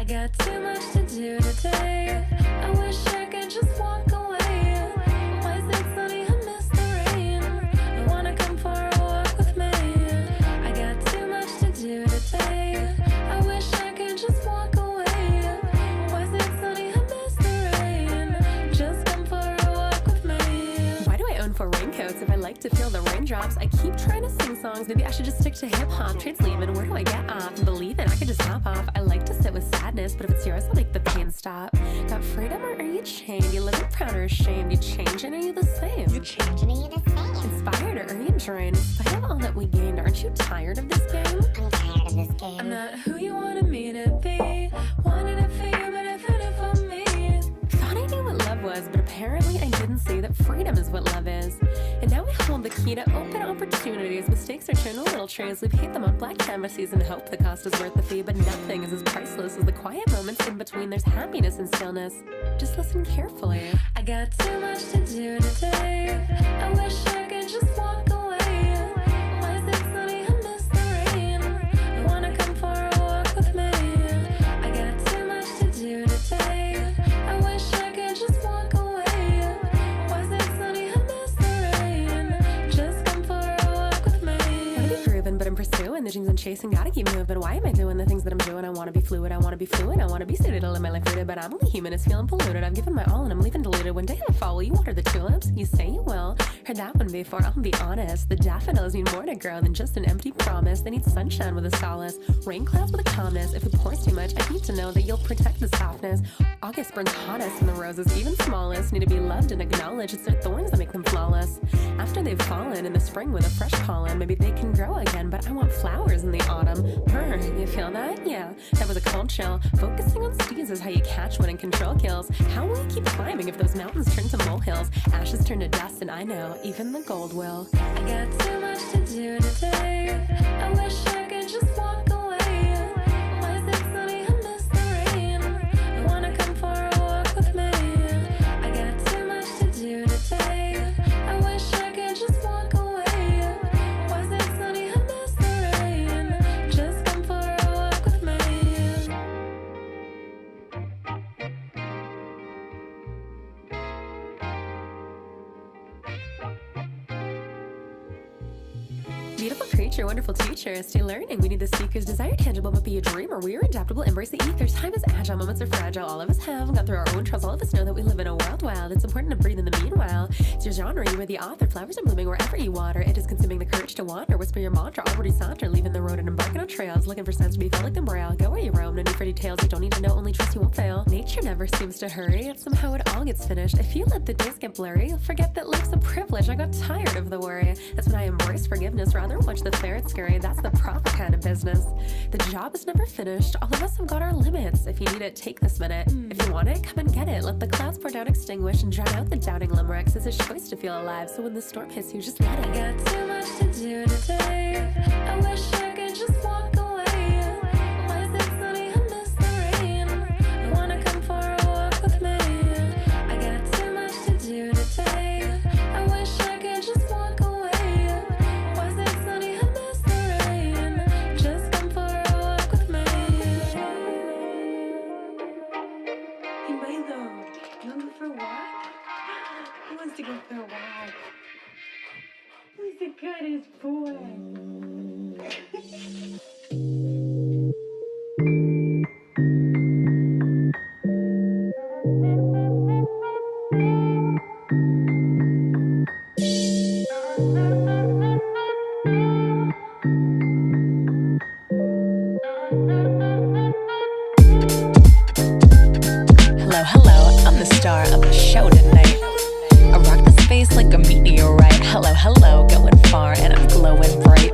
got too much to do today. I wish I could just walk away. Why is it sunny? I miss the rain. I wanna come for a walk with me. I got too much to do today. I wish I could just walk away. Why is it sunny? I miss the rain. Just come for a walk with me. Why do I own 4 raincoats if I like to feel the raindrops? I keep trying to sing songs. Maybe I should just stick to hip-hop. Trade's leaving. Where do I get off? And believe it, I could just hop off. I like to sit with sadness, but if it's yours, I'll make the pain stop. Got freedom or are you chained? You living proud or ashamed? You changing or are you the same? You changing or you the same? Inspired or are you drained? In spite of all that we gained, aren't you tired of this game? I'm tired of this game. I'm not who you wanted me to be. Wanted it for you, but I found it for me. Thought I knew what love was, but apparently I didn't see that freedom is what love is. And now we hold the key to open opportunities. Mistakes are turned to little trees. We paint them on black canvases and hope the cost is worth the fee. But nothing is as priceless as the quiet moments in between. There's happiness and stillness. Just listen carefully. I got too much to do today. I wish I could just walk away. Why is it sunny? I miss the rain. I wanna come for a walk with me. I got too much to do today. I wish I could just walk away. Why is it sunny? I miss the rain. Just come for a walk with me. Wanna be grooving, but I'm pursuing the dreams I'm chasing. Gotta keep moving. Why am I doing the things that I'm doing? I wanna be fluid. I wanna be fluid. I wanna be suited to live my life rooted, but I'm only human. It's feeling polluted. I've given my all and I'm leaving diluted. One day I'll fall. Will you water the tulips? You say you will. Heard that one before. I'll be honest. The daffodils need more to grow than just an empty promise. They need sunshine with a solace, rain clouds with a calmness. If it pours too much, I need to know that you'll protect the softness. August burns hottest and the roses, even smallest, need to be loved and acknowledged. It's their thorns that make them flawless. After they've fallen in the spring with a fresh pollen, maybe they can grow again, but I want flowers in the autumn. You feel that? Yeah, that was a cold chill. Focusing on steeds is how you catch one and control kills. How will you keep climbing if those mountains turn to molehills? Ashes turn to dust and I know even the gold will. I got too much to do today. I wish I could just walk away. Why is it sunny? I miss the rain. I wanna come for a walk with me. I got too much to do today. I wish I could just walk away. Why is it sunny? I miss the rain. Just come for a walk with me. Beautiful creature, wonderful teacher, stay learning. We need the seeker's desire tangible, but be a dreamer. We are adaptable, embrace the ethers. Time is agile, moments are fragile. All of us have gone through our own trials. All of us know that we live in a world wild. It's important to breathe in the meanwhile. It's your genre, you are the author. Flowers are blooming wherever you water. It is consuming the courage to wander. Whisper your mantra, already saunter. Leaving the road and embarking on trails. Looking for sense to be felt like the braille. Go where you roam, no need for details. You don't need to know, only trust you won't fail. Nature never seems to hurry, yet somehow it all gets finished. If you let the days get blurry, you'll forget that life's a privilege. I got tired of the worry. That's when I embrace forgiveness. Rather watch the ferret scurry. That's the profit kind of business. The job is never finished. All of us have got our limits. If you need it, take this minute. If you want it, come and get it. Let the clouds pour down, extinguish, and drown out the doubting limericks. It's a choice to feel alive, so when the storm hits you, just let it. I got too much to do today. I wish I could just walk away. Why is it sunny? I miss the rain. I wanna come for a walk with me. I got too much to do today. I wish I could just walk away. Why is it sunny? I miss the rain. Just come for a walk with me. Hey Milo, you wanna go for a walk? Who wants to go for a walk? Who's the goodest boy? Hello, hello, I'm the star of the show tonight. I rock the space like a meteorite. Hello, hello, going far and I'm glowing bright.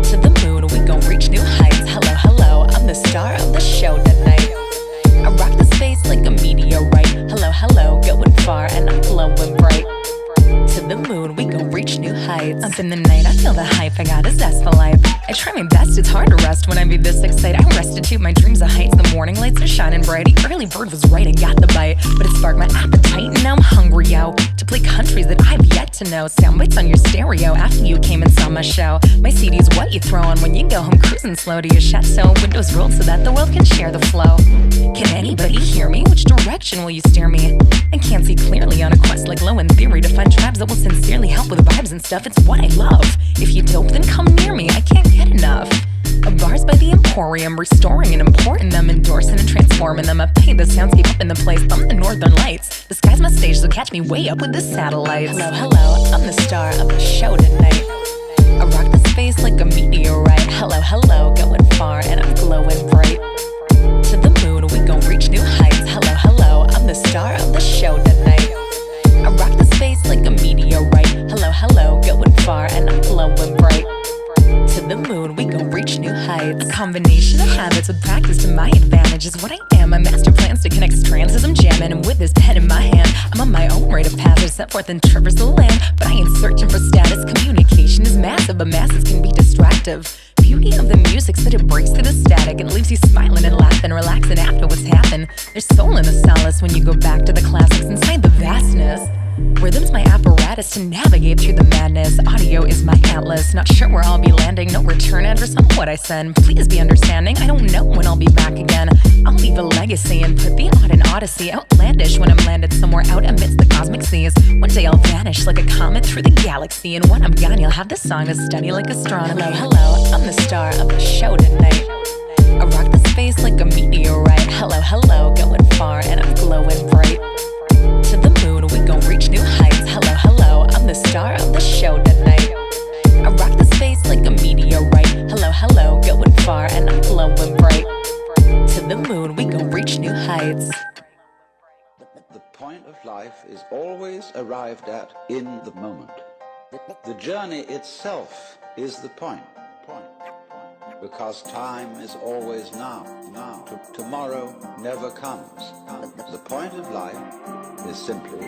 To the moon, we gon' reach new heights. Hello, hello, I'm the star of the show tonight. I rock the space like a meteorite. Hello, hello, going far and I'm glowing bright. To the moon, we gon' reach new heights. Up in the night, I feel the hype, I got a zest for life. I try my best, it's hard to rest when I be this excited. I restitute my dreams of heights, the morning lights are shining bright. The early bird was right, I got the bite, but it sparked my appetite and now I'm hungry out to play countries that I've yet to know. Sound bites on your stereo after you came and saw my show. My CD's what you throw on when you go home cruising slow to your chateau. Windows rolled so that the world can share the flow. Can anybody hear me? Which direction will you steer me? I can't see clearly on a quest like low in theory to find tribes that will sincerely help with vibes and stuff. It's what I love. If you dope, then come near me. I can't get enough. Bars by the Emporium, restoring and importing them, endorsing and transforming them. I paint the soundscape up in the place, thumb the northern lights. The sky's my stage, so catch me way up with the satellites. Hello, hello, I'm the star of the show tonight. I rock the space like a meteorite. Hello, hello, going far and I'm glowing bright. To the moon, we gon' reach new heights. Hello, hello, I'm the star of the show tonight. I rock the space like a meteorite. Hello, hello, going far and I'm glowing bright. To the moon, we gon' reach new heights. A combination of habits with practice to my advantage is what I am. My master plans to connect strands as I'm jamming, and with this pen in my hand, I'm on my own rite of passage, set forth and traverse the land. But I ain't searching for status. Communication is massive, but masses can be distractive. Beauty of the music's that it breaks through the static and leaves you smiling and laughing, relaxing after what's happened. There's soul in the solace when you go back to the classics inside the vastness. Rhythm's my apparatus to navigate through the madness. Audio is my atlas, not sure where I'll be landing. No return address on what I send. Please be understanding, I don't know when I'll be back again. I'll leave a legacy and put the odd in odyssey. Outlandish when I'm landed somewhere out amidst the cosmic seas. One day I'll vanish like a comet through the galaxy, and when I'm gone you'll have this song to study like astronomy. Hello, hello, I'm the star of the show tonight. I rock the space like a meteorite. Hello, hello, going far and I'm glowing bright. To the moon, we gon' reach new heights. Hello, hello, I'm the star of the show tonight. I rock the space like a meteorite. Hello, hello, going far and I'm glowing bright. To the moon, we gon' reach new heights. The point of life is always arrived at in the moment. The journey itself is the point. Because time is always now. Tomorrow never comes. The point of life is simply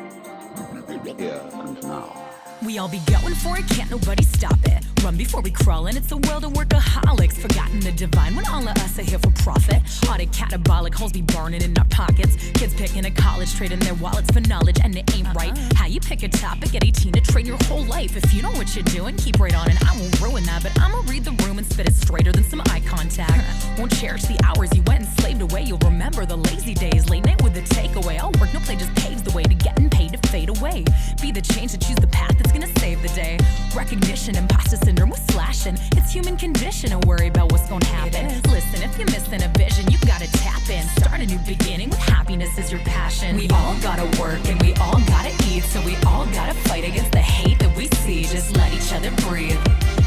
here and now. We all be going for it, can't nobody stop it. Run before we crawl, and it's a world of workaholics. Forgotten the divine when all of us are here for profit. Audit catabolic holes be burning in our pockets. Kids picking a college, trading their wallets for knowledge, and it ain't right. How you pick a topic at 18 to train your whole life. If you know what you're doing, keep right on, and I won't ruin that. But I'ma read the room and spit it straighter than some eye contact. Won't cherish the hours you went and slaved away. You'll remember the lazy days, late night with the takeaway. All work, no play just paves the way to getting paid to fade away. Be the change to choose the path that's gonna save the day. Recognition, imposter syndrome with slashing. It's human condition to worry about what's gonna happen. Listen, if you're missing a vision, you gotta tap in. Start a new beginning with happiness as your passion. We all gotta work and we all gotta eat, so we all gotta fight against the hate that we see. Just let each other breathe.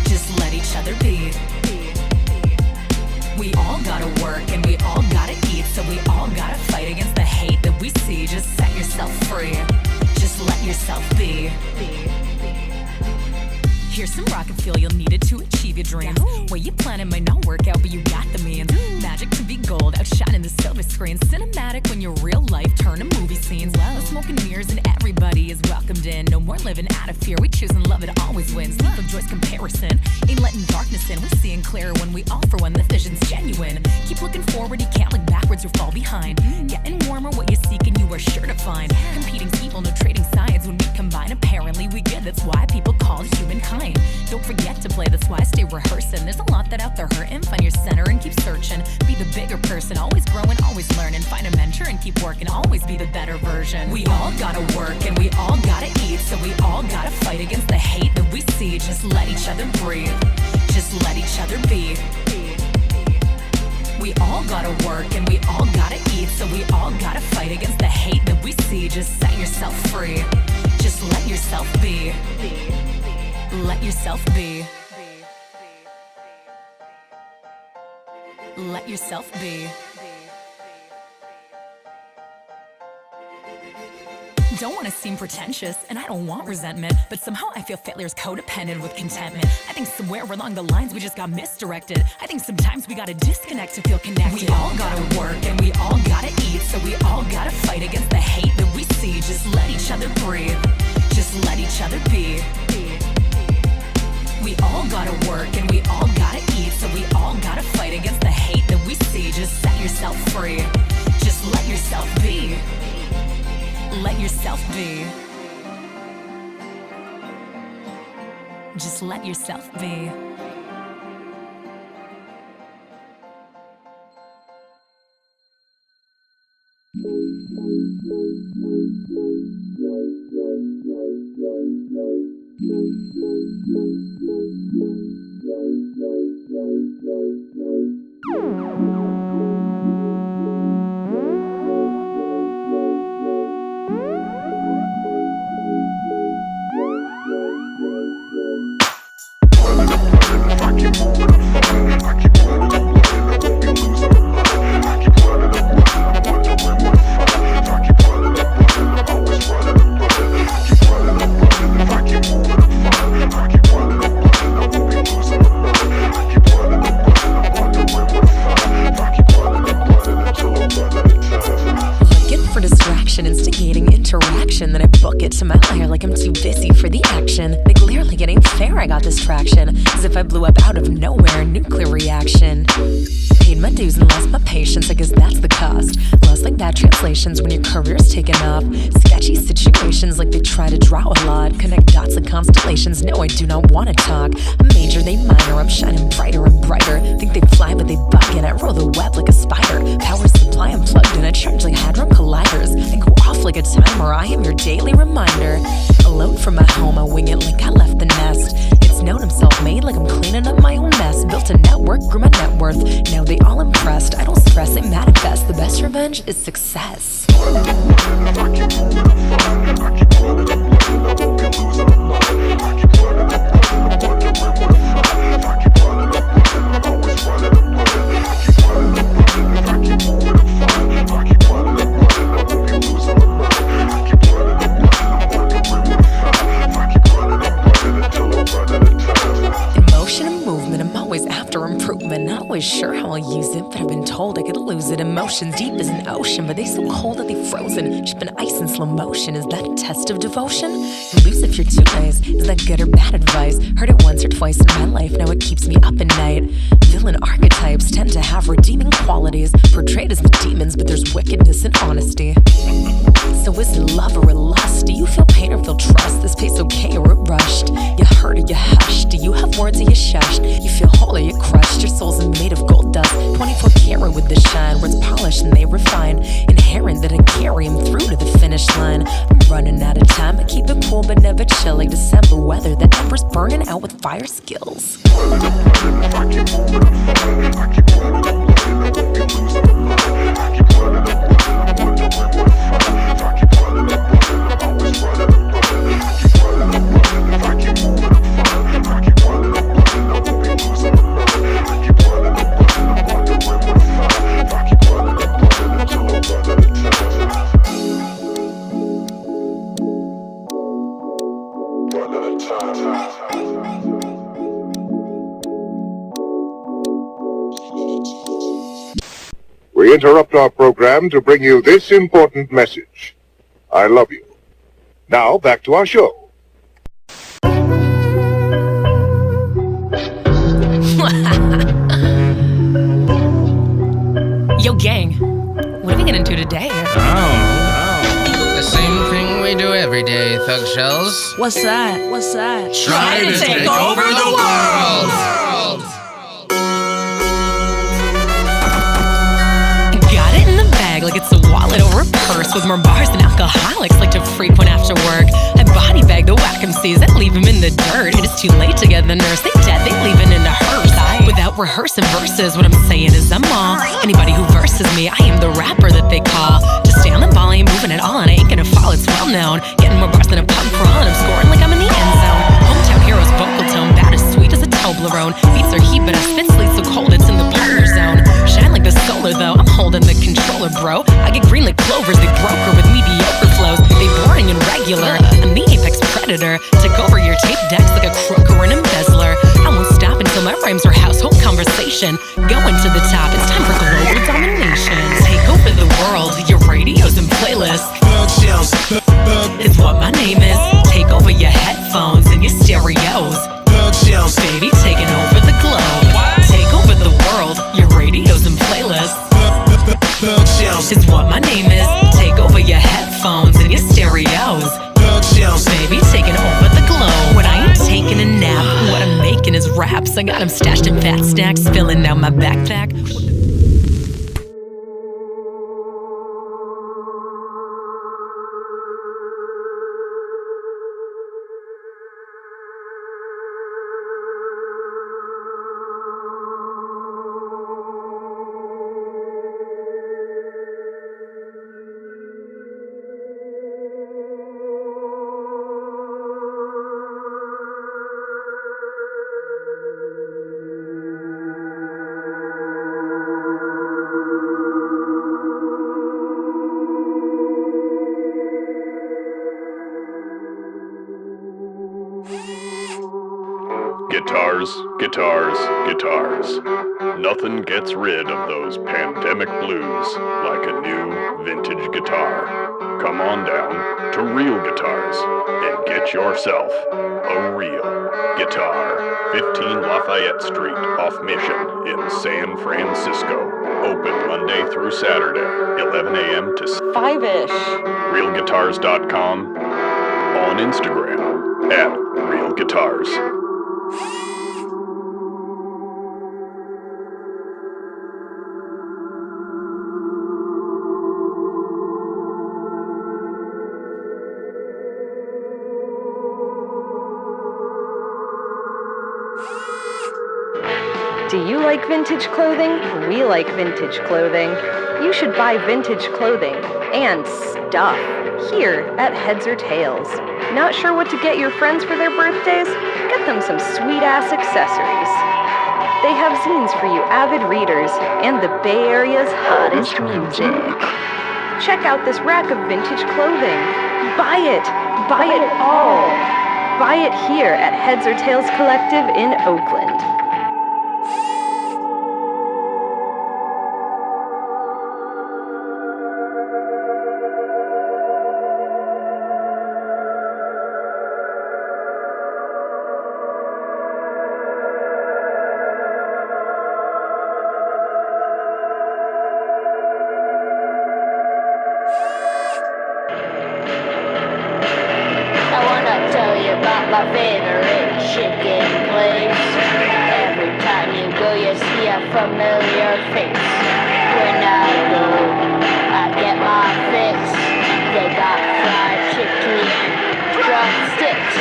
Just let each other be. We all gotta work and we all gotta eat, so we all gotta fight against the hate that we see. Just set yourself free. Just let yourself be. Here's some rocket fuel you'll need it to achieve your dreams. What you planning might not work out, but you got the means. Magic to be gold, outshining the silver screen. Cinematic when your real life turn to movie scenes. No smoke and mirrors and everybody is welcomed in. No more living out of fear, we choose and love, it always wins. Leap of joy's comparison, ain't letting darkness in. We're seeing clearer when we all for one, the vision's genuine. Keep looking forward, you can't look backwards or fall behind. Getting warmer, what you're seeking you are sure to find. Competing people, no trading sides when we combine. Apparently we get, that's why people call us humankind. Don't forget to play, that's why I stay rehearsing. There's a lot that out there hurting. Find your center and keep searching. Be the bigger person, always growing, always learning. Find a mentor and keep working, always be the better version. We all gotta work and we all gotta eat, so we all gotta fight against the hate that we see. Just let each other breathe. Just let each other be. We all gotta work and we all gotta eat, so we all gotta fight against the hate that we see. Just set yourself free. Just let yourself be. Let yourself be. Let yourself be. Don't want to seem pretentious, and I don't want resentment, but somehow I feel failure's codependent with contentment. I think somewhere along the lines we just got misdirected. I think sometimes we gotta disconnect to feel connected. We all gotta work and we all gotta eat, so we all gotta fight against the hate that we see. Just let each other breathe. Just let each other be. We all gotta work and we all gotta eat, so we all gotta fight against the hate that we see. Just set yourself free. Just let yourself be. Let yourself be. Just let yourself be. Instigating interaction, then I book it to my lair like I'm too busy for the action. They clearly it ain't fair I got this traction, as if I blew up out of nowhere, nuclear reaction. Paid my dues and lost my patience, I guess that's the cost. Lost like bad translations when your career's taken off. Sketchy situations like they try to draw a lot. Connect dots and constellations, no I do not want to talk. Major, they minor, I'm shining brighter and brighter. Think they fly but they bug and I roll the web like a spider. Power supply unplugged and I charge like hadron colliders. I go off like a timer, I am your daily reminder. Alone from my home, I wing it like I left the nest. It's known I'm self-made like I'm cleaning up my own mess. Built a network, grew my net worth, now they all impressed. I don't stress, it manifests. The best revenge is success. Not always sure how I'll use it, but I've been told I could lose it. Emotions deep as an ocean, but they so cold that they frozen. Just been ice in slow motion. Is that a test of devotion? You lose if you're too nice. Is that good or bad advice? Heard it once or twice in my life, now it keeps me up at night. Villain archetypes tend to have redeeming qualities, portrayed as the demons, but there's wickedness and honesty. So is it love or a lust? Do you feel pain or feel trust? This pace okay or it rushed? You hurt or you hushed? Do you have words or you shushed? You feel whole or you crushed? Your soul's made of gold dust, 24 karat with the shine. Words polished and they refine, inherent that I carry them through to the finish line. I'm running out of time, I keep it cool but never chill. Like December weather, that emperor's burning out with fire skills. We interrupt our program to bring you this important message. I love you. Now, back to our show. Yo, gang, what are we gonna do today? The same thing we do every day, Thug Shells. What's that? What's that? Try to take over the world! Got it in the bag like it's a wallet or a purse, with more bars than alcoholics like to frequent after work. I body bag the whack MCs and leave them in the dirt. It is too late to get the nurse, they dead, they leaving in a hearse. Without rehearsing verses, what I'm saying is I'm all. Anybody who verses me, I am the rapper that they call. To stay on the ball, I ain't moving at all, and I ain't gonna fall, it's well known. Getting more bars than a pub crawl, and I'm scoring like I'm in the end zone. Hometown heroes, vocal tone, bad as sweet as a Toblerone. Beats are heat, but I spit sleet so cold it's in the polar zone. Shine like the solar though, I'm holding the controller, bro. I get green like clovers, they broker with mediocre flows. They boring and regular, I'm the apex predator. Take over your tape decks like a crook or an embezzler. I won't stop until my rhymes are household conversation. Going to the top, it's time for global domination. Take over the world, your radios and playlists. Is what my name is. Take over your headphones and your stereos. Baby, taking over the globe. Take over the world, your radios and playlists. Is what my name is. Take over your headphones and your stereos. Baby, taking over the globe. When I ain't taking a nap, raps. I got them stashed in fat stacks, filling out my backpack. Guitars, guitars, guitars. Nothing gets rid of those pandemic blues like a new vintage guitar. Come on down to Real Guitars and get yourself a real guitar. 15 Lafayette Street off Mission in San Francisco. Open Monday through Saturday, 11 a.m. to 5-ish. realguitars.com. On Instagram at Real Guitars. Do you like vintage clothing? We like vintage clothing. You should buy vintage clothing and stuff here at Heads or Tails. Not sure what to get your friends for their birthdays? Get them some sweet-ass accessories. They have zines for you avid readers and the Bay Area's hottest music. Check out this rack of vintage clothing. Buy it! Buy it all! Buy it here at Heads or Tails Collective in Oakland. I wanna tell you about my favorite chicken place. Every time you go, you see a familiar face. When I go, I get my fix. They got fried chicken, drumsticks.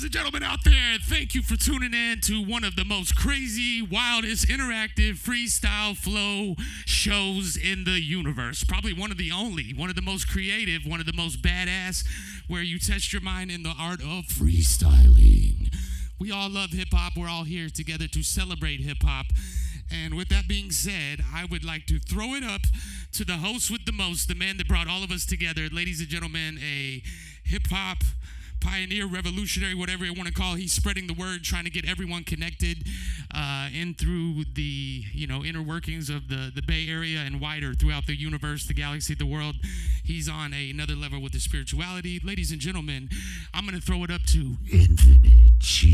and gentlemen out there, thank you for tuning in to one of the most crazy, wildest, interactive freestyle flow shows in the universe. Probably one of the only, one of the most creative, one of the most badass, where you test your mind in the art of freestyling. We all love hip-hop. We're all here together to celebrate hip-hop. And with that being said, I would like to throw it up to the host with the most, the man that brought all of us together. Ladies and gentlemen, a hip-hop pioneer, revolutionary, whatever you want to call it. He's spreading the word, trying to get everyone connected in through the inner workings of the Bay Area and wider throughout the universe, the galaxy, the world. He's on another level with his spirituality. Ladies and gentlemen, I'm going to throw it up to Infinite Chi.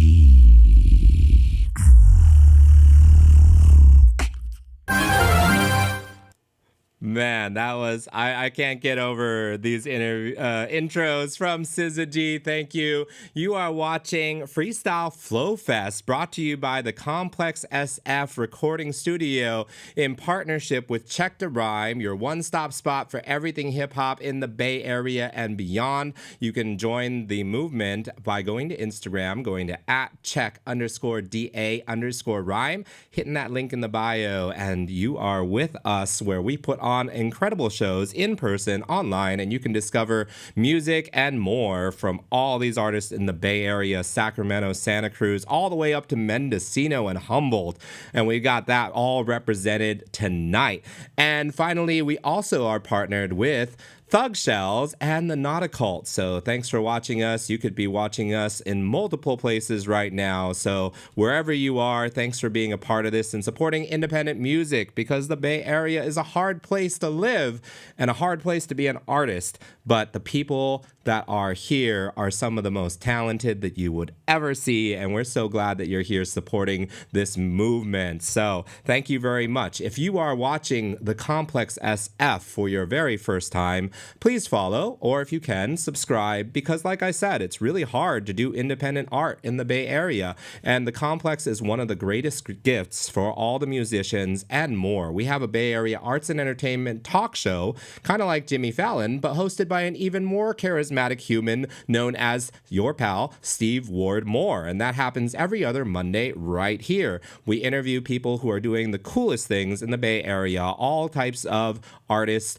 Man, that was, I can't get over these intros from SZA G. Thank you. You are watching Freestyle Flow Fest, brought to you by the Complex SF Recording Studio in partnership with Check the Rhyme, your one-stop spot for everything hip-hop in the Bay Area and beyond. You can join the movement by going to Instagram, going to @check_DA_rhyme, hitting that link in the bio, and you are with us where we put on incredible shows in person, online, and you can discover music and more from all these artists in the Bay Area, Sacramento, Santa Cruz, all the way up to Mendocino and Humboldt. And we got that all represented tonight. And finally, we also are partnered with Thug Shells and the Not Occult. So thanks for watching us. You could be watching us in multiple places right now. So wherever you are, thanks for being a part of this and supporting independent music, because the Bay Area is a hard place to live and a hard place to be an artist. But the people that are here are some of the most talented that you would ever see. And we're so glad that you're here supporting this movement. So thank you very much. If you are watching the Complex SF for your very first time, please follow, or if you can, subscribe, because like I said, it's really hard to do independent art in the Bay Area, and the Complex is one of the greatest gifts for all the musicians and more. We have a Bay Area arts and entertainment talk show, kind of like Jimmy Fallon, but hosted by an even more charismatic human known as your pal, Steve Ward Moore, and that happens every other Monday right here. We interview people who are doing the coolest things in the Bay Area, all types of artists,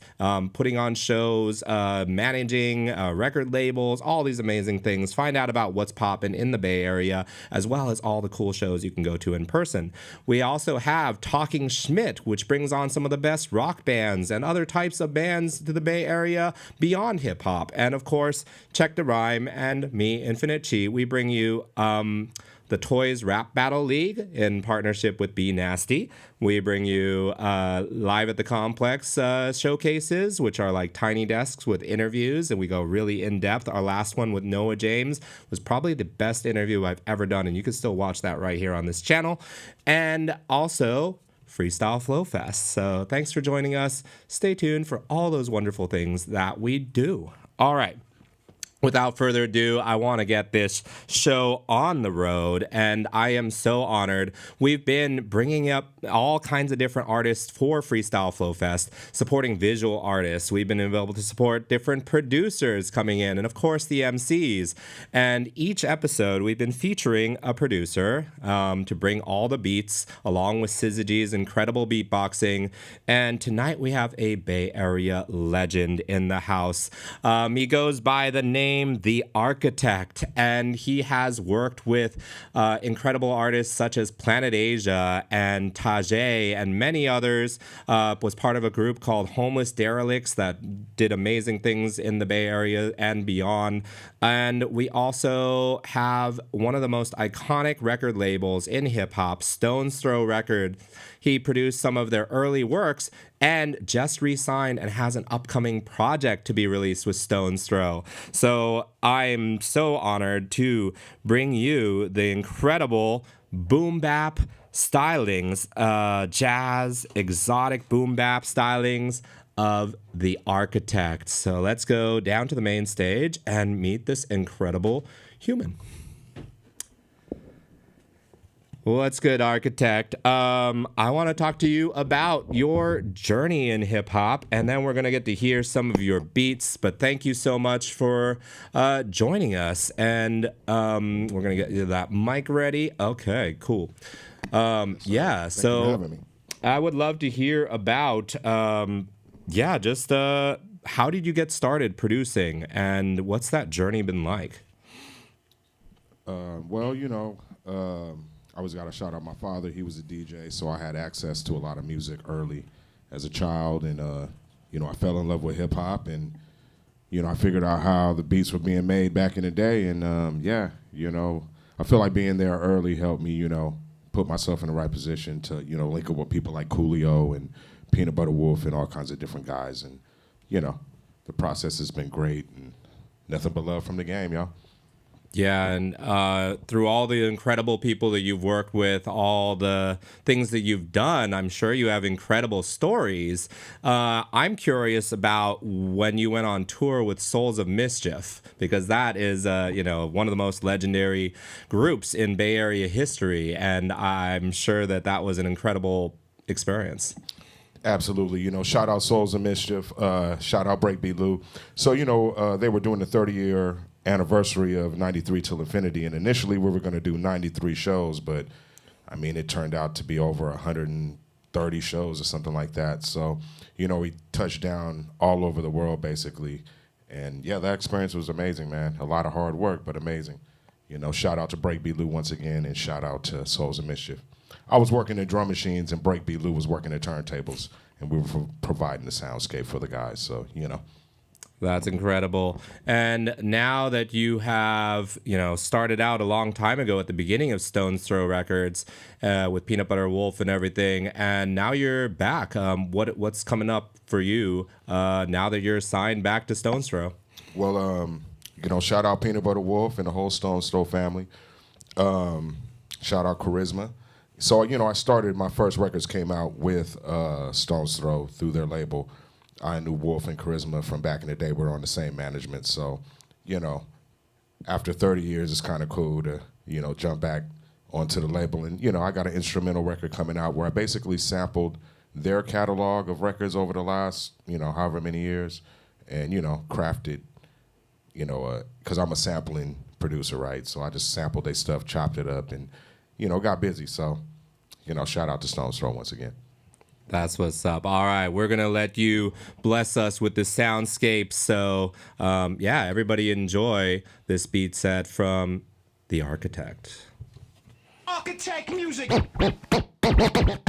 putting on shows, managing record labels, all these amazing things. Find out about what's popping in the Bay Area, as well as all the cool shows you can go to in person. We also have Talking Schmidt, which brings on some of the best rock bands and other types of bands to the Bay Area beyond hip-hop. And of course, Check the Rhyme and me, Infinite Chi, we bring you the Toys Rap Battle League in partnership with Be Nasty. We bring you Live at the Complex showcases, which are like tiny desks with interviews, and we go really in depth. Our last one with Noah James was probably the best interview I've ever done, and you can still watch that right here on this channel. And also Freestyle Flow Fest. So thanks for joining us. Stay tuned for all those wonderful things that we do. All right. Without further ado, I want to get this show on the road, and I am so honored. We've been bringing up all kinds of different artists for Freestyle Flow Fest, supporting visual artists. We've been able to support different producers coming in, and of course the MCs. And each episode, we've been featuring a producer to bring all the beats, along with SZA G's incredible beatboxing. And tonight we have a Bay Area legend in the house. He goes by the name The Architect, and he has worked with incredible artists such as Planet Asia and Tajay and many others. Was part of a group called Homeless Derelicts that did amazing things in the Bay Area and beyond. And we also have one of the most iconic record labels in hip-hop, Stone's Throw Records. He produced some of their early works and just re-signed and has an upcoming project to be released with Stone's Throw. So I'm so honored to bring you the incredible boom bap stylings, jazz, exotic boom bap stylings of The Architect. So let's go down to the main stage and meet this incredible human. What's good, Architect? I want to talk to you about your journey in hip hop, and then we're going to get to hear some of your beats. But thank you so much for joining us. And we're going to get you that mic ready. Okay, cool. Yeah, Thank you for having me. I would love to hear about, just how did you get started producing, and what's that journey been like? Well, I always got to shout out my father. He was a DJ, so I had access to a lot of music early as a child. And, I fell in love with hip hop. And, I figured out how the beats were being made back in the day. And, I feel like being there early helped me, put myself in the right position to, link up with people like Coolio and Peanut Butter Wolf and all kinds of different guys. And, the process has been great. And nothing but love from the game, y'all. Yeah, and through all the incredible people that you've worked with, all the things that you've done, I'm sure you have incredible stories. I'm curious about when you went on tour with Souls of Mischief, because that is, one of the most legendary groups in Bay Area history, and I'm sure that that was an incredible experience. Absolutely. Shout out Souls of Mischief. Shout out Breakbeat Lou. So, they were doing the 30-year anniversary of 93 Till Infinity, and initially we were going to do 93 shows, but I mean it turned out to be over 130 shows or something like that. So we touched down all over the world basically, and yeah, that experience was amazing, man. A lot of hard work, but amazing. Shout out to Breakbeat Lou once again, and shout out to Souls of Mischief. I was working in drum machines and Breakbeat Lou was working at turntables, and we were providing the soundscape for the guys, so That's incredible. And now that you have, started out a long time ago at the beginning of Stone's Throw Records with Peanut Butter Wolf and everything, and now you're back. What's coming up for you now that you're signed back to Stone's Throw? Well, shout out Peanut Butter Wolf and the whole Stone's Throw family. Shout out Charisma. So, I started, my first records came out with Stone's Throw through their label. I knew Wolf and Charisma from back in the day. We were on the same management. So, after 30 years, it's kind of cool to, jump back onto the label. And, I got an instrumental record coming out where I basically sampled their catalog of records over the last, however many years and, crafted, because I'm a sampling producer, right? So I just sampled their stuff, chopped it up, and, got busy. So, shout out to Stone's Throw once again. That's what's up. All right, we're going to let you bless us with the soundscape. So, everybody enjoy this beat set from The Architect. Architect music. Architect music.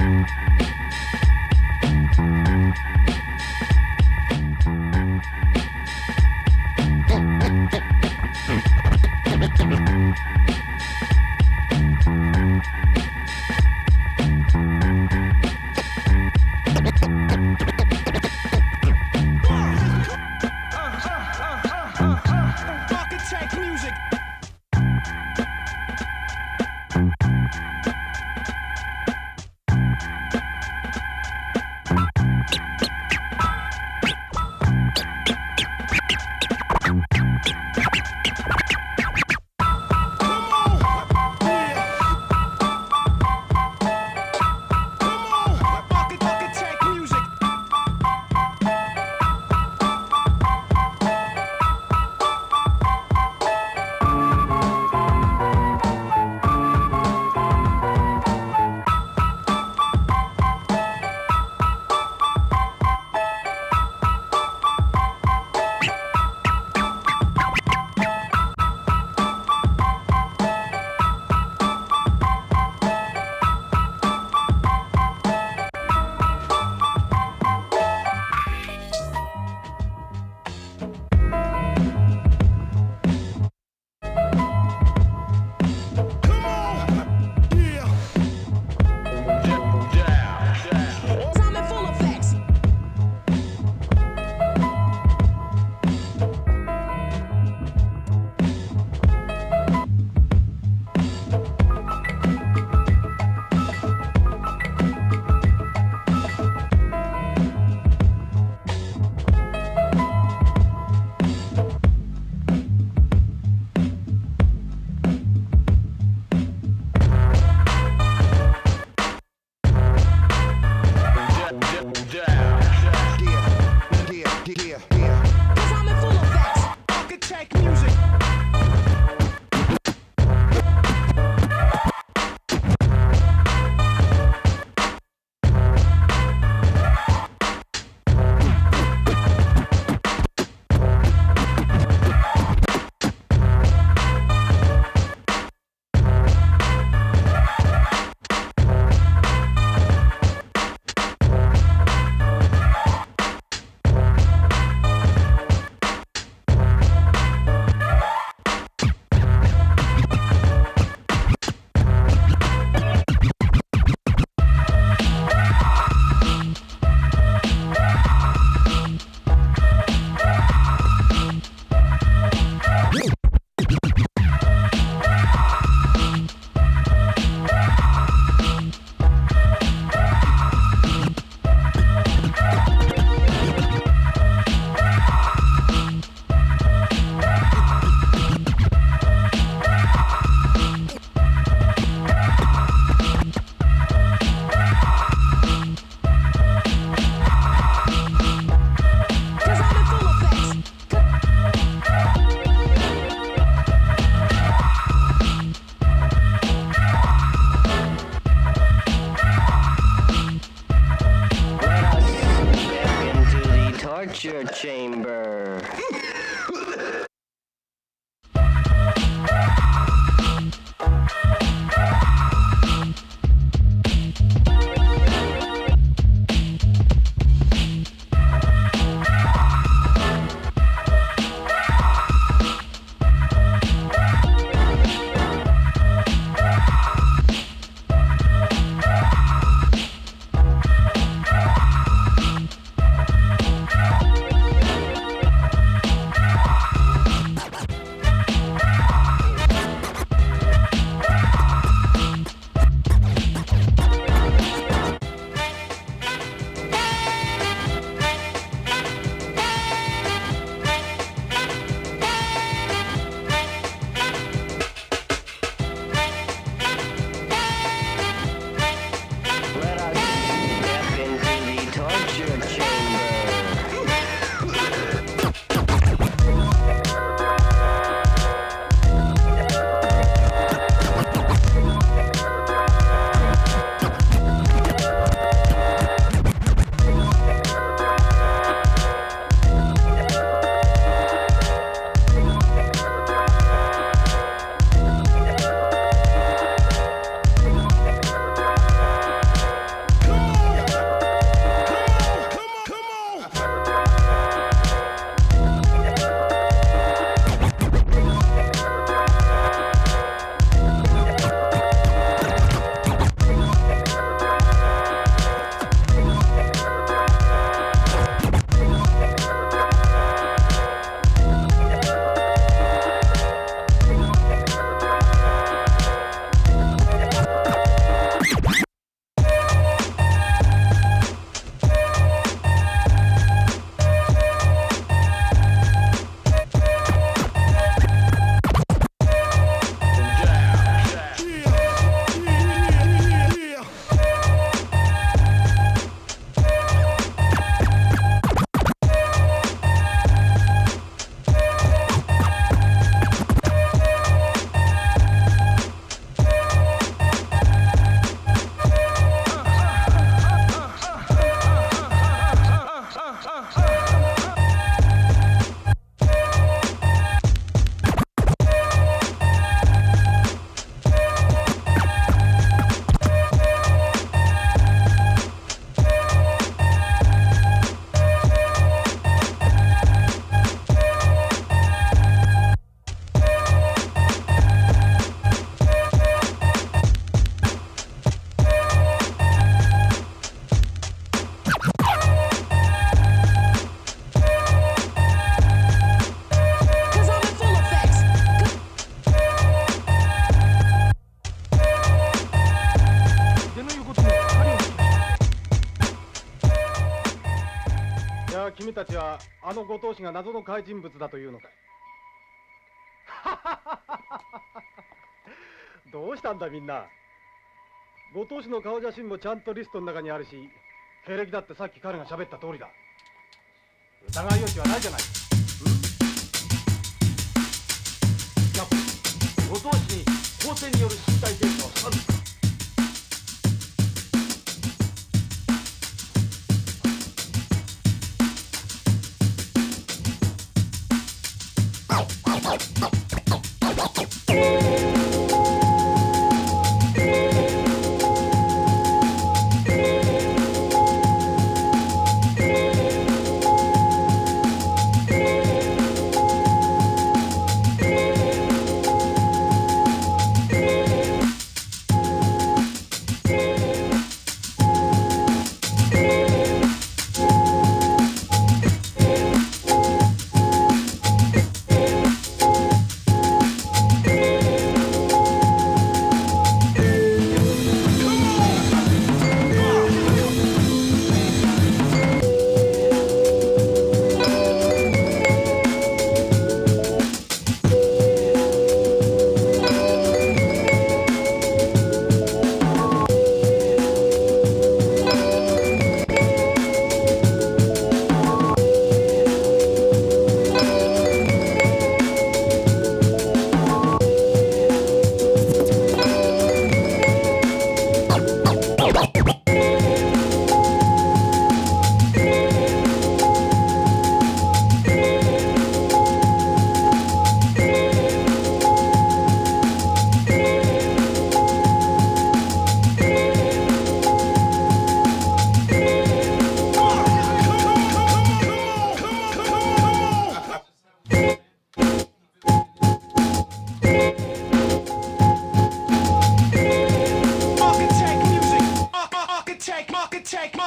たちはあのご当主が謎の怪人物だというのかい。どうしたんだみんな。ご当主の顔写真もちゃんとリストの中にあるし、経歴だってさっき彼が喋った通りだ。疑い余地はないじゃない。やっぱご当主に光線による身体検査をしたんですか。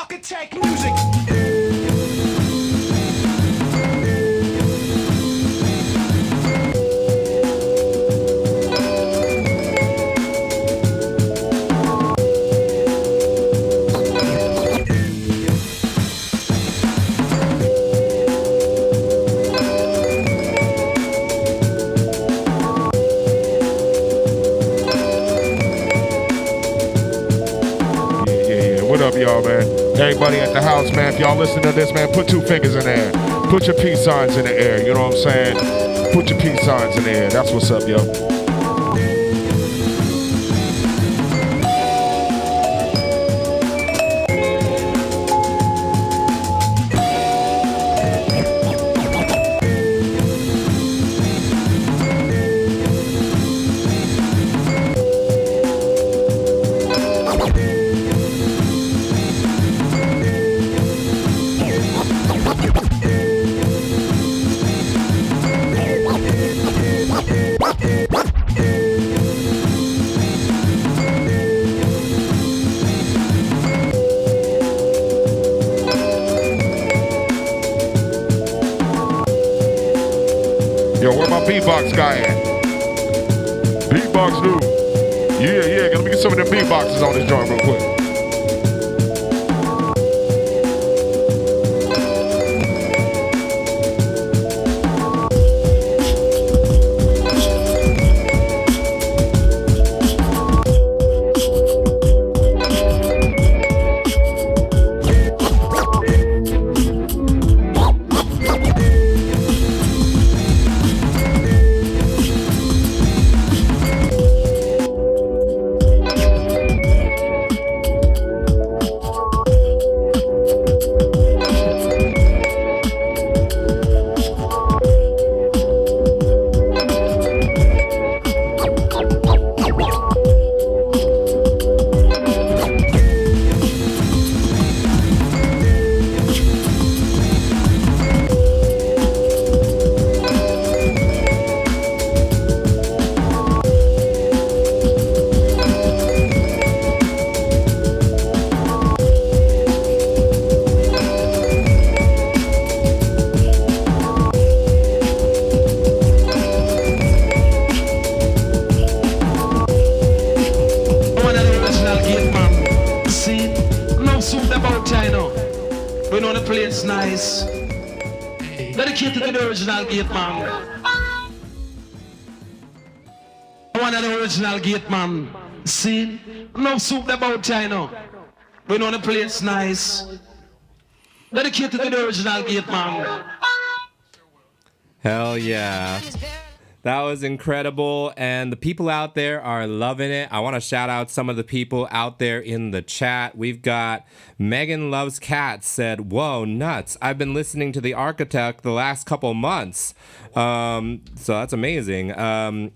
Architect music. What up, y'all, man? Everybody at the house, man, if y'all listen to this, man, put two fingers in the air. Put your peace signs in the air, you know what I'm saying? Put your peace signs in the air. That's what's up, yo. Yo, where my beatbox guy at? Beatbox dude. Yeah, let me get some of them beatboxes on this joint real quick. We know the place nice. Dedicated to the original gate man. One of the original gate man. See? No soup about China. We know the place nice. Dedicated to the original gate man. Hell yeah. That was incredible, and the people out there are loving it. I want to shout out some of the people out there in the chat. We've got Megan Loves Cats said, "Whoa, nuts. I've been listening to The Architect the last couple months." So that's amazing.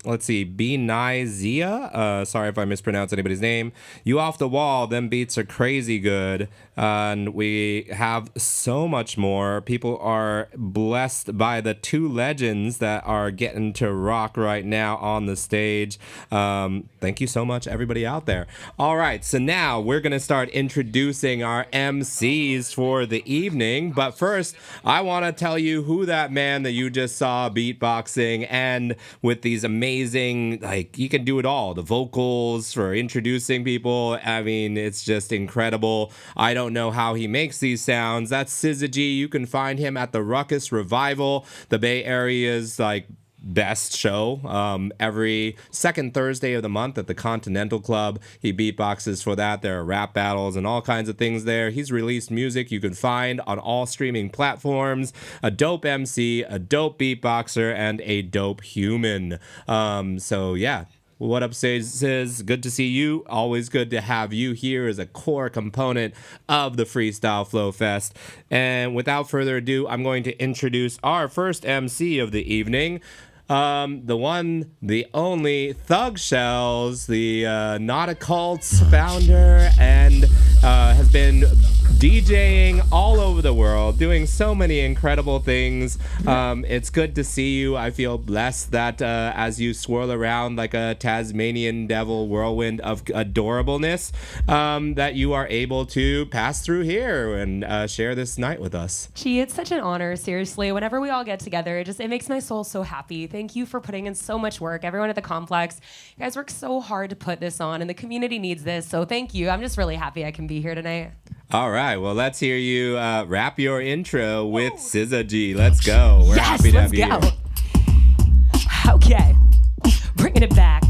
Let's see. B. Nizia. Sorry if I mispronounced anybody's name. You Off the Wall. Them beats are crazy good. And we have so much more. People are blessed by the two legends that are getting to rock right now on the stage. Thank you so much, everybody out there. All right, so now we're going to start introducing our MCs for the evening. But first, I want to tell you who that man that you just saw beatboxing and with these amazing, like, you can do it all. The vocals for introducing people. I mean, it's just incredible. I don't know how he makes these sounds. That's Syzygy. You can find him at the Ruckus Revival, the Bay Area's like best show, every second Thursday of the month at the Continental Club. He beatboxes for that. There are rap battles and all kinds of things there. He's released music you can find on all streaming platforms. A dope MC, a dope beatboxer, and a dope human. So yeah. What up, Sis? Good to see you. Always good to have you here as a core component of the Freestyle Flow Fest. And without further ado, I'm going to introduce our first MC of the evening. The one, the only, Thug Shells, the Not a Cult's founder, and has been DJing all over the world, doing so many incredible things. It's good to see you. I feel blessed that as you swirl around like a Tasmanian devil whirlwind of adorableness, that you are able to pass through here and share this night with us. Gee, it's such an honor, seriously. Whenever we all get together, it makes my soul so happy. Thank you for putting in so much work. Everyone at the complex, you guys work so hard to put this on, and the community needs this, so thank you. I'm just really happy I can be here tonight. All right, well, let's hear you rap your intro with Syzygy. Let's go. We're happy to have you here. Okay, bringing it back.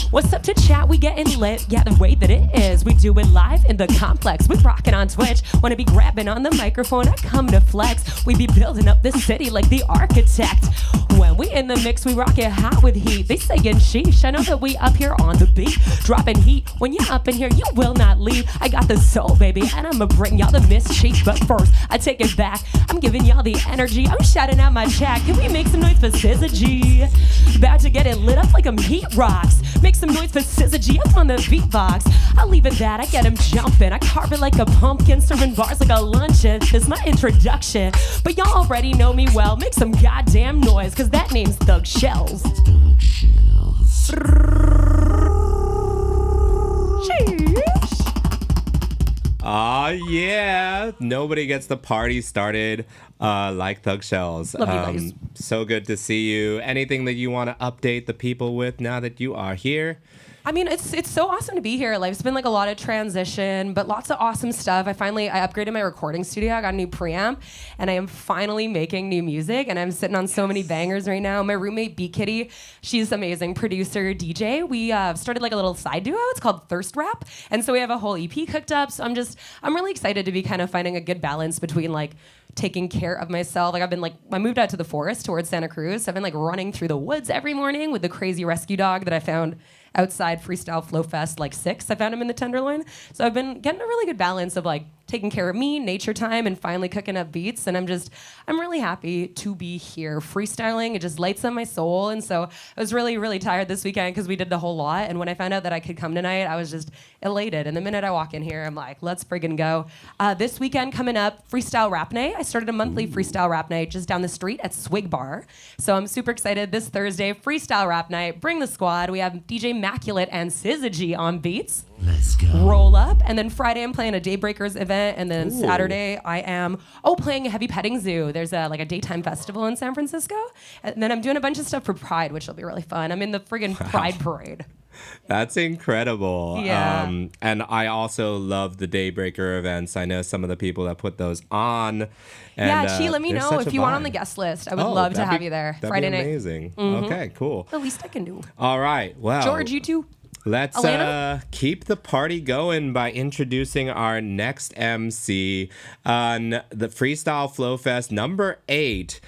What's up to chat? We getting lit, yeah, the way that it is. We do it live in the complex. We rocking on Twitch. Wanna be grabbing on the microphone, I come to flex. We be building up the city like the architect. When we in the mix, we rock it hot with heat. They saying sheesh, I know that we up here on the beat. Dropping heat, when you're up in here, you will not leave. I got the soul, baby, and I'ma bring y'all the mischief. But first, I take it back. I'm giving y'all the energy. I'm shouting out my chat. Can we make some noise for Syzygy? About to get it lit up like I'm heat rocks. Make some noise for Syzygy up on the beatbox. I'll leave it that, I get him jumping. I carve it like a pumpkin, serving bars like a luncheon. This is my introduction, but y'all already know me well. Make some goddamn noise, cause that name's Thug Shells. Aw, yeah. Nobody gets the party started like Thug Shells. Love you guys. So good to see you. Anything that you want to update the people with now that you are here? I mean, it's so awesome to be here. Like, it's been like a lot of transition, but lots of awesome stuff. I upgraded my recording studio. I got a new preamp, and I am finally making new music, and I'm sitting on so many bangers right now. My roommate, B Kitty, she's amazing producer, DJ. We started like a little side duo. It's called Thirst Rap, and so we have a whole EP cooked up. So I'm really excited to be kind of finding a good balance between like taking care of myself. Like I moved out to the forest towards Santa Cruz. So I've been like running through the woods every morning with the crazy rescue dog that I found outside Freestyle Flow Fest like 6. I found him in the Tenderloin. So I've been getting a really good balance of like taking care of me, nature time, and finally cooking up beats. And I'm really happy to be here. Freestyling, it just lights up my soul. And so I was really, really tired this weekend because we did the whole lot. And when I found out that I could come tonight, I was just elated. And the minute I walk in here, I'm like, let's friggin' go. This weekend coming up, Freestyle Rap Night. I started a monthly Freestyle Rap Night just down the street at Swig Bar. So I'm super excited. This Thursday, Freestyle Rap Night. Bring the squad. We have DJ Immaculate and Syzygy on beats. Let's go. Roll up. And then Friday, I'm playing a Daybreakers event. And then Saturday, I am playing a heavy petting zoo. There's a daytime festival in San Francisco. And then I'm doing a bunch of stuff for Pride, which will be really fun. I'm in the friggin' Pride Parade. That's incredible. Yeah. And I also love the Daybreaker events. I know some of the people that put those on. And, yeah, Chi, let me they're know such if a you want on vibe. the guest list. I would love to have you there That'd Friday be night. amazing. Mhm. Okay, cool. The least I can do. All right. Well, George, you too. Let's keep the party going by introducing our next MC on the Freestyle Flow Fest number 8.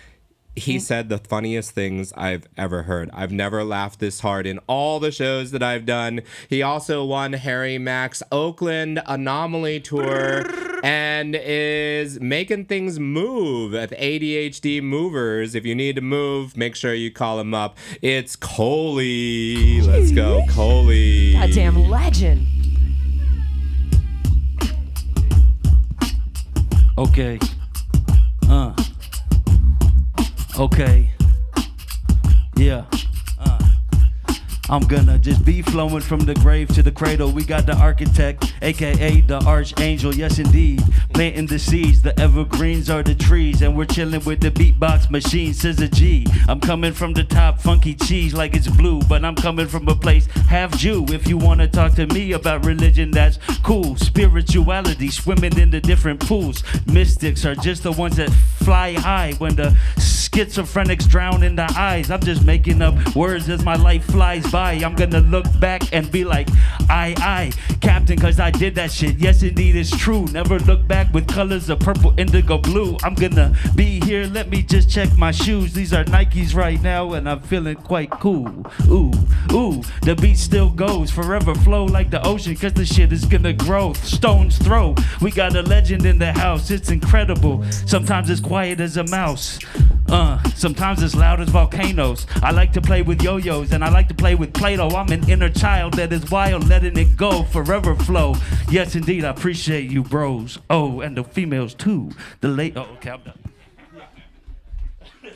He said the funniest things I've ever heard. I've never laughed this hard in all the shows that I've done. He also won Harry Mack's Oakland Anomaly Tour and is making things move at the ADHD Movers. If you need to move, make sure you call him up. It's Coley. Let's go, Coley. Goddamn legend. Okay. Okay. Yeah. I'm gonna just be flowing from the grave to the cradle. We got the architect, aka the archangel, yes indeed. Planting the seeds, the evergreens are the trees. And we're chilling with the beatbox machine, says a G. I'm coming from the top, funky cheese like it's blue. But I'm coming from a place half Jew. If you wanna talk to me about religion, that's cool. Spirituality, swimming in the different pools. Mystics are just the ones that fly high when the schizophrenics drown in the eyes. I'm just making up words as my life flies by. I'm gonna look back and be like, aye, Captain, cause I did that shit. Yes, indeed, it's true. Never look back with colors of purple, indigo, blue. I'm gonna be here. Let me just check my shoes. These are Nikes right now, and I'm feeling quite cool. Ooh, the beat still goes. Forever flow like the ocean, cause the shit is gonna grow. Stone's throw. We got a legend in the house. It's incredible. Sometimes it's quiet as a mouse. Sometimes it's loud as volcanoes. I like to play with yo-yos and I like to play with Play-Doh. I'm an inner child that is wild, letting it go, forever flow. Yes, indeed, I appreciate you, bros. Oh, and the females too. Okay, I'm done.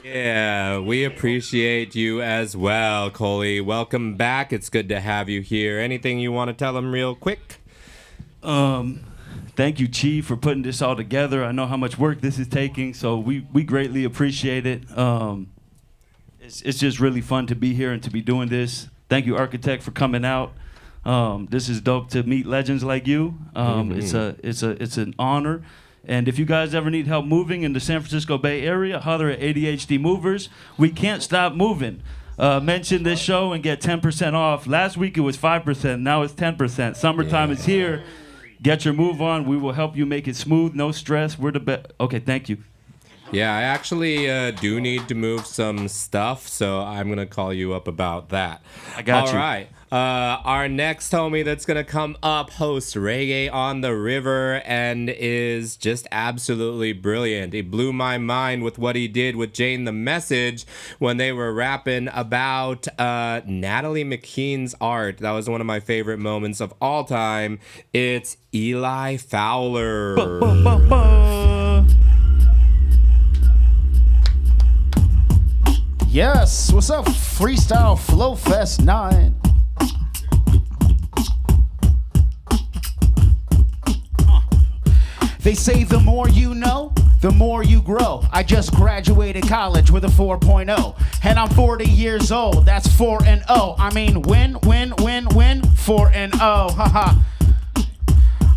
Yeah, we appreciate you as well, Coley. Welcome back. It's good to have you here. Anything you want to tell them real quick? Thank you, Chief, for putting this all together. I know how much work this is taking, so we greatly appreciate it. It's just really fun to be here and to be doing this. Thank you, Architect, for coming out. This is dope to meet legends like you. It's an honor. And if you guys ever need help moving in the San Francisco Bay Area, holler at ADHD Movers. We can't stop moving. Mention this show and get 10% off. Last week it was 5%. Now it's 10%. Summertime is here. Get your move on. We will help you make it smooth. No stress. We're the best. Okay, thank you. Yeah, I actually do need to move some stuff, so I'm going to call you up about that. I got you. All right. Our next homie that's going to come up hosts Reggae on the River and is just absolutely brilliant. He blew my mind with what he did with Jane the Message when they were rapping about Natalie McKean's art. That was one of my favorite moments of all time. It's Eli Fowler. Yes, what's up, Freestyle Flow Fest 9. They say the more you know, the more you grow. I just graduated college with a 4.0, and I'm 40 years old. That's 4 and 0. I mean, win, 4 and 0. Haha.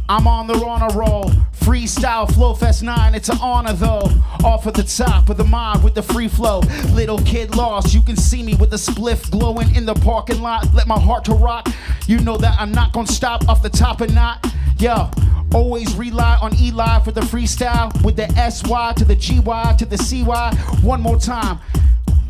I'm on a roll. Freestyle Flow Fest 9, it's an honor though. Off at the top of the mob with the free flow. Little kid lost, you can see me with a spliff glowing in the parking lot. Let my heart to rock. You know that I'm not gonna stop off the top or not. Yo, always rely on Eli for the freestyle. With the SY to the GY to the CY. One more time.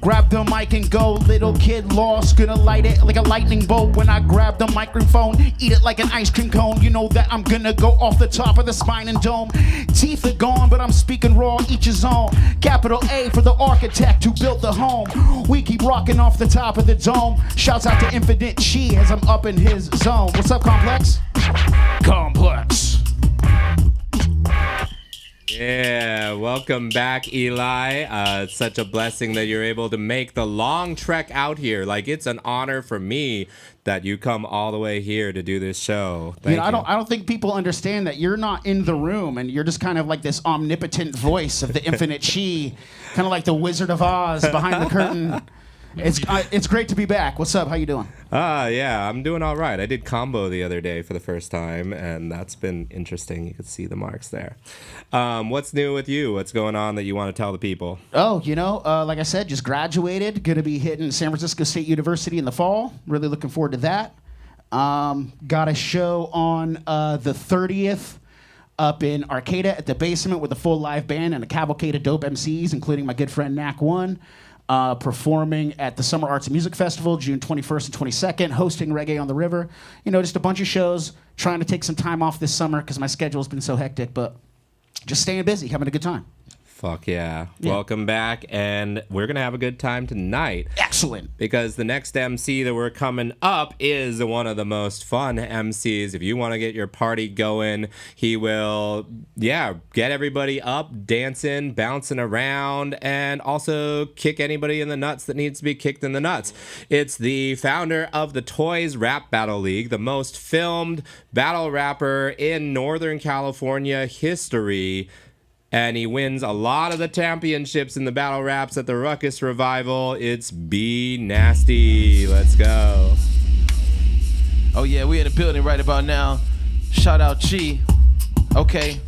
Grab the mic and go, little kid lost. Gonna light it like a lightning bolt when I grab the microphone. Eat it like an ice cream cone. You know that I'm gonna go off the top of the spine and dome. Teeth are gone, but I'm speaking raw, each his own. Capital A for the architect who built the home. We keep rocking off the top of the dome. Shouts out to Infinite Chi as I'm up in his zone. What's up, Complex? Complex. Yeah, welcome back, Eli. It's such a blessing that you're able to make the long trek out here. Like, it's an honor for me that you come all the way here to do this show. Thank you. I don't think people understand that you're not in the room and you're just kind of like this omnipotent voice of the Infinite Chi, kind of like the Wizard of Oz behind the curtain. It's great to be back. What's up? How you doing? Yeah, I'm doing all right. I did combo the other day for the first time, and that's been interesting. You could see the marks there. What's new with you? What's going on that you want to tell the people? Oh, like I said, just graduated. Going to be hitting San Francisco State University in the fall. Really looking forward to that. Got a show on the 30th up in Arcata at the Basement with a full live band and a cavalcade of dope MCs, including my good friend Knack One. Performing at the Summer Arts and Music Festival, June 21st and 22nd, hosting Reggae on the River. Just a bunch of shows, trying to take some time off this summer because my schedule's been so hectic, but just staying busy, having a good time. Fuck yeah. Welcome back, and we're going to have a good time tonight. Excellent. Because the next MC that we're coming up is one of the most fun MCs. If you want to get your party going, he will, get everybody up, dancing, bouncing around, and also kick anybody in the nuts that needs to be kicked in the nuts. It's the founder of the Toys Rap Battle League, the most filmed battle rapper in Northern California history. And he wins a lot of the championships in the battle raps at the Ruckus Revival. It's B Nasty. Let's go. Oh yeah, we in the building right about now. Shout out Chi. Okay.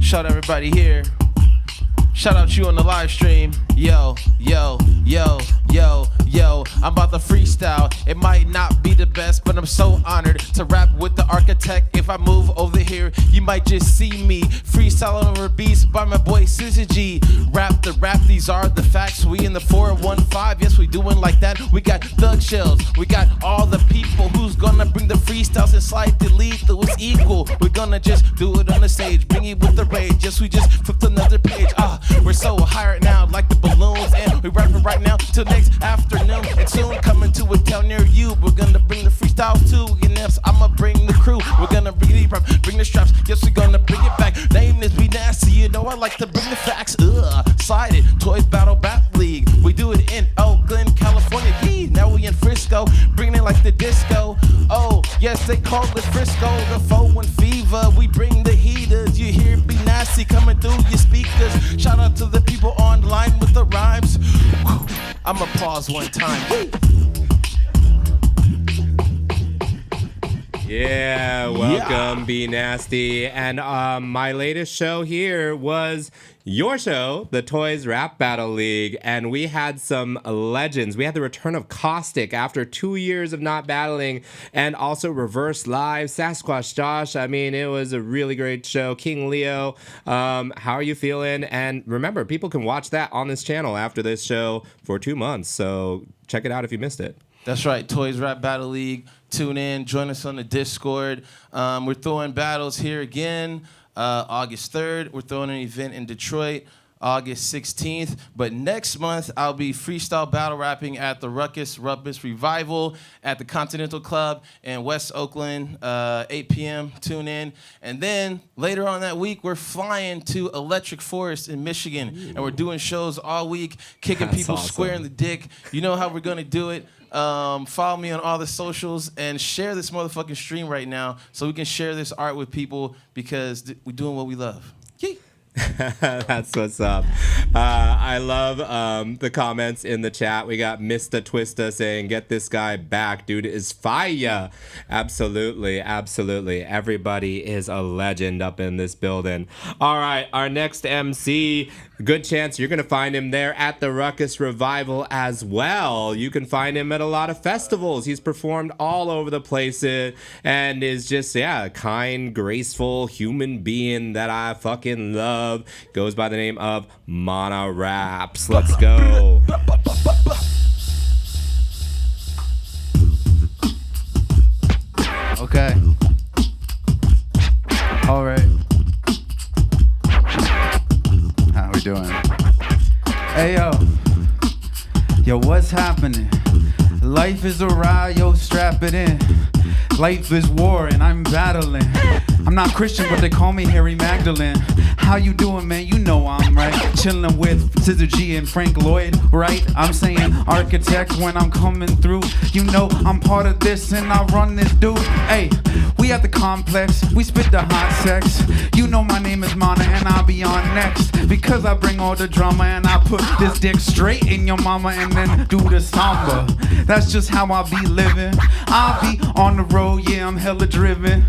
Shout out everybody here. Shout out you on the live stream. Yo, yo, yo, yo, yo. I'm about to freestyle. It might not be the best, but I'm so honored to rap with the architect. If I move over here, you might just see me freestyling over beats by my boy Sizzy G. Rap the rap, these are the facts. We in the 415, yes, we doing like that. We got Thug Shells, we got all the people who's gonna bring the freestyles and slide the lead through it's equal. We're gonna just do it on the stage, bring it with the rage. Yes, we just flipped another page. We're so high right now, like the balloons, and we rapping right now till next afternoon. And soon coming to a town near you. We're gonna bring the freestyles too. And yes, I'ma bring the crew. We're gonna bring the straps. Yes, we're gonna bring it back. Name is Be Nasty. You know I like to bring the facts. Slide it. Toys Battle League. We do it in Oakland, California. Yee, now we in Frisco, bringing it like the disco. Oh, yes, they call it Frisco. The 4-1 fever. We bring the heaters. You hear Be Nasty coming through your speakers. Shout out to the people online with the rhymes. I'ma pause one time. Yeah, welcome, Be Nasty. And my latest show here was your show, the Toys Rap Battle League, and we had some legends. We had the return of Caustic after 2 years of not battling, and also Reverse Live, Sasquatch Josh. I mean, it was a really great show. King Leo, how are you feeling? And remember, people can watch that on this channel after this show for 2 months, so check it out if you missed it. That's right, Toys Rap Battle League. Tune in, join us on the Discord. We're throwing battles here again. August 3rd, we're throwing an event in Detroit, August 16th. But next month, I'll be freestyle battle rapping at the Ruckus Revival at the Continental Club in West Oakland, 8 p.m. Tune in. And then later on that week, we're flying to Electric Forest in Michigan. And we're doing shows all week, kicking people square in the dick. You know how we're going to do it. Follow me on all the socials and share this motherfucking stream right now so we can share this art with people because we're doing what we love. Yay. That's what's up. I love the comments in the chat. We got Mr. Twista saying, get this guy back. Dude is fire. Absolutely. Absolutely. Everybody is a legend up in this building. All right. Our next MC, good chance you're going to find him there at the Ruckus Revival as well. You can find him at a lot of festivals. He's performed all over the place and is just, a kind, graceful human being that I fucking love. Goes by the name of Mana Raps. Let's go. Okay. All right. How we doing? Hey, yo. Yo, what's happening? Life is a ride, yo, strap it in. Life is war and I'm battling. I'm not Christian, but they call me Harry Magdalene. How you doing, man? You know I'm right. Chilling with Sizzy G and Frank Lloyd, right? I'm saying architect when I'm coming through. You know I'm part of this and I run this dude. Hey, we We at the complex, we spit the hot sex. You know my name is Mana and I'll be on next. Because I bring all the drama and I put this dick straight in your mama and then do the samba. That's just how I be living. I'll be on the road, yeah, I'm hella driven.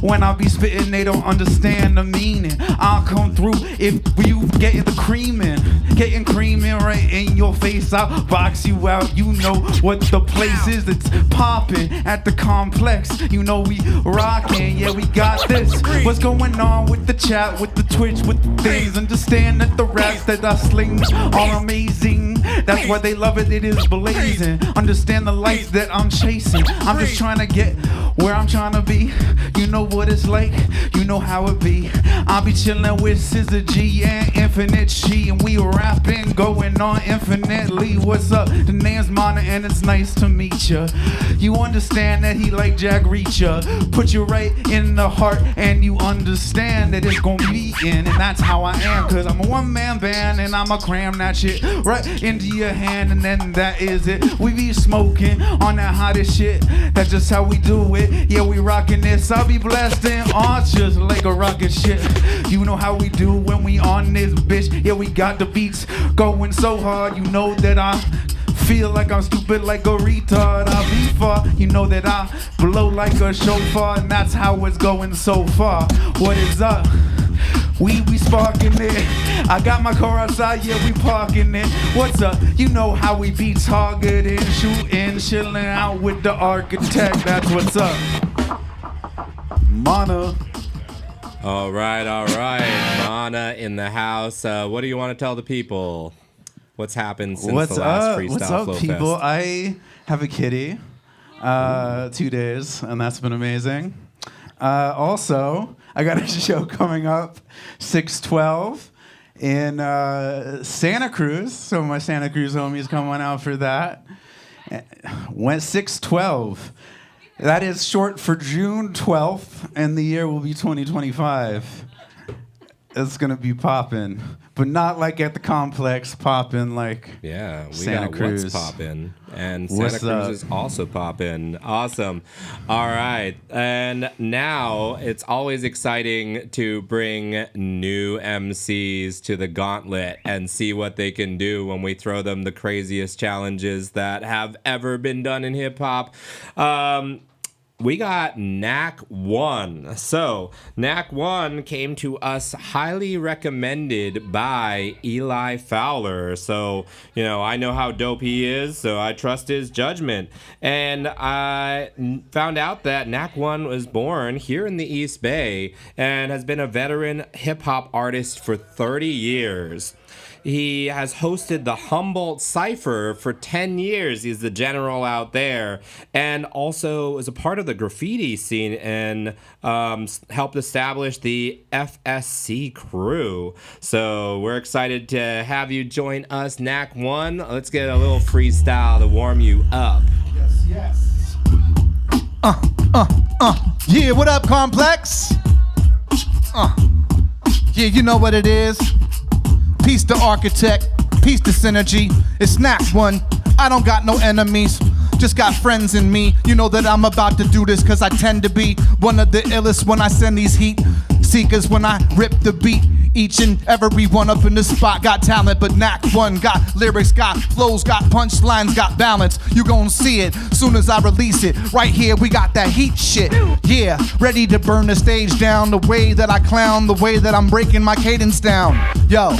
When I be spitting, they don't understand the meaning. I'll come through if you getting the creaming. Getting creaming right in your face, I'll box you out. You know what the place is that's popping at the complex. You know we rockin', yeah, we got this. What's going on with the chat, with the Twitch, with the things? Understand that the raps that I sling are amazing. That's why they love it, it is blazing. Understand the lights that I'm chasing. I'm just trying to get where I'm trying to be. You know what it's like, you know how it be. I'll be chillin' with Scissor G and Infinite G, and we rapping, going on infinitely. What's up? The name's Mana and it's nice to meet ya. You understand that he like Jack Reacher. Put you right in the heart and you understand that it's gonna be in. And that's how I am, cause I'm a one-man band and I'ma cram that shit right into your hand, and then that is it. We be smoking on that hottest shit. That's just how we do it. Yeah, we rockin' this. I'll be blasting arms just like a rocket shit. You know how we do when we on this bitch. Yeah, we got the beats going so hard. You know that I feel like I'm stupid like a retard. I'll be far. You know that I blow like a shofar, and that's how it's going so far. What is up? We sparking it. I got my car outside, yeah, we parking it. What's up? You know how we be targeting, shooting, chilling out with the architect. That's what's up. Mana. All right. Mana in the house. What do you want to tell the people? What's happened since the last Freestyle What's up, Flow people? Fest? I have a kitty. 2 days, and that's been amazing. Also, I got a show coming up 6/12 in Santa Cruz. Some of my Santa Cruz homies coming out for that. Went 6/12. That is short for June 12th, and the year will be 2025. It's gonna be poppin', but not like at the complex poppin' like we Santa got Cruz. What's poppin', and What's Santa Cruz up? is also poppin'. Awesome. All right, and now it's always exciting to bring new MCs to the gauntlet and see what they can do when we throw them the craziest challenges that have ever been done in hip hop. We got Knack 1. So, Knack 1 came to us highly recommended by Eli Fowler. So, you know, I know how dope he is, so I trust his judgment. And I found out that Knack 1 was born here in the East Bay and has been a veteran hip-hop artist for 30 years. He has hosted the Humboldt Cypher for 10 years. He's the general out there, and also is a part of the graffiti scene and helped establish the FSC crew. So we're excited to have you join us, Knack 1. Let's get a little freestyle to warm you up. Yes. Yeah, what up, Complex? Yeah, you know what it is. Peace to Architect, peace to Synergy. It's Knack 1. I don't got no enemies, just got friends in me. You know that I'm about to do this cause I tend to be one of the illest when I send these heat seekers, when I rip the beat. Each and every one up in this spot got talent, but Knack 1 got lyrics, got flows, got punchlines, got balance. You gon' see it soon as I release it. Right here we got that heat shit. Yeah, ready to burn the stage down. The way that I clown, the way that I'm breaking my cadence down. Yo,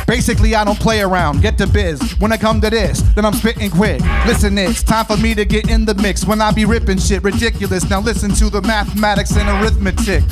basically I don't play around, get to biz. When I come to this, then I'm spitting quick. Listen, it's time for me to get in the mix. When I be ripping shit ridiculous, now listen to the mathematics and arithmetic.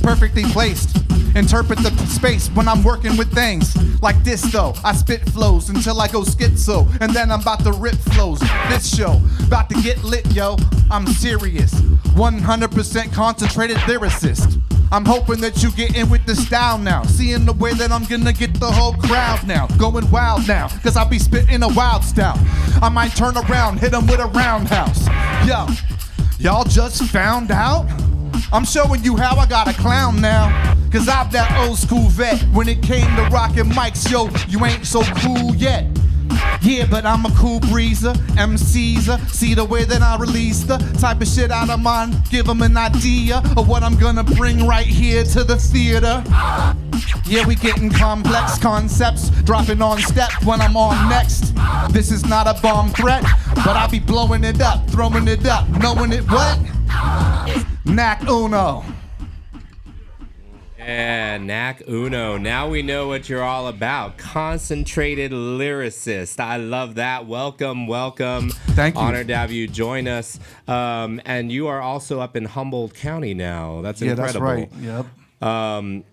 Perfectly placed, interpret the space when I'm working with things like this though. I spit flows until I go schizo, and then I'm about to rip flows. This show, about to get lit, yo. I'm serious, 100% concentrated lyricist. I'm hoping that you get in with the style now. Seeing the way that I'm gonna get the whole crowd now. Going wild now, cause I'll be spitting a wild style. I might turn around, hit them with a roundhouse. Yo, y'all just found out? I'm showing you how I got a clown now. Cause I'm that old school vet. When it came to rockin' mics, yo, you ain't so cool yet. Yeah, but I'm a cool breezer, MC'er. See the way that I release the type of shit out of mine. Give them an idea of what I'm gonna bring right here to the theater. Yeah, we getting complex concepts, dropping on step when I'm on next. This is not a bomb threat, but I'll be blowing it up, throwing it up, knowing it what? Knack Uno. Yeah, Knack Uno. Now we know what you're all about. Concentrated lyricist. I love that. Welcome, welcome. Thank you. Honored to have you join us. And you are also up in Humboldt County now. That's incredible. Yeah, that's right. Yep.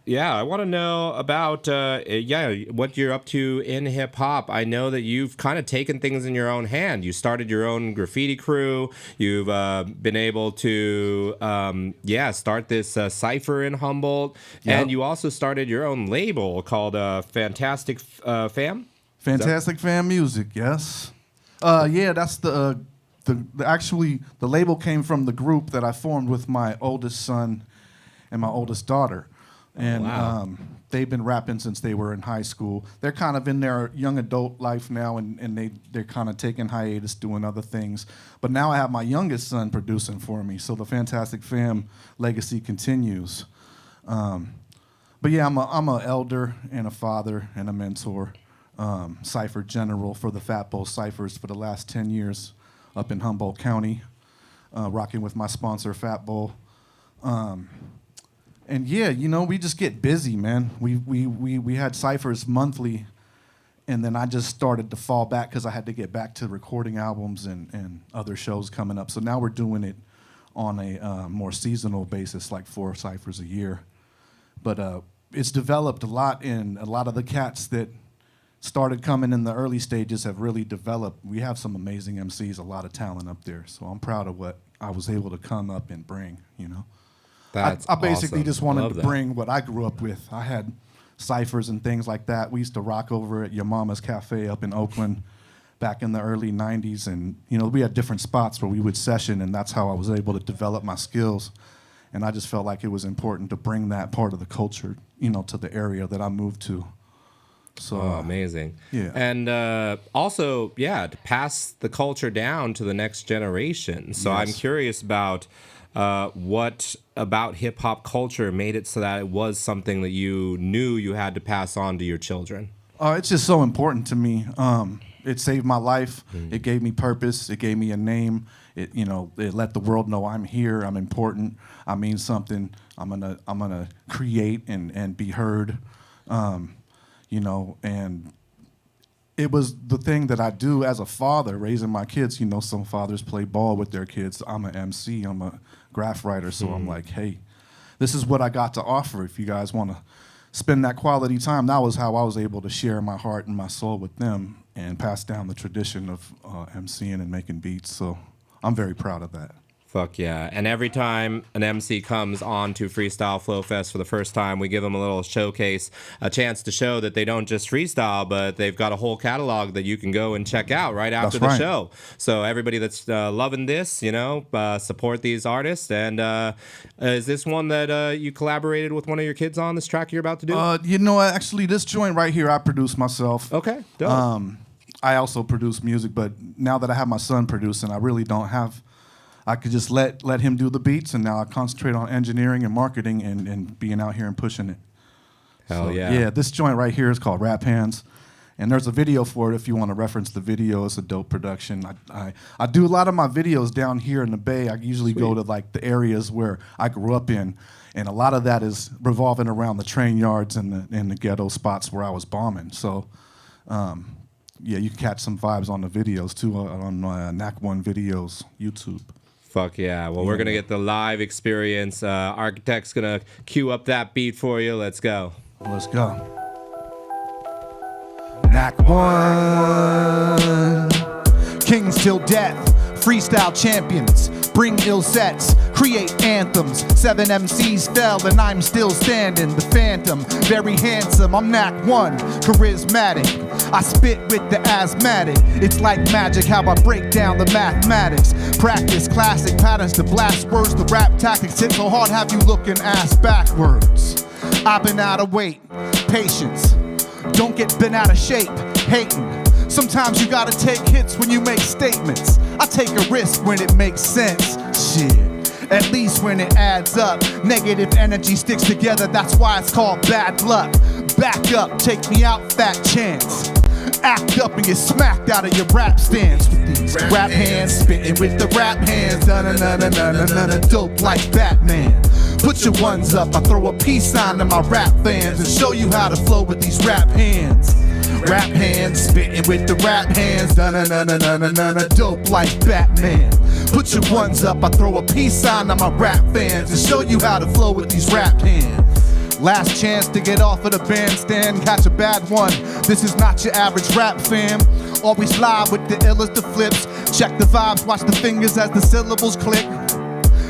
Yeah, I want to know about what you're up to in hip hop. I know that you've kind of taken things in your own hand. You started your own graffiti crew. You've been able to start this cipher in Humboldt, and you also started your own label called Fantastic Fam. Fantastic Fam Music. Yes. That's the label came from the group that I formed with my oldest son and my oldest daughter. And they've been rapping since they were in high school. They're kind of in their young adult life now, and they're kind of taking hiatus, doing other things. But now I have my youngest son producing for me, so the Fantastic Fam legacy continues. But yeah, I'm a elder and a father and a mentor, cipher general for the Fat Bowl ciphers for the last 10 years up in Humboldt County, rocking with my sponsor, Fat Bowl. And yeah, we just get busy, man. We had ciphers monthly, and then I just started to fall back because I had to get back to recording albums and other shows coming up. So now we're doing it on a more seasonal basis, like 4 ciphers a year. But it's developed a lot, and a lot of the cats that started coming in the early stages have really developed. We have some amazing MCs, a lot of talent up there. So I'm proud of what I was able to come up and bring, That's I basically awesome. just wanted Love to that. bring what I grew up with. I had ciphers and things like that. We used to rock over at Your Mama's Cafe up in Oakland back in the early 90s. And, we had different spots where we would session, and that's how I was able to develop my skills. And I just felt like it was important to bring that part of the culture, to the area that I moved to. So amazing. Yeah. And also, to pass the culture down to the next generation. So Yes. I'm curious about what about hip hop culture made it so that it was something that you knew you had to pass on to your children? It's just so important to me. It saved my life. It gave me purpose. It gave me a name. It let the world know I'm here. I'm important. I mean something. I'm gonna create and be heard. And it was the thing that I do as a father, raising my kids. Some fathers play ball with their kids. I'm an MC. I'm a graph writer, so I'm like, hey, this is what I got to offer. If you guys want to spend that quality time, that was how I was able to share my heart and my soul with them and pass down the tradition of MCing and making beats. So I'm very proud of that. Fuck yeah. And every time an MC comes on to Freestyle Flow Fest for the first time, we give them a little showcase, a chance to show that they don't just freestyle, but they've got a whole catalog that you can go and check out right after the show. So everybody that's loving this, support these artists. And is this one that you collaborated with one of your kids on, this track you're about to do? Actually, this joint right here, I produced myself. Okay, dope. I also produce music, but now that I have my son producing, I really don't have... I could just let him do the beats, and now I concentrate on engineering and marketing and being out here and pushing it. Hell yeah. Yeah, this joint right here is called Rap Hands, and there's a video for it if you want to reference the video. It's a dope production. I do a lot of my videos down here in the Bay. I usually go to like the areas where I grew up in, and a lot of that is revolving around the train yards and the ghetto spots where I was bombing. So, you can catch some vibes on the videos too on Knack One Videos YouTube. Fuck yeah. Well, we're going to get the live experience. Architect's going to cue up that beat for you. Let's go. Let's go. Knack One. Kings till death. Freestyle champions. Bring ill sets. Create anthems. 7 MCs fell and I'm still standing. The phantom. Very handsome. I'm Knack One. Charismatic. I spit with the asthmatic. It's like magic how I break down the mathematics. Practice classic patterns to blast words. The rap tactics hit so hard have you looking ass backwards. I've been out of weight. Patience. Don't get bent out of shape. Hating. Sometimes you gotta take hits when you make statements. I take a risk when it makes sense. Shit. At least when it adds up. Negative energy sticks together, that's why it's called bad luck. Back up, take me out, fat chance. Act up and get smacked out of your rap stance with these rap hands, spitting with the rap hands. Na-na-na-na-na-na-na, dope like Batman. Put your ones up, I throw a peace sign to my rap fans and show you how to flow with these rap hands. Rap hands, spitting with the rap hands. Na-na-na-na-na-na-na, dope like Batman. Put your ones up, I throw a peace sign to my rap fans and show you how to flow with these rap hands. Last chance to get off of the bandstand, catch a bad one. This is not your average rap fam. Always live with the illest of flips. Check the vibes, watch the fingers as the syllables click.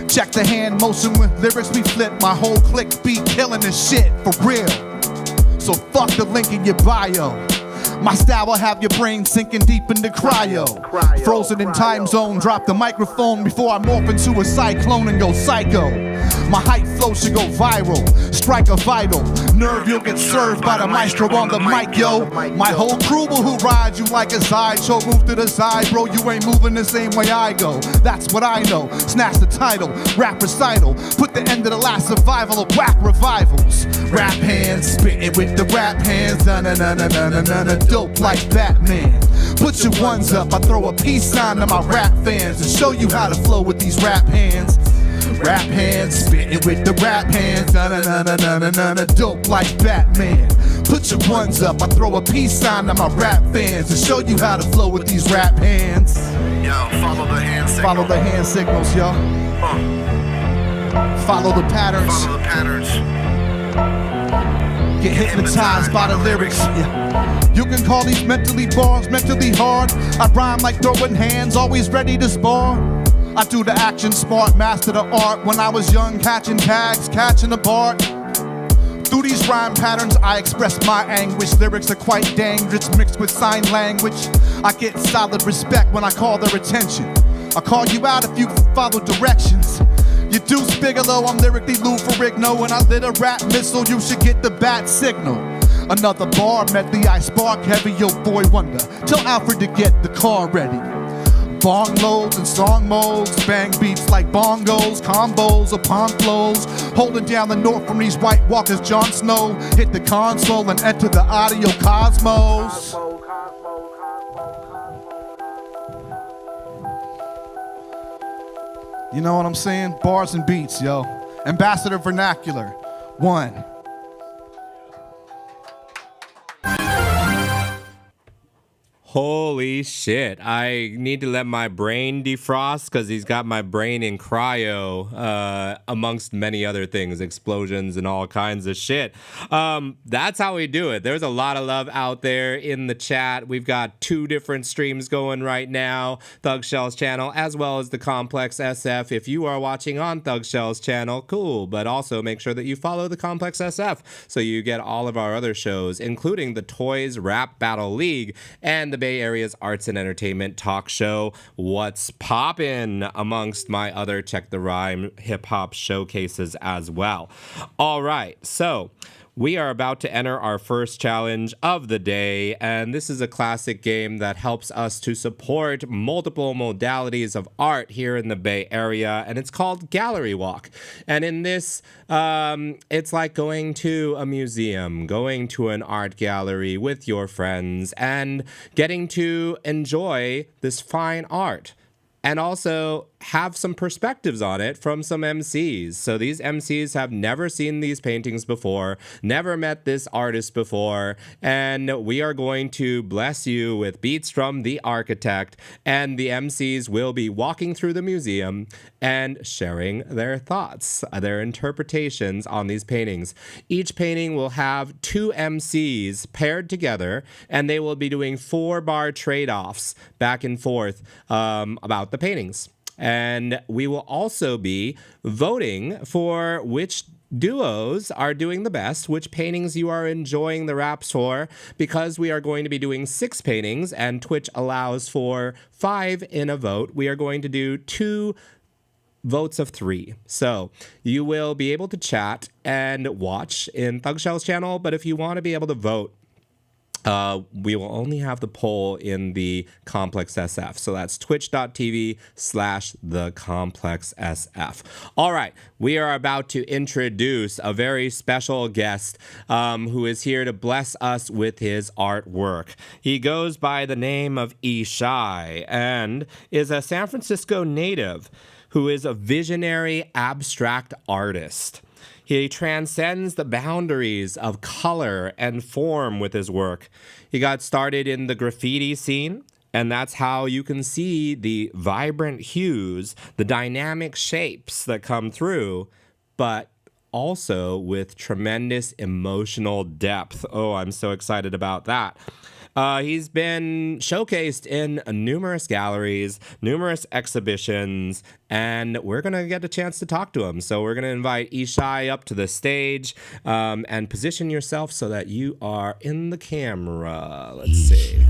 Check the hand motion with lyrics we flip. My whole clique be killing this shit, for real. So fuck the link in your bio. My style will have your brain sinking deep into cryo. Frozen in time zone, drop the microphone before I morph into a cyclone and go psycho. My hype flow should go viral, strike a vital nerve, you'll get served by the maestro on the mic, yo. My whole crew will who ride you like a sideshow. Move to the side, bro, you ain't moving the same way I go. That's what I know, snatch the title, rap recital. Put the end of the last survival of whack revivals. Rap hands, spitting with the rap hands. Na-na-na-na-na-na-na, dope like Batman. Put your ones up, I throw a peace sign to my rap fans and show you how to flow with these rap hands. Rap hands, spitting with the rap hands. Na-na-na-na-na-na-na, dope like Batman. Put your ones up, I throw a peace sign to my rap fans and show you how to flow with these rap hands. Yo, follow the hand signal. Follow the hand signals, yo. Follow the patterns. Follow the patterns. Get hypnotized by the lyrics. Yeah. You can call these mentally bars, mentally hard. I rhyme like throwing hands, always ready to spar. I do the action smart, master the art. When I was young, catching tags, catching a bar. Through these rhyme patterns, I express my anguish. Lyrics are quite dangerous, mixed with sign language. I get solid respect when I call their attention. I call you out if you follow directions. You Deuce Bigelow, I'm lyrically Lou Ferrigno. When I lit a rap missile, you should get the bat signal. Another bar medley, I spark heavy, yo boy wonder. Tell Alfred to get the car ready. Bong loads and song modes, bang beats like bongos, combos upon flows. Holding down the north from these white walkers, Jon Snow. Hit the console and enter the audio cosmos. You know what I'm saying? Bars and beats, yo. Ambassador Vernacular. 1. Holy shit. I need to let my brain defrost because he's got my brain in cryo, amongst many other things, explosions and all kinds of shit. That's how we do it. There's a lot of love out there in the chat. We've got 2 different streams going right now, Thug Shell's channel as well as the Complex SF. If you are watching on Thug Shell's channel, cool, but also make sure that you follow the Complex SF so you get all of our other shows, including the Toys Rap Battle League and the Bay Area's arts and entertainment talk show, What's Poppin', amongst my other Check the Rhyme hip-hop showcases as well. All right, so we are about to enter our first challenge of the day, and this is a classic game that helps us to support multiple modalities of art here in the Bay Area, and it's called Gallery Walk. And in this, it's like going to a museum, going to an art gallery with your friends, and getting to enjoy this fine art. And also have some perspectives on it from some MCs. So these MCs have never seen these paintings before, never met this artist before, and we are going to bless you with beats from the architect, and the MCs will be walking through the museum and sharing their thoughts, their interpretations on these paintings. Each painting will have 2 MCs paired together, and they will be doing 4-bar trade-offs back and forth about the paintings. And we will also be voting for which duos are doing the best, which paintings you are enjoying the raps for, because we are going to be doing 6 paintings and Twitch allows for 5 in a vote. We are going to do 2 votes of 3. So you will be able to chat and watch in Thug Shell's channel, but if you want to be able to vote, we will only have the poll in the Complex SF. So that's twitch.tv/thecomplexsf. All right, we are about to introduce a very special guest who is here to bless us with his artwork. He goes by the name of Ishai and is a San Francisco native who is a visionary abstract artist. He transcends the boundaries of color and form with his work. He got started in the graffiti scene, and that's how you can see the vibrant hues, the dynamic shapes that come through, but also with tremendous emotional depth. Oh, I'm so excited about that. He's been showcased in numerous galleries, numerous exhibitions, and we're going to get a chance to talk to him. So we're going to invite Ishai up to the stage and position yourself so that you are in the camera. Let's see.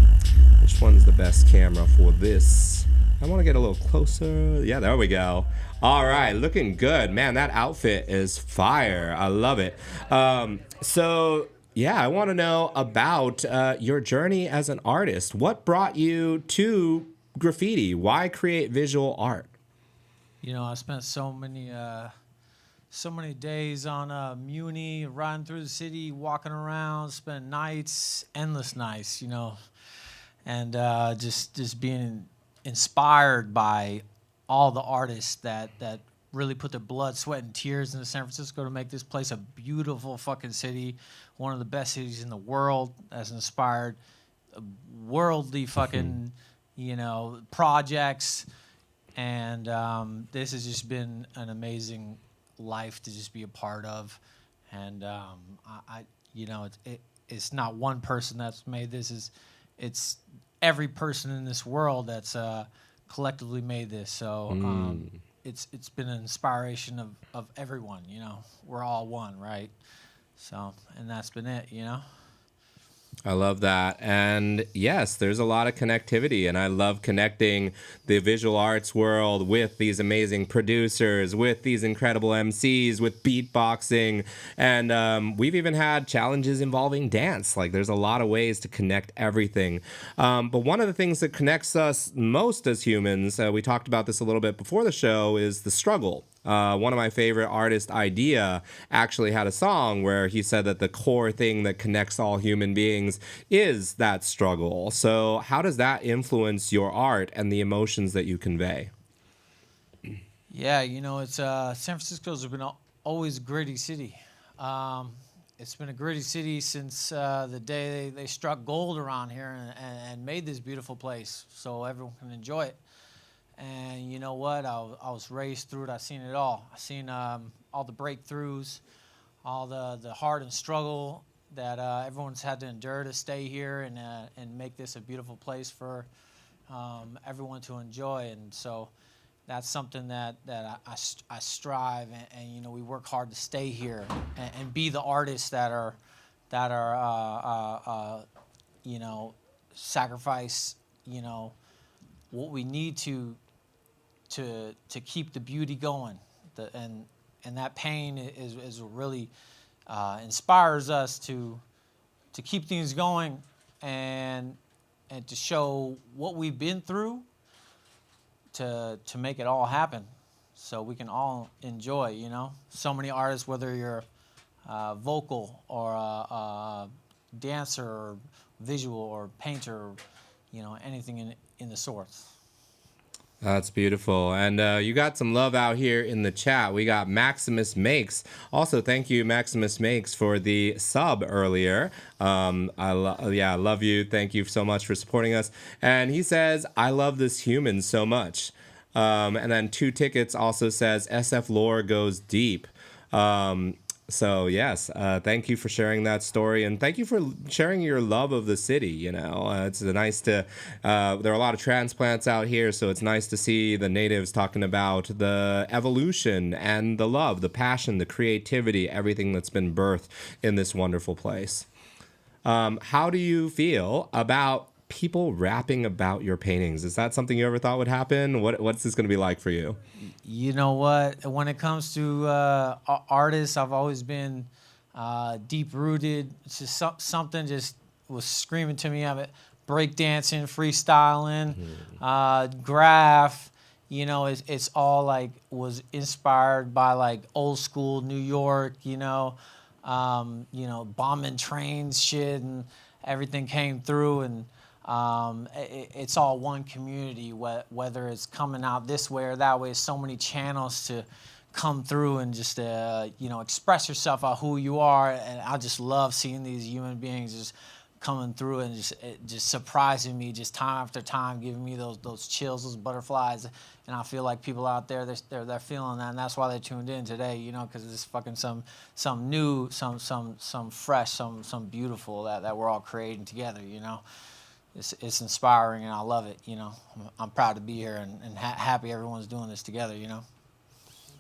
Which one's the best camera for this? I want to get a little closer. Yeah, there we go. All right, looking good. Man, that outfit is fire. I love it. Yeah, I want to know about your journey as an artist. What brought you to graffiti? Why create visual art? You know, I spent so many days on Muni, riding through the city, walking around, spent nights, endless nights, you know, and just being inspired by all the artists that really put their blood, sweat, and tears into San Francisco to make this place a beautiful fucking city, one of the best cities in the world, has inspired worldly fucking, you know, projects. And this has just been an amazing life to just be a part of. And you know, it's not one person that's made this. It's every person in this world that's collectively made this. So it's been an inspiration of everyone. You know, we're all one, right? So, and that's been it. You know. I love that. And yes, there's a lot of connectivity, and I love connecting the visual arts world with these amazing producers, with these incredible MCs, with beatboxing. And we've even had challenges involving dance. Like, there's a lot of ways to connect everything. But one of the things that connects us most as humans, we talked about this a little bit before the show, is the struggle. One of my favorite artists, Idea, actually had a song where he said that the core thing that connects all human beings is that struggle. So how does that influence your art and the emotions that you convey? Yeah, you know, it's San Francisco's been always a gritty city. It's been a gritty city since the day they struck gold around here and made this beautiful place so everyone can enjoy it. And you know what? I was raised through it. I've seen it all. I've seen all the breakthroughs, all the heart and struggle that everyone's had to endure to stay here and make this a beautiful place for everyone to enjoy. And so that's something that I strive and you know, we work hard to stay here and be the artists that are you know, sacrifice, you know, what we need to keep the beauty going, and that pain is really inspires us to keep things going and to show what we've been through to make it all happen, so we can all enjoy. You know, so many artists, whether you're vocal or a dancer or visual or painter, or, you know, anything in the sorts. That's beautiful. And you got some love out here in the chat. We got Maximus Makes. Also, thank you, Maximus Makes, for the sub earlier. I love you. Thank you so much for supporting us. And he says, I love this human so much. And then 2 Tickets also says, SF lore goes deep. So yes, thank you for sharing that story, and thank you for sharing your love of the city. You know, it's nice to. There are a lot of transplants out here, so it's nice to see the natives talking about the evolution and the love, the passion, the creativity, everything that's been birthed in this wonderful place. How do you feel about people rapping about your paintings? Is that something you ever thought would happen? What's this going to be like for you? You know what? When it comes to artists, I've always been deep rooted. It's just something just was screaming to me of it, breakdancing, freestyling, graph. You know, it's all like was inspired by like old school New York. You know, bombing trains, shit, and everything came through, and it's all one community. Whether it's coming out this way or that way, so many channels to come through and just express yourself on who you are. And I just love seeing these human beings just coming through and just surprising me just time after time, giving me those chills, those butterflies. And I feel like people out there, they're feeling that, and that's why they tuned in today, because it's fucking some new, some fresh, some beautiful that we're all creating together. It's inspiring, and I love it. I'm proud to be here and happy everyone's doing this together.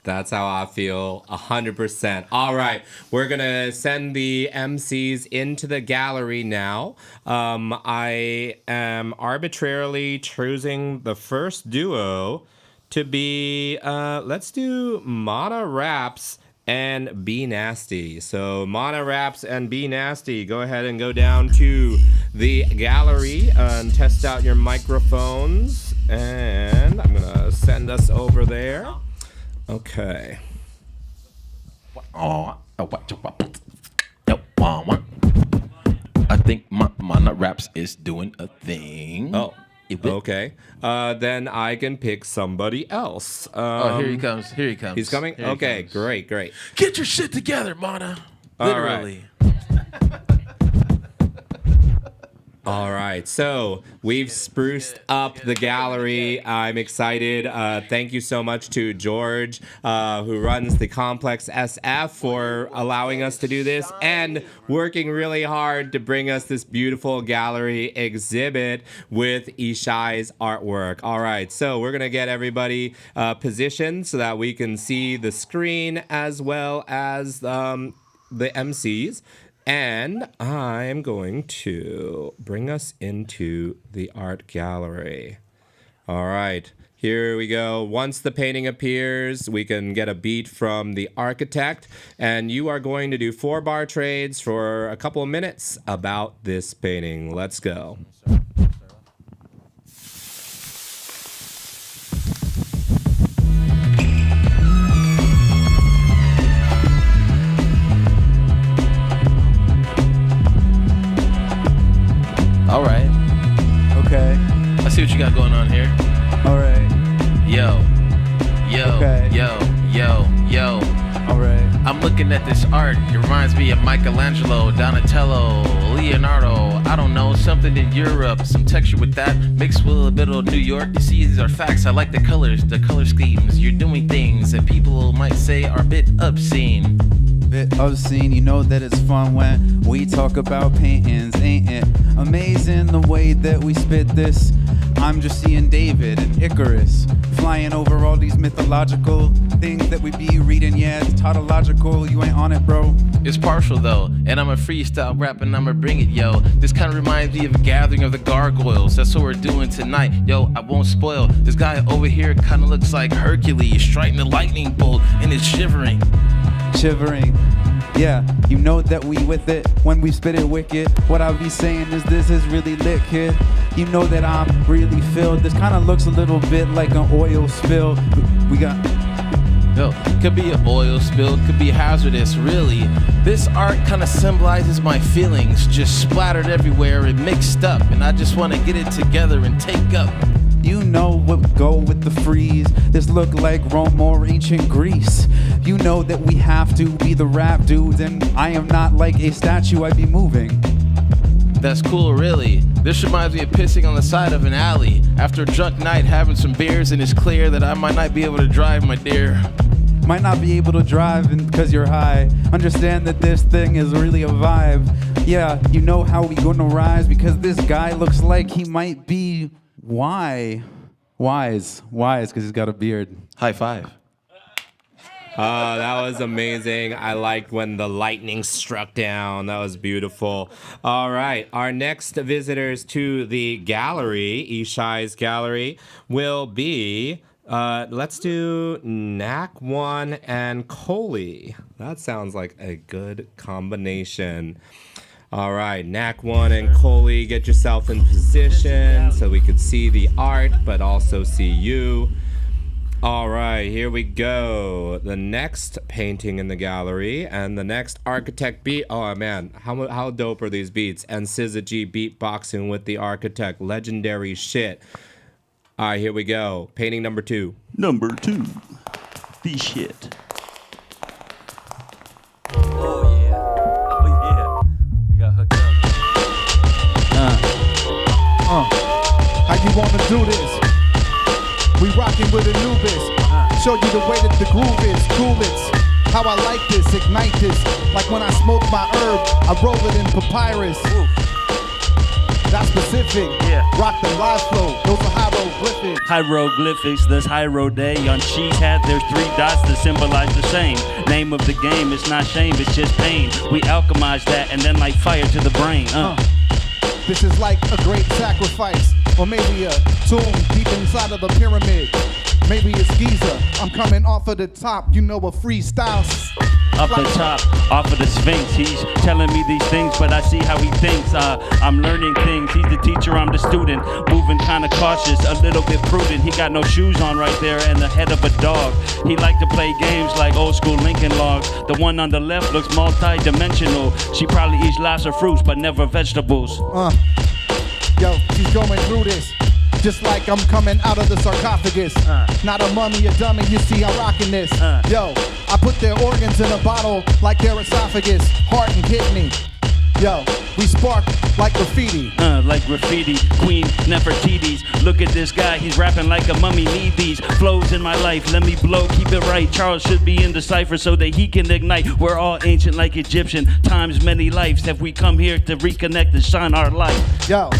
That's how I feel, 100%. All right, we're going to send the MCs into the gallery now. I am arbitrarily choosing the first duo to be, let's do Mana Raps and Be Nasty. So Mana Raps and Be Nasty, go ahead and go down to the gallery and test out your microphones. And I'm going to send us over there. Okay. I think Mana Raps is doing a thing. Oh, okay. Then I can pick somebody else. Here he comes. He's coming? Okay, great. Get your shit together, Mana. Literally. All right, so we've spruced up the gallery. I'm excited. Thank you so much to George, who runs the Complex SF, for allowing us to do this and working really hard to bring us this beautiful gallery exhibit with Ishai's artwork. All right, so we're going to get everybody positioned so that we can see the screen as well as the MCs. And I'm going to bring us into the art gallery. All right, here we go. Once the painting appears, we can get a beat from the architect. And you are going to do 4-bar trades for a couple of minutes about this painting. Let's go. All right. Okay. I see what you got going on here. All right. Yo. Okay. Yo. All right. I'm looking at this art. It reminds me of Michelangelo, Donatello, Leonardo. I don't know, something in Europe. Some texture with that mixed with a bit of New York. You see, these are facts. I like the colors, the color schemes. You're doing things that people might say are a bit obscene. Bit obscene, you know that it's fun when we talk about paintings, ain't it? Amazing the way that we spit this. I'm just seeing David and Icarus flying over all these mythological things that we be reading. Yeah, it's tautological. You ain't on it, bro. It's partial though, and I'm a freestyle rap and I'ma bring it, yo. This kind of reminds me of a gathering of the gargoyles. That's what we're doing tonight, yo. I won't spoil. This guy over here kind of looks like Hercules striking the lightning bolt and it's shivering. Yeah, you know that we with it when we spit it wicked. What I be saying is this is really lit, kid. You know that I'm really filled. This kind of looks a little bit like an oil spill. We got... Yo, could be an oil spill, could be hazardous, really. This art kind of symbolizes my feelings, just splattered everywhere and mixed up. And I just want to get it together and take up. You know what go with the freeze. This look like Rome or ancient Greece. You know that we have to be the rap dudes, and I am not like a statue, I be moving. That's cool, really. This reminds me of pissing on the side of an alley. After a drunk night, having some beers, and it's clear that I might not be able to drive, my dear. Might not be able to drive because you're high. Understand that this thing is really a vibe. Yeah, you know how we gonna rise because this guy looks like he might be... Why? Wise, because he's got a beard. High five. That was amazing. I liked when the lightning struck down. That was beautiful. All right. Our next visitors to the gallery, Ishai's gallery, will be, let's do Knack One and Coley. That sounds like a good combination. All right, Knack One and Coley, get yourself in position so we could see the art, but also see you. All right, here we go. The next painting in the gallery and the next architect beat. Oh man, how dope are these beats? And SZA G beatboxing with the architect. Legendary shit. All right, here we go. Painting number 2. Number 2. The shit. How you wanna do this? We rockin' with Anubis. Show you the way that the groove is. Cool it's how I like this, ignite this. Like when I smoke my herb, I roll it in papyrus. That's specific. Yeah. Rock the live flow. Those are hieroglyphics. Hieroglyphics, this Hyro Day. On Chi's hat, there's 3 dots that symbolize the same. Name of the game, it's not shame, it's just pain. We alchemize that and then light fire to the brain. This is like a great sacrifice, or maybe a tomb deep inside of the pyramid. Maybe it's Giza. I'm coming off of the top, you know, a freestyle. Up the top, off of the Sphinx. He's telling me these things, but I see how he thinks. I'm learning things. He's the teacher, I'm the student. Moving kinda cautious, a little bit prudent. He got no shoes on right there and the head of a dog. He like to play games like old school Lincoln Logs. The one on the left looks multi-dimensional. She probably eats lots of fruits, but never vegetables. Yo, she's going through this. Just like I'm coming out of the sarcophagus. Not a mummy, a dummy, you see I'm rocking this. Yo, I put their organs in a bottle like their esophagus, heart and kidney. Yo, we spark like graffiti. Like graffiti, Queen Nefertiti's. Look at this guy, he's rapping like a mummy. Need these flows in my life, let me blow, keep it right. Charles should be in the cipher so that he can ignite. We're all ancient like Egyptian, times many lives. Have we come here to reconnect and shine our light? Yo,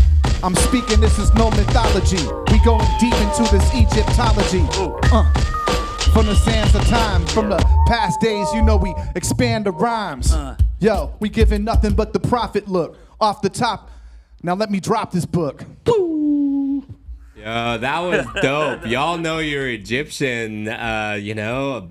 I'm speaking, this is no mythology. We going deep into this Egyptology. From the sands of time, from the past days, you know we expand the rhymes. Yo, we giving nothing but the profit look. Off the top, now let me drop this book. Yo, that was dope. Y'all know you're Egyptian, you know,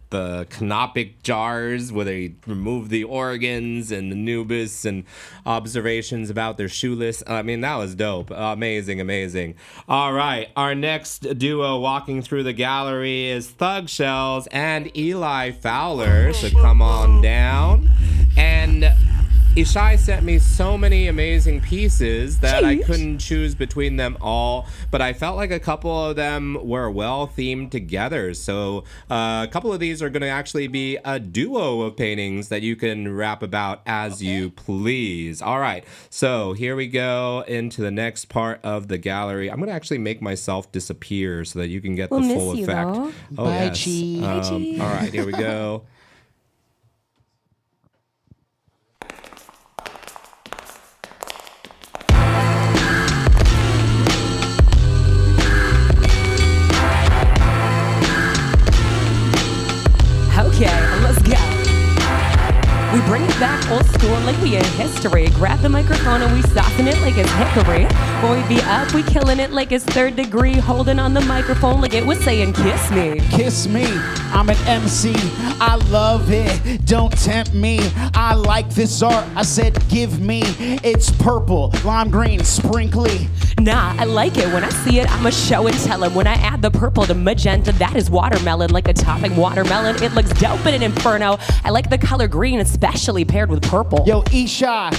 the canopic jars where they remove the organs and Anubis and observations about their shoeless. I mean, that was dope. Amazing, amazing. All right, our next duo walking through the gallery is Thug Shells and Eli Fowler. So come on down. And Ishai sent me so many amazing pieces that I couldn't choose between them all, but I felt like a couple of them were well themed together. So a couple of these are going to actually be a duo of paintings that you can rap about as you please. All right, so here we go into the next part of the gallery. I'm going to actually make myself disappear so that you can get the full effect. Though. Oh, Bye, yes. Chi. Bye, Chi. All right, here we go. Okay, let's go. We bring it back old school like we in history. Grab the microphone and we soften it like it's hickory. When we be up, we killing it like it's 3rd degree. Holding on the microphone like it was saying kiss me. Kiss me, I'm an MC, I love it, don't tempt me. I like this art, I said give me. It's purple, lime green, sprinkly. Nah, I like it. When I see it, I'ma show and tell him. When I add the purple to magenta, that is watermelon. Like a topping watermelon, it looks dope in an inferno. I like the color green, especially paired with purple. Yo, Isha,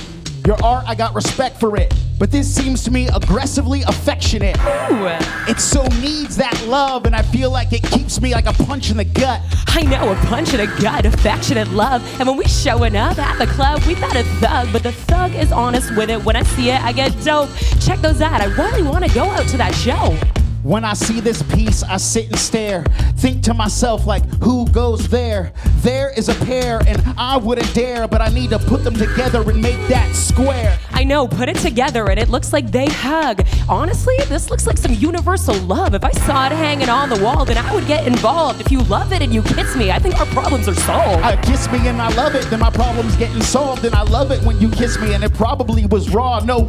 your art, I got respect for it. But this seems to me aggressively affectionate. Ooh. It so needs that love, and I feel like it keeps me like a punch in the gut. I know, a punch in the gut, affectionate love. And when we showing up at the club, we got a thug, but the thug is honest with it. When I see it, I get dope. Check those out. I really want to go out to that show. When I see this piece, I sit and stare. Think to myself like, who goes there? There is a pair, and I wouldn't dare, but I need to put them together and make that square. I know, put it together and it looks like they hug. Honestly, this looks like some universal love. If I saw it hanging on the wall, then I would get involved. If you love it and you kiss me, I think our problems are solved. Kiss me and I love it, then my problem's getting solved. And I love it when you kiss me and it probably was raw. No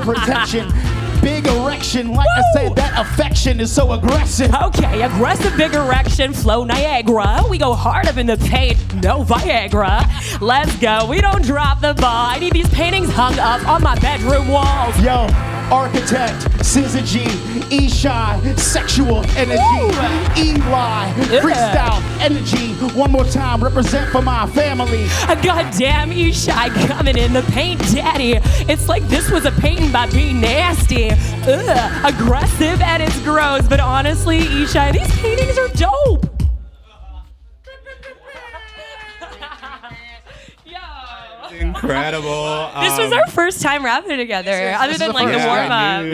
protection. big erection. Like I said, that affection is so aggressive. Okay, aggressive big erection, flow Niagara. We go hard up in the paint, no Viagra. Let's go, we don't drop the ball. I need these paintings hung up on my bedroom walls. Yo, architect, Scissor G, E-Shy, sexual energy, Eli, freestyle energy. One more time, represent for my family. Goddamn, E-Shy coming in the paint, daddy. It's like this was a painting by Be Nasty. Ugh, aggressive and it's gross, but honestly, E-Shy, these paintings are dope. Incredible. This was our first time rapping together, other than like the warm I up. knew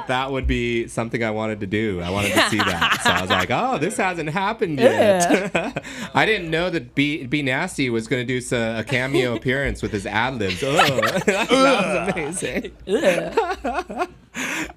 that would be something I wanted to do. I wanted to see that. So I was like, oh, this hasn't happened yet. I didn't know that Be Nasty was going to do a cameo appearance with his ad-libs. Oh, that was amazing.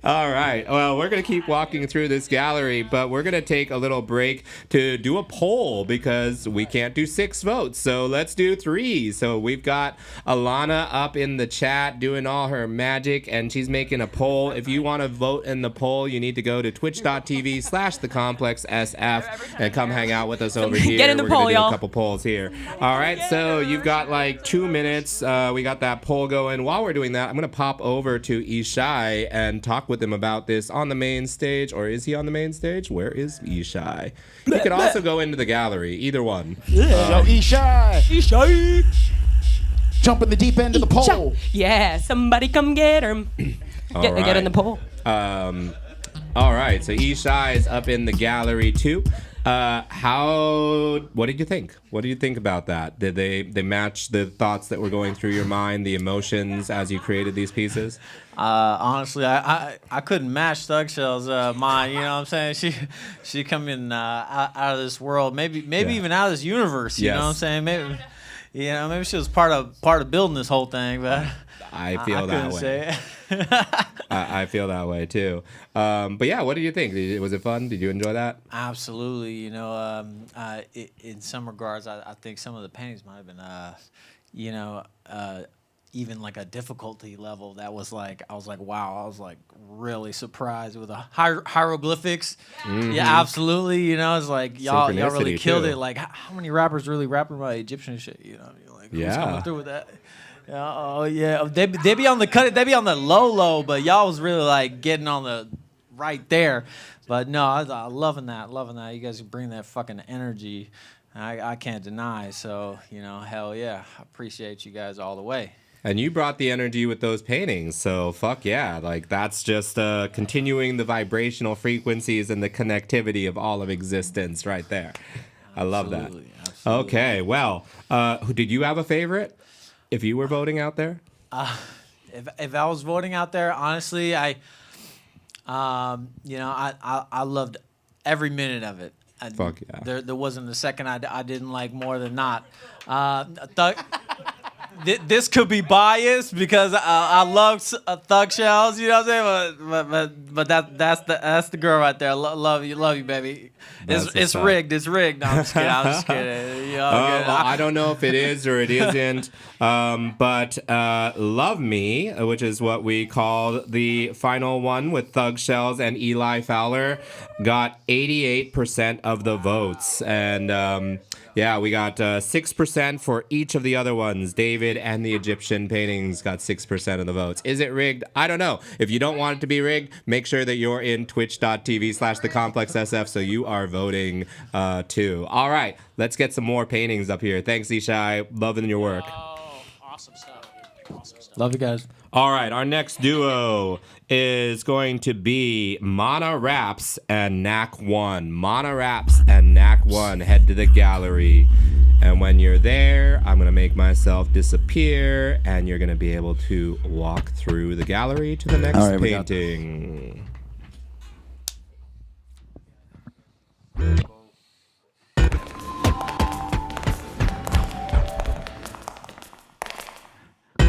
All right. Well, we're going to keep walking through this gallery, but we're going to take a little break to do a poll because we can't do 6 votes. So let's do 3. So we've got Alana up in the chat doing all her magic, and she's making a poll. If you want to vote in the poll, you need to go to twitch.tv/thecomplexsf and come hang out with us over here. Get in the we're poll, going to do y'all. a couple polls here. All right. So you've got like 2 minutes. We got that poll going. While we're doing that, I'm going to pop over to Ishai and talk with him about this on the main stage. Or is he on the main stage? Where is Ishai? He could also go into the gallery. Either one. Yo, Ishai. Ishai. Jump in the deep end of the pole. Yeah, somebody come get him. Get in the pole. All right. So Ishai is up in the gallery too. What did you think? What do you think about that? Did they match the thoughts that were going through your mind, the emotions as you created these pieces? Honestly, I couldn't match Thug Shell's mind. You know what I'm saying? She coming out of this world, maybe even out of this universe. You know what I'm saying? Maybe she was part of building this whole thing, but I feel that way. Say it. I feel that way too. But yeah, what did you think? Was it fun? Did you enjoy that? Absolutely. You know, in some regards, I think some of the paintings might have been, even like a difficulty level that was like, I was like, wow, I was like really surprised with the hieroglyphics. Mm-hmm. Yeah, absolutely. You know, it's like y'all really Synchronicity, killed too. it. Like, how many rappers really rapping about Egyptian shit? You know, you're like, who's coming through with that? Oh yeah, they be on the cut. They be on the low, but y'all was really like getting on the right there. But no, I loving that. You guys bring that fucking energy. I can't deny. So hell yeah, I appreciate you guys all the way. And you brought the energy with those paintings, so fuck yeah. Like, that's just continuing the vibrational frequencies and the connectivity of all of existence right there. I love that. Absolutely. Okay, well, did you have a favorite if you were voting out there? If I was voting out there, honestly, I loved every minute of it. Fuck yeah. There wasn't a second I didn't like more than not. This could be biased because I love Thug Shells, you know what I'm saying? But that's the girl right there. Love you, baby. It's rigged. It's rigged. No, I'm just kidding. I don't know if it is or it isn't, but Love Me, which is what we call the final one with Thug Shells and Eli Fowler, got 88% of the votes. And yeah, we got 6% for each of the other ones. David and the Egyptian paintings got 6% of the votes. Is it rigged? I don't know. If you don't want it to be rigged, make sure that you're in twitch.tv/thecomplexsf so you are voting too. All right, let's get some more paintings up here. Thanks, Ishai. Loving your work. Awesome stuff. Love you guys. All right, our next duo is going to be Mana Raps and Knack One. Mana Raps and Knack One. Head to the gallery. And when you're there, I'm going to make myself disappear, and you're going to be able to walk through the gallery to the next painting.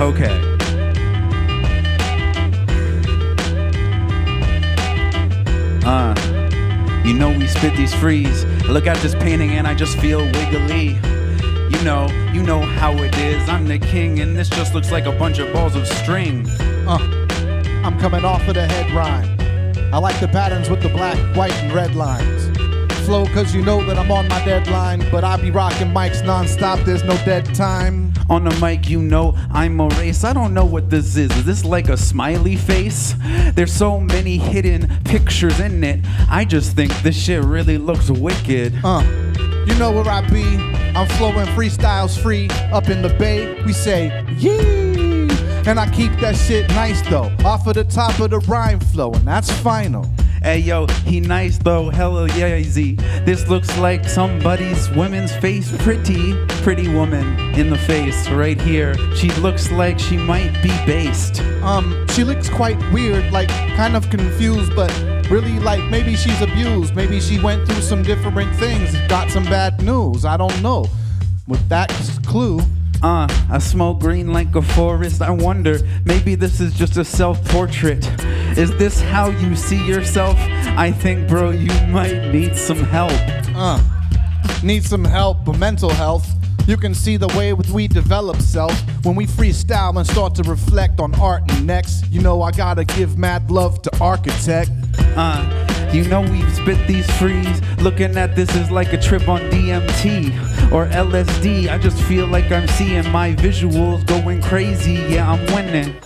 Okay. You know we spit these frees. I look at this painting and I just feel wiggly. You know how it is. I'm the king and this just looks like a bunch of balls of string. I'm coming off of the head rhyme. I like the patterns with the black, white, and red lines. Flow cause you know that I'm on my deadline, but I be rocking mics non-stop, there's no dead time. On the mic, you know I'm a race. I don't know what this is. Is this like a smiley face? There's so many hidden pictures in it. I just think this shit really looks wicked. You know where I be? I'm flowing freestyles free. Up in the bay, we say, yee! And I keep that shit nice though. Off of the top of the rhyme flow, and that's final. Hey yo, he nice though, hella easy. This looks like somebody's woman's face. Pretty woman in the face right here. She looks like she might be based. She looks quite weird, like kind of confused, but really like maybe she's abused. Maybe she went through some different things, got some bad news, I don't know. With that clue, I smoke green like a forest. I wonder, maybe this is just a self-portrait. Is this how you see yourself? I think, bro, you might need some help. Need some help with mental health. You can see the way we develop self when we freestyle and start to reflect on art. And next, you know I gotta give mad love to Architect. You know we spit these frees. Looking at this is like a trip on DMT or LSD. I just feel like I'm seeing my visuals going crazy. Yeah, I'm winning.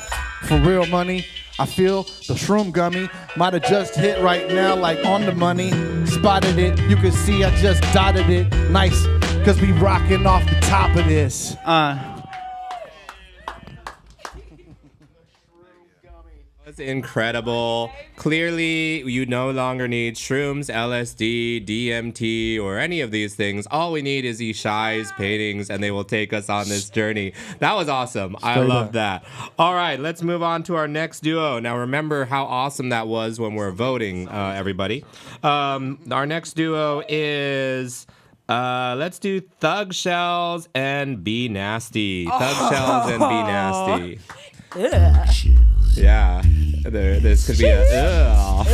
For real money, I feel the shroom gummy might have just hit right now, like on the money. Spotted it, you can see I just dotted it. Nice, cause we rocking off the top of this. That's incredible. Clearly, you no longer need shrooms, LSD, DMT, or any of these things. All we need is these Shy's paintings, and they will take us on this journey. That was awesome. I love that. All right, let's move on to our next duo. Now, remember how awesome that was when we're voting, everybody. Our next duo is... let's do Thug Shells and Be Nasty. Thug Shells and Be Nasty. Yeah, this could be a.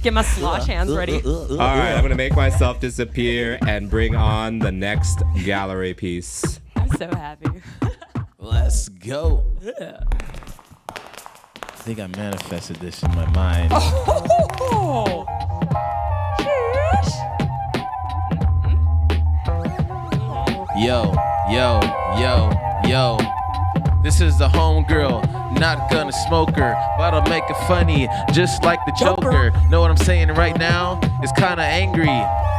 Get my slosh hands ready. All right, I'm gonna make myself disappear and bring on the next gallery piece. I'm so happy. Let's go. I think I manifested this in my mind. Oh. Yo. This is the homegirl, not gonna smoke her, but I'll make it funny, just like the Joker. Know what I'm saying right now? It's kinda angry.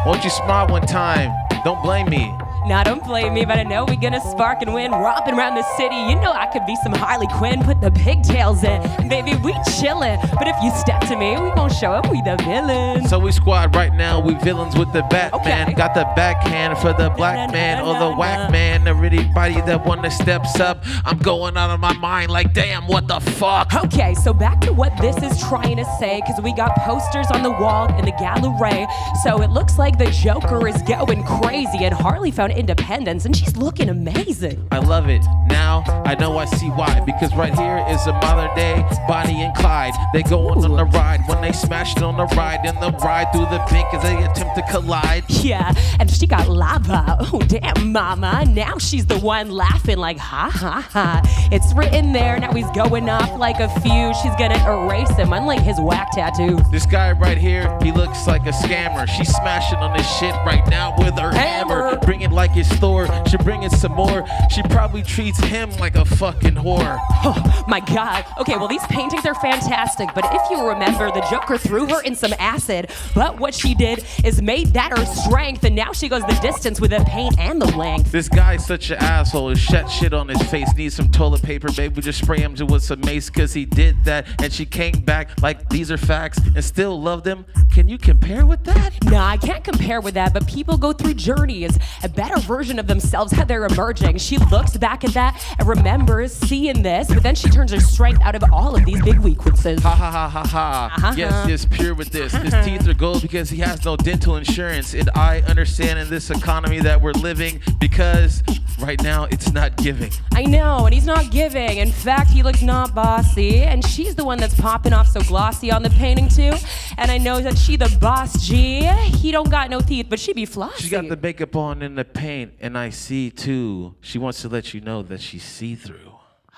Won't you smile one time? Don't blame me. Now don't blame me, but I know we gonna spark and win. Romping around the city, you know I could be some Harley Quinn. Put the pigtails in, baby, we chillin'. But if you step to me, we gon' show up we the villains. So we squad right now, we villains with the Batman. Okay. Got the backhand for the black man or the whack man. Everybody that wanna steps up, I'm going out of my mind like, damn, what the fuck? Okay, so back to what this is trying to say, cause we got posters on the wall in the gallery. So it looks like the Joker is going crazy, and Harley found independence, and she's looking amazing. I love it. Now I know I see why. Because right here is a modern day Bonnie and Clyde. They going on the ride when they smashed on the ride. And the ride through the pink as they attempt to collide. Yeah, and she got lava. Oh, damn, mama. Now she's the one laughing like, ha, ha, ha. It's written there. Now he's going off like a fuse. She's gonna erase him, unlike his whack tattoos. This guy right here, he looks like a scammer. She's smashing on this shit right now with her hammer. Bring it like it's Thor. She bringing some more. She probably treats him like a fucking whore. Oh, my God. Okay, well, these paintings are fantastic, but if you remember, the Joker threw her in some acid, but what she did is made that her strength, and now she goes the distance with the paint and the length. This guy's such an asshole. He shed shit on his face. Needs some toilet paper, babe. We just spray him with some mace, cause he did that, and she came back like these are facts and still loved him. Can you compare with that? Nah, I can't compare with that, but people go through journeys, a better version of themselves how they're emerging. She looks back at that and remembers seeing this, but then she turns her strength out of all of these big weaknesses. Ha ha ha ha ha. Yes, pure with this. His teeth are gold because he has no dental insurance. And I understand in this economy that we're living because right now it's not giving. I know, and he's not giving. In fact, he looks not bossy, and she's the one that's popping off so glossy on the painting too. And I know that she the boss G. He don't got no teeth, but she be flossy. She got the makeup on in the paint, and I see too. She wants to let you know that she's see-through.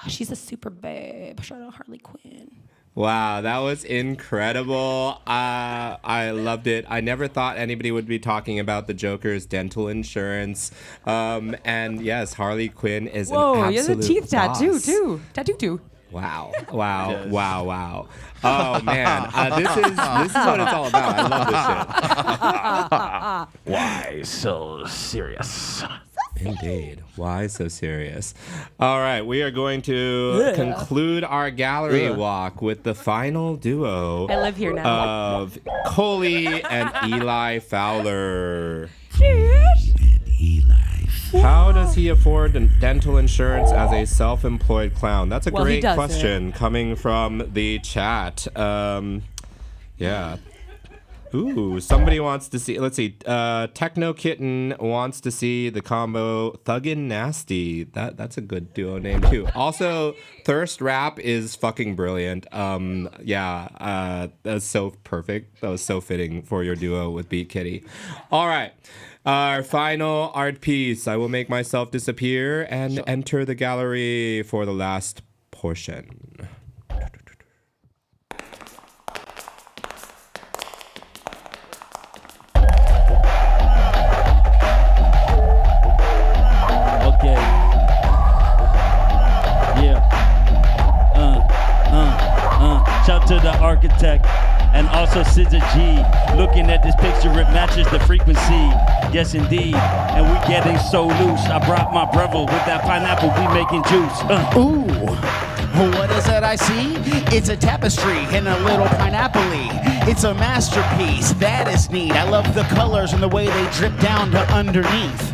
She's a super babe. Shout out Harley Quinn. Wow, that was incredible. I loved it. I never thought anybody would be talking about the Joker's dental insurance. And yes, Harley Quinn is an absolute he has a teeth tattoo boss. too. Tattoo too. Wow. Oh man, this is what it's all about. I love this shit. Why so serious? Indeed. Why so serious? All right, we are going to conclude our gallery walk with the final duo I live here now. of Coley and Eli Fowler. How does he afford dental insurance as a self-employed clown? That's a great question coming from the chat. Yeah. Ooh, somebody wants to see. Let's see. Techno Kitten wants to see the combo Thuggin' Nasty. That's a good duo name too. Also, Thirst Rap is fucking brilliant. That's so perfect. That was so fitting for your duo with Beat Kitty. All right. Our final art piece. I will make myself disappear and enter the gallery for the last portion. Okay. Yeah. Shout to the architect and also Scissor G. Looking at this picture, it matches the frequency. Yes, indeed. And we getting so loose. I brought my brother with that pineapple. We making juice. Ooh, what is that I see? It's a tapestry and a little pineapple-y. It's a masterpiece. That is neat. I love the colors and the way they drip down to underneath.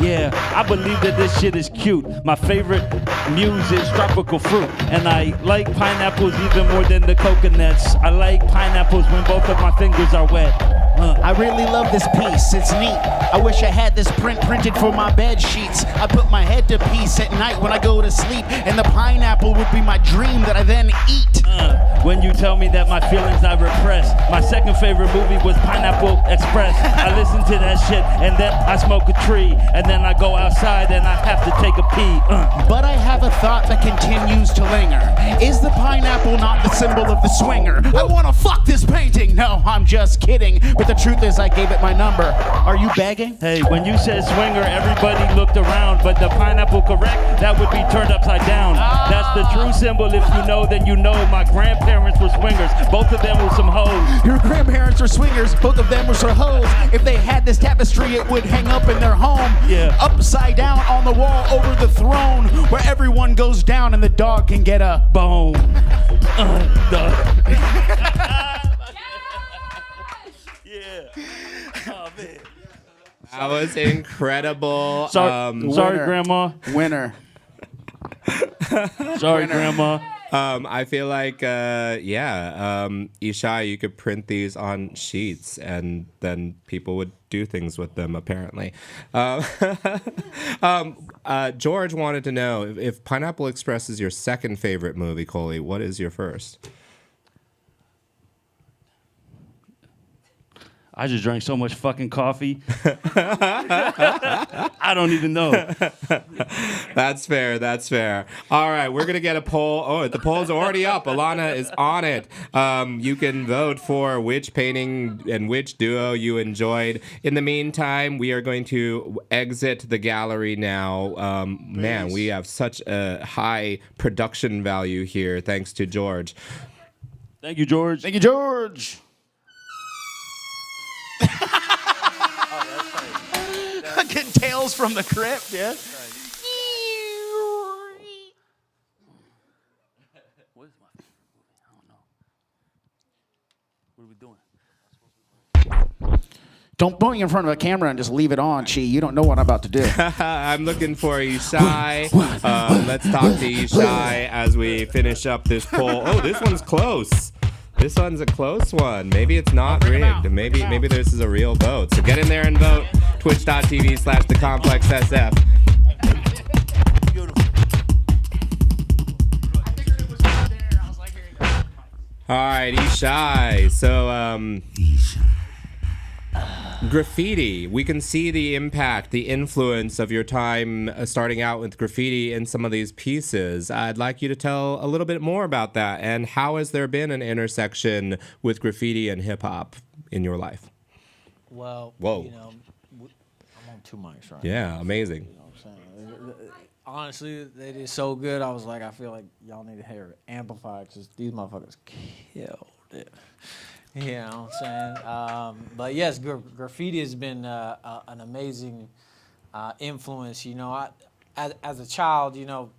Yeah, I believe that this shit is cute. My favorite muse is tropical fruit. And I like pineapples even more than the coconuts. I like pineapples when both of my fingers are wet. I really love this piece. It's neat. I wish I had this print printed for my bed sheets. I put my head to peace at night when I go to sleep, and the pineapple would be my dream that I then eat. When you tell me that my feelings I repress. My second favorite movie was Pineapple Express. I listen to that shit and then I smoke a tree and then I go outside and I have to take a pee. But I have a thought that continues to linger. Is the pineapple not the symbol of the swinger? I want to fuck this painting. No, I'm just kidding. But the truth is I gave it my number. Are you begging? Hey, when you said swinger, everybody looked around, but the pineapple correct, that would be turned upside down. That's the true symbol. If you know, then you know. My grandparents were swingers. Both of them were some hoes. Your grandparents were swingers. Both of them were some hoes. If they had this tapestry, it would hang up in their home. Yeah. Upside down on the wall over the throne, where everyone goes down and the dog can get a bone. That was incredible. Sorry, Grandma. Winner. Sorry, Grandma. I feel like, Ishai, you could print these on sheets and then people would do things with them, apparently. George wanted to know, if Pineapple Express is your second favorite movie, Coley, what is your first? I just drank so much fucking coffee. I don't even know. That's fair. All right, we're going to get a poll. Oh, the poll's already up. Alana is on it. You can vote for which painting and which duo you enjoyed. In the meantime, we are going to exit the gallery now. Man, we have such a high production value here, thanks to George. Thank you, George. Thank you, George. Getting tales from the crypt, yeah. What is my? I don't know. What are we doing? Don't point me in front of a camera and just leave it on, Chi. You don't know what I'm about to do. I'm looking for Ishai. Let's talk to Ishai as we finish up this poll. Oh, this one's close. This one's a close one. Maybe it's not rigged. Maybe this is a real vote. So get in there and vote. Twitch.tv/thecomplexsf. All right, Ishai. So, Graffiti. We can see the impact, the influence of your time starting out with graffiti in some of these pieces. I'd like you to tell a little bit more about that, and how has there been an intersection with graffiti and hip hop in your life? Well, Whoa. you know, I'm on 2 mics right Yeah, now. amazing. You know what I'm saying? Honestly, they did so good. I was like, I feel like y'all need to hear it amplified because these motherfuckers killed it. You know what I'm saying? But yes, graffiti has been an amazing influence. You know, as a child, you know,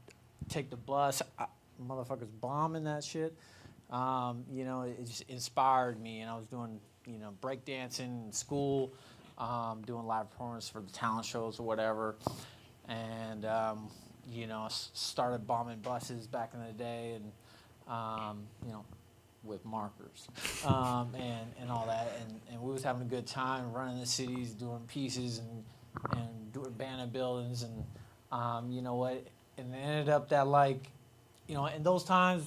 take the bus, motherfuckers bombing that shit. You know, it just inspired me, and I was doing, you know, breakdancing in school, doing live performance for the talent shows or whatever, and you know, started bombing buses back in the day, and you know, with markers and all that, and we was having a good time running the cities, doing pieces and doing banner buildings, and you know what, and it ended up that, like, you know, in those times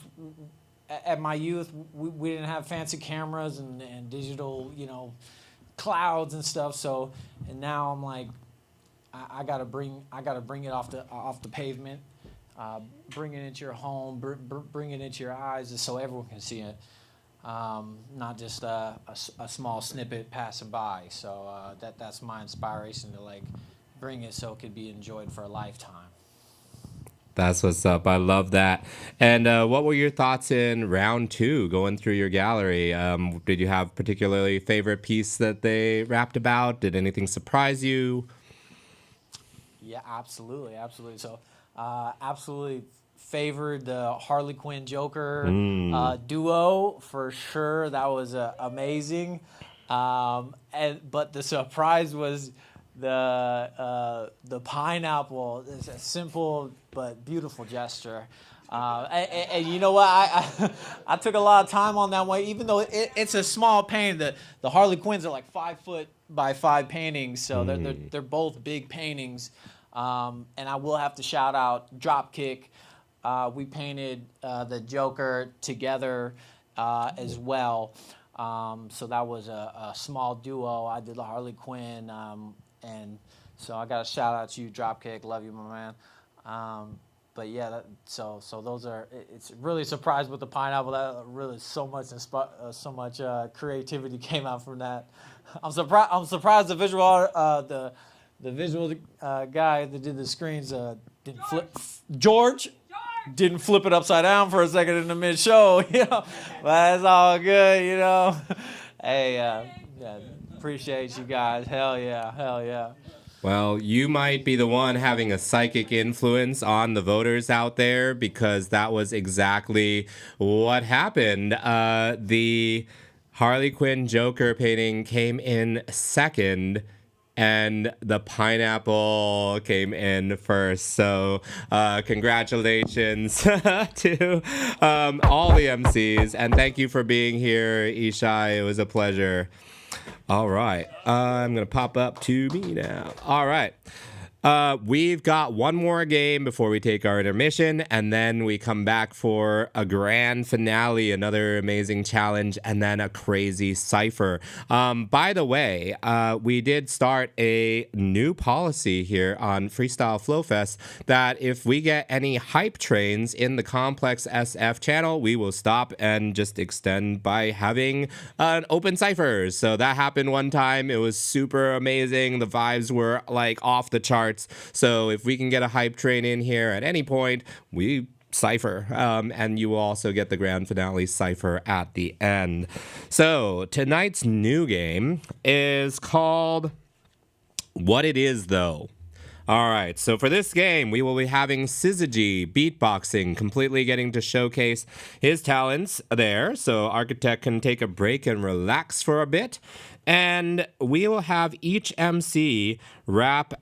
at my youth, we didn't have fancy cameras and digital, you know, clouds and stuff. So, and now I'm like, I gotta bring it off the pavement, bring it into your home, bring it into your eyes, just so everyone can see it, not just a small snippet passing by. So that's my inspiration, to like bring it so it could be enjoyed for a lifetime. That's what's up. I love that. And what were your thoughts in round 2, going through your gallery? Did you have particularly favorite piece that they rapped about? Did anything surprise you? Yeah, absolutely. So, absolutely favored the Harley Quinn Joker duo for sure. That was amazing. But the surprise was the pineapple. It's a simple but beautiful gesture. And you know what? I took a lot of time on that one, even though it's a small painting. The Harley Quinns are like 5 foot by 5 paintings, so they're both big paintings. And I will have to shout out Dropkick. We painted the Joker together as well. So that was a small duo. I did the Harley Quinn, and so I got to shout out to you, Dropkick. Love you, my man. But yeah, so those are. It's really surprised with the pineapple. That really so much creativity came out from that. I'm surprised the visual art, the visual guy that did the screens didn't flip. George didn't flip it upside down for a second in the mid-show, you know. But that's all good, you know. Hey, yeah, appreciate you guys. Hell yeah. Well, you might be the one having a psychic influence on the voters out there, because that was exactly what happened. The Harley Quinn Joker painting came in second, and the pineapple came in first. So congratulations to all the MCs, and thank you for being here, Ishai. It was a pleasure. All right, I'm gonna pop up to me now. All right. We've got one more game before we take our intermission, and then we come back for a grand finale, another amazing challenge, and then a crazy cipher. By the way, we did start a new policy here on Freestyle Flow Fest that if we get any hype trains in the Complex SF channel, we will stop and just extend by having an open cipher. So that happened one time. It was super amazing. The vibes were like off the charts. So if we can get a hype train in here at any point, we cipher. And you will also get the grand finale cipher at the end. So tonight's new game is called What It Is Though. All right, so for this game, we will be having Syzygy beatboxing, completely getting to showcase his talents there, so Architect can take a break and relax for a bit. And we will have each MC rap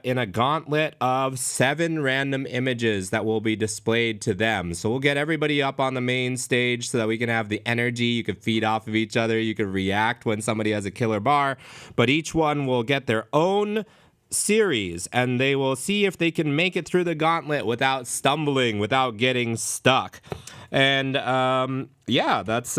in a gauntlet of 7 random images that will be displayed to them. So we'll get everybody up on the main stage so that we can have the energy. You can feed off of each other. You can react when somebody has a killer bar. But each one will get their own series, and they will see if they can make it through the gauntlet without stumbling, without getting stuck. And yeah, that's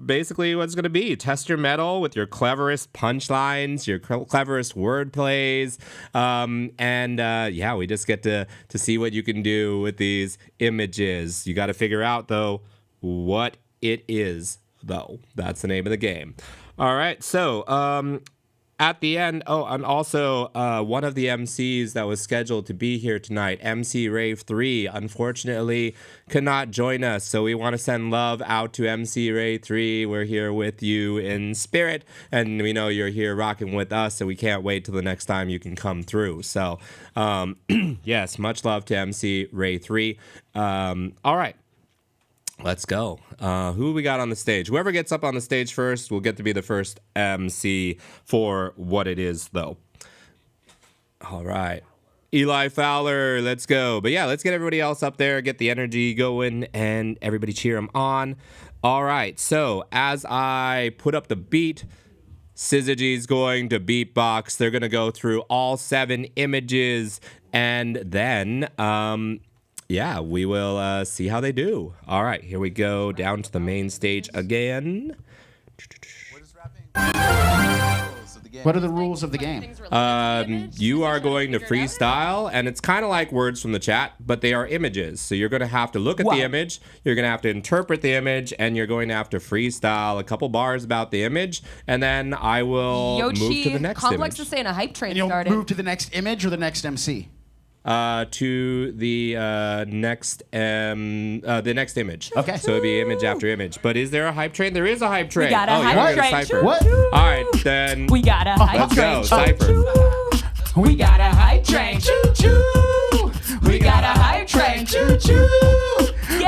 basically what it's going to be. Test your mettle with your cleverest punchlines, your cleverest word plays. Yeah, we just get to see what you can do with these images. You got to figure out, though, what it is, though. That's the name of the game. All right, so at the end, and also one of the MCs that was scheduled to be here tonight, MC Rave 3, unfortunately could not join us. So we want to send love out to MC Rave 3. We're here with you in spirit, and we know you're here rocking with us, so we can't wait till the next time you can come through. So yes, much love to MC Rave 3. All right. Let's go. Who we got on the stage? Whoever gets up on the stage first will get to be the first MC for what it is, though. All right. Eli Fowler, let's go. But yeah, let's get everybody else up there, get the energy going, and everybody cheer them on. All right. So as I put up the beat, Syzygy's going to beatbox. They're going to go through all 7 images, and then yeah, we will see how they do. All right, here we go down to the main stage again. What are the rules of the game? You are going to freestyle, and it's kind of like words from the chat, but they are images. So you're going to have to look at the image, you're going to have to interpret the image, and you're going to have to freestyle a couple bars about the image, and then I will move to the next Complex image. is saying a hype train And you'll started. move to the next image or the next MC? To the next image. Okay. So it'd be image after image. But is there a hype train? There is a hype train. We got a you're hype gonna train. Cypher. What? All right, then. We got a hype train. Let's go, Cypher. We got a hype train. Choo choo. We got a hype train. Choo choo.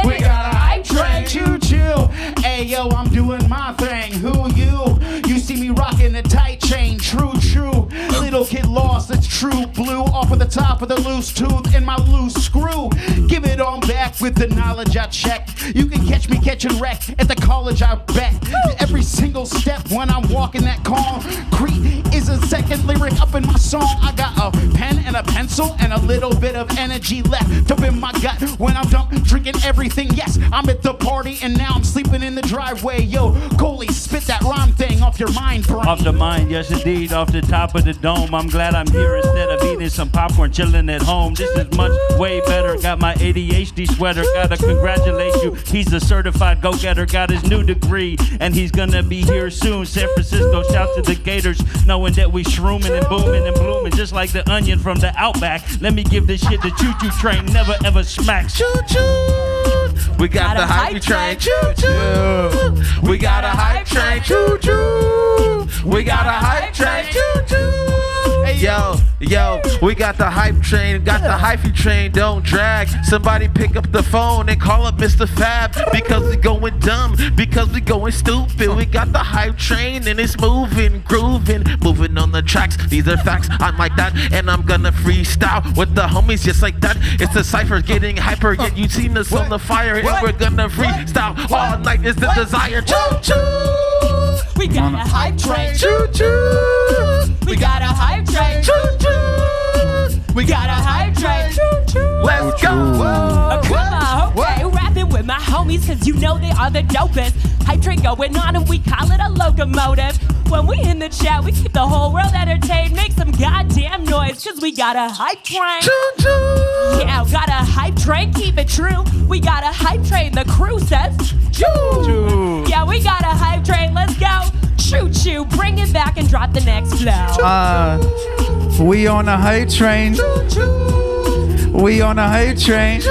We got a hype train. Choo choo. Hey yo, I'm doing my thing. Who you? You see me rocking the tight chain. True, true. Little kid lost. It's true. Blue off of the top of the loose tooth in my loose screw. Give it on back with the knowledge I check. You can catch me catching wreck at the college, I bet. Every single step when I'm walking that concrete is a second lyric up in my song. I got a pen and a pencil and a little bit of energy left up in my gut when I'm done drinking everything. Yes, I'm at the party and now I'm sleeping in the driveway. Yo, Coley, spit that rhyme thing off your mind, brain. Off the mind, yes indeed, off the top of the dome. I'm glad I'm here instead of eating some popcorn, chilling at home. This is much way better. Got my ADHD sweater, gotta congratulate you. He's a certified go-getter, got his new degree, and he's gonna be here soon. San Francisco, shout to the Gators, knowing that we shrooming and booming and blooming, just like the onion from the Outback. Let me give this shit the choo-choo train, never ever smacks. Choo-choo. We got the hype train. Choo-choo. We got a hype train. Choo-choo. We got a hype train. Choo-choo. Yo, we got the hype train, got the hyphy train, don't drag. Somebody pick up the phone and call up Mr. Fab, because we going dumb, because we going stupid. We got the hype train and it's moving, grooving, moving on the tracks. These are facts, I'm like that, and I'm gonna freestyle with the homies just like that. It's the cypher getting hyper, yet you seen us on the fire, and we're gonna freestyle all night is the desire. Choo-choo. We got a hype train. Choo-choo. We got a hype train. Choo-choo. We got a hype train. Choo-choo. Let's go. Come on, okay. Rapping with my homies, cause you know they are the dopest. Hype train going on and we call it a locomotive. When we in the chat, we keep the whole world entertained. Make some goddamn noise, cause we got a hype train. Choo-choo. Yeah, got a hype train, keep it true. We got a hype train, the crew says choo. Yeah, we got a hype train, let's go. Choo-choo, bring it back and drop the next flow. We on a hype train. We on a hype train.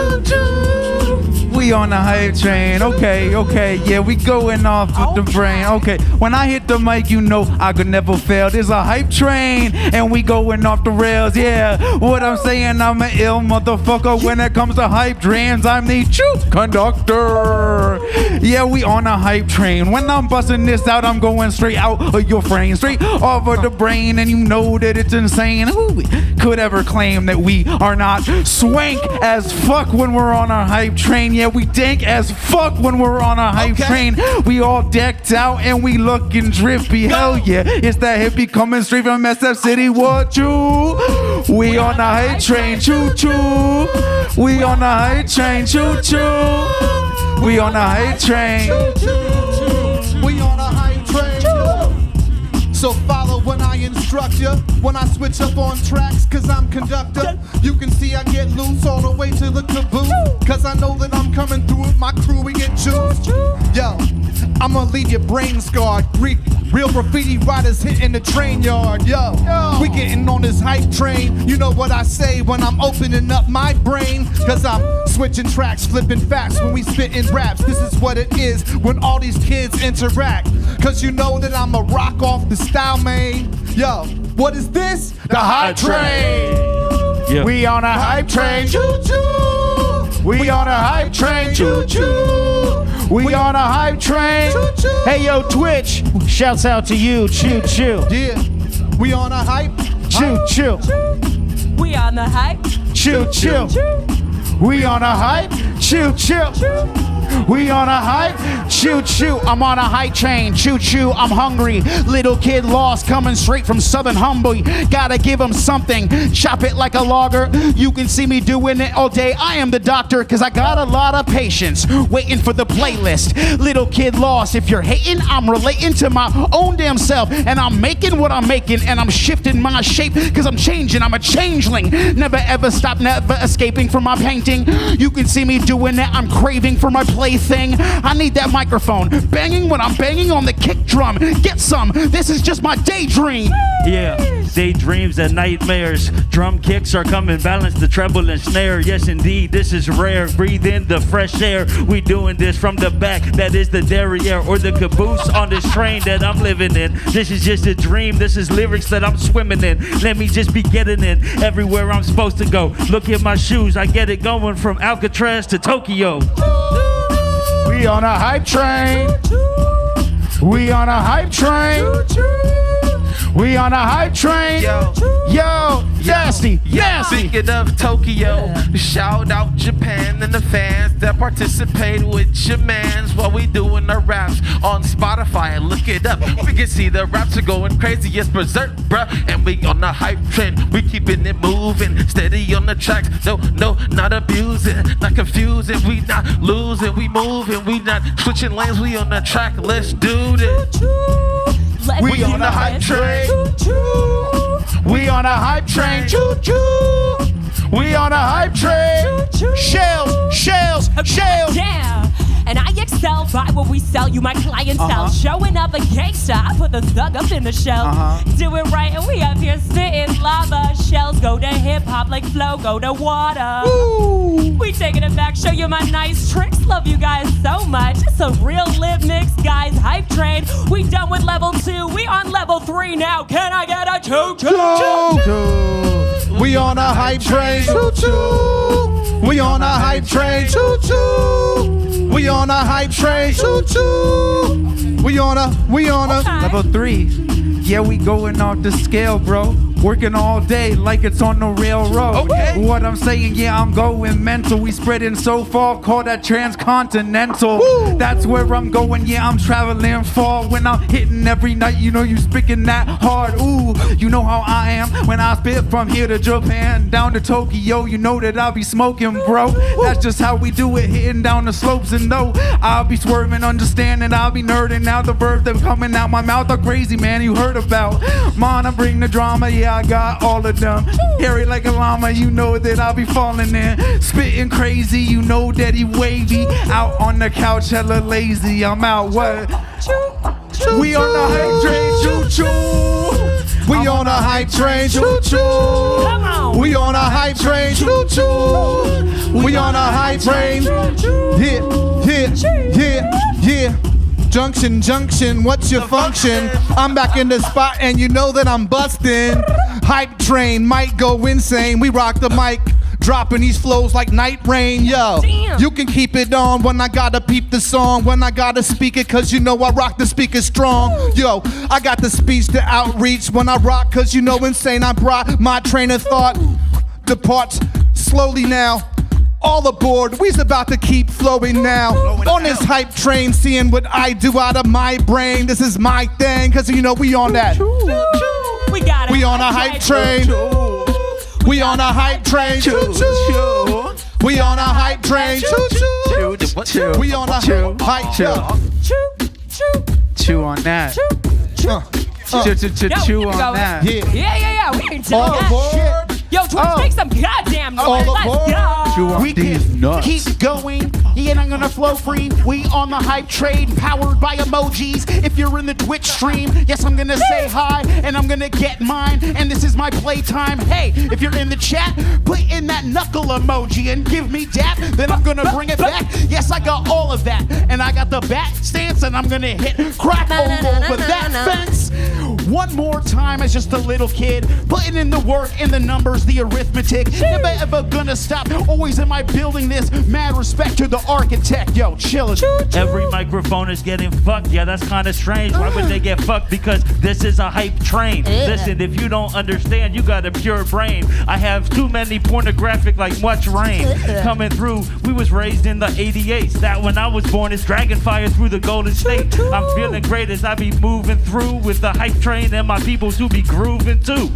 We on the hype train. Okay, yeah, we going off with the brain. Okay, when I hit the mic, you know I could never fail. There's a hype train, and we going off the rails. Yeah, what I'm saying, I'm an ill motherfucker. When it comes to hype trains, I'm the true conductor. Yeah, we on a hype train. When I'm busting this out, I'm going straight out of your frame, straight off of the brain, and you know that it's insane. Who could ever claim that we are not swank as fuck when we're on our hype train? Yeah, we dank as fuck when we're on a hype train. We all decked out and we looking trippy, hell yeah. It's that hippie coming straight from SF City, what you? We on the hype train, choo choo. We on the hype train, choo choo. We on the hype train. We on a hype train. So follow when I instruct ya. When I switch up on tracks, cause I'm conductor. You can see I get loose all the way to the caboose. Cause I know that I'm coming through with my crew, we get juice. Yo, I'ma leave your brain scarred. Real graffiti riders hitting the train yard. Yo, we getting on this hype train. You know what I say when I'm opening up my brain. Cause I'm switching tracks, flipping facts when we spitting raps. This is what it is when all these kids interact. Cause you know that I'm a rock off the style, man. Yo, what is this? The hype train. Yeah. We on a hype train. Choo choo. We on a hype train. Choo choo. We on a hype train. Choo choo. Hey yo, Twitch. Shouts out to you. Choo choo. Yeah. We on a hype. Choo choo. We on the hype. Choo choo. We on a hype. Choo choo. We on a hype, choo choo. I'm on a hype train, choo choo. I'm hungry. Little kid lost, coming straight from Southern Humble. Gotta give him something. Chop it like a logger. You can see me doing it all day. I am the doctor, cause I got a lot of patience. Waiting for the playlist. Little kid lost. If you're hating, I'm relating to my own damn self. And I'm making what I'm making. And I'm shifting my shape, cause I'm changing. I'm a changeling. Never ever stop, never escaping from my painting. You can see me doing it. I'm craving for my plaything. I need that microphone banging when I'm banging on the kick drum. Get some. This is just my daydream. Yeah, daydreams and nightmares. Drum kicks are coming, balance the treble and snare. Yes, indeed, this is rare. Breathe in the fresh air. We doing this from the back. That is the derriere or the caboose on this train that I'm living in. This is just a dream. This is lyrics that I'm swimming in. Let me just be getting in everywhere I'm supposed to go. Look at my shoes. I get it going from Alcatraz to Tokyo. We on a hype train. We on a hype train. We on a hype train. Yo, nasty. Speaking of Tokyo, shout out Japan and the fans that participate with your mans while we doing our raps on Spotify. Look it up, we can see the raps are going crazy. It's berserk, bruh, and we on the hype train. We keeping it moving, steady on the tracks. No, not abusing, not confusing. We not losing, we moving. We not switching lanes. We on the track. Let's do this. We on a hype train. We on a hype train. Choo choo. We on a hype train. Shells. Yeah. And I excel by what we sell you, my clientele. Showing up a gangsta, I put the thug up in the shell. Do it right, and we up here spitting lava. Shells go to hip hop like flow, go to water. Woo. We taking it back, show you my nice tricks. Love you guys so much. It's a real lip mix, guys. Hype train. We done with level 2. We on level 3 now. Can I get a choo choo? We on a hype train. Choo choo. We on a hype train. Choo choo. We on a hype train. Choo choo. We on a Level 3. Yeah, we going off the scale, bro. Working all day like it's on the railroad. What I'm saying, yeah, I'm going mental. We spreading so far, call that transcontinental. Woo. That's where I'm going, yeah, I'm traveling far. When I'm hitting every night, you know you speaking that hard. Ooh, you know how I am when I spit from here to Japan, down to Tokyo. You know that I'll be smoking, bro. That's just how we do it, hitting down the slopes. And no, I'll be swerving, understanding, I'll be nerding. Now the verbs that coming out my mouth are crazy, man, you heard about. Mana, bring the drama, yeah, I got all of them. Hairy like a llama, you know that I'll be falling in. Spitting crazy, you know that he wavy. Out on the couch, hella lazy. I'm out, what? We on the hype train, choo choo. We on a hype train, choo choo. We on a hype train, choo choo. We on a hype train. Yeah. Junction, what's your function? I'm back in the spot and you know that I'm busting. Hype train might go insane. We rock the mic, dropping these flows like night rain. Yo, you can keep it on when I gotta peep the song, when I gotta speak it, cause you know I rock the speaker strong. Yo, I got the speech to outreach when I rock, cause you know insane I brought my train of thought. Departs slowly now. All aboard, we's about to keep flowing now. On this hype train, seeing what I do out of my brain. This is my thing, cause you know we on that. We on a hype train. We on a hype train. We on a hype train. We on a hype train. Chew on that. Chew on that. Yeah. We ain't doing All that aboard. shit. Yo, Twitch, make some goddamn noise. All Let's aboard. go. Chew on We these can nuts. keep going. Yeah, and I'm gonna flow free. We on the hype train, powered by emojis. If you're in the Twitch stream, yes, I'm gonna say hi, and I'm gonna get mine. And this is my playtime. Hey, if you're in the chat, put in that knuckle emoji and give me dap. Then I'm gonna bring it back. Yes, I got all of that, and I got the bat stance, and I'm gonna hit crack over that fence. One more time as just a little kid, putting in the work and the numbers, the arithmetic. Never ever gonna stop. Always am I building this. Mad respect to the architect. Yo, chillin'. Every microphone is getting fucked. Yeah, that's kind of strange. Why would they get fucked? Because this is a hype train. Listen, if you don't understand, you got a pure brain. I have too many pornographic like much rain coming through. We was raised in the 88s. That when I was born is dragon fire through the Golden State. I'm feeling great as I be moving through with the hype train and my people to be grooving too.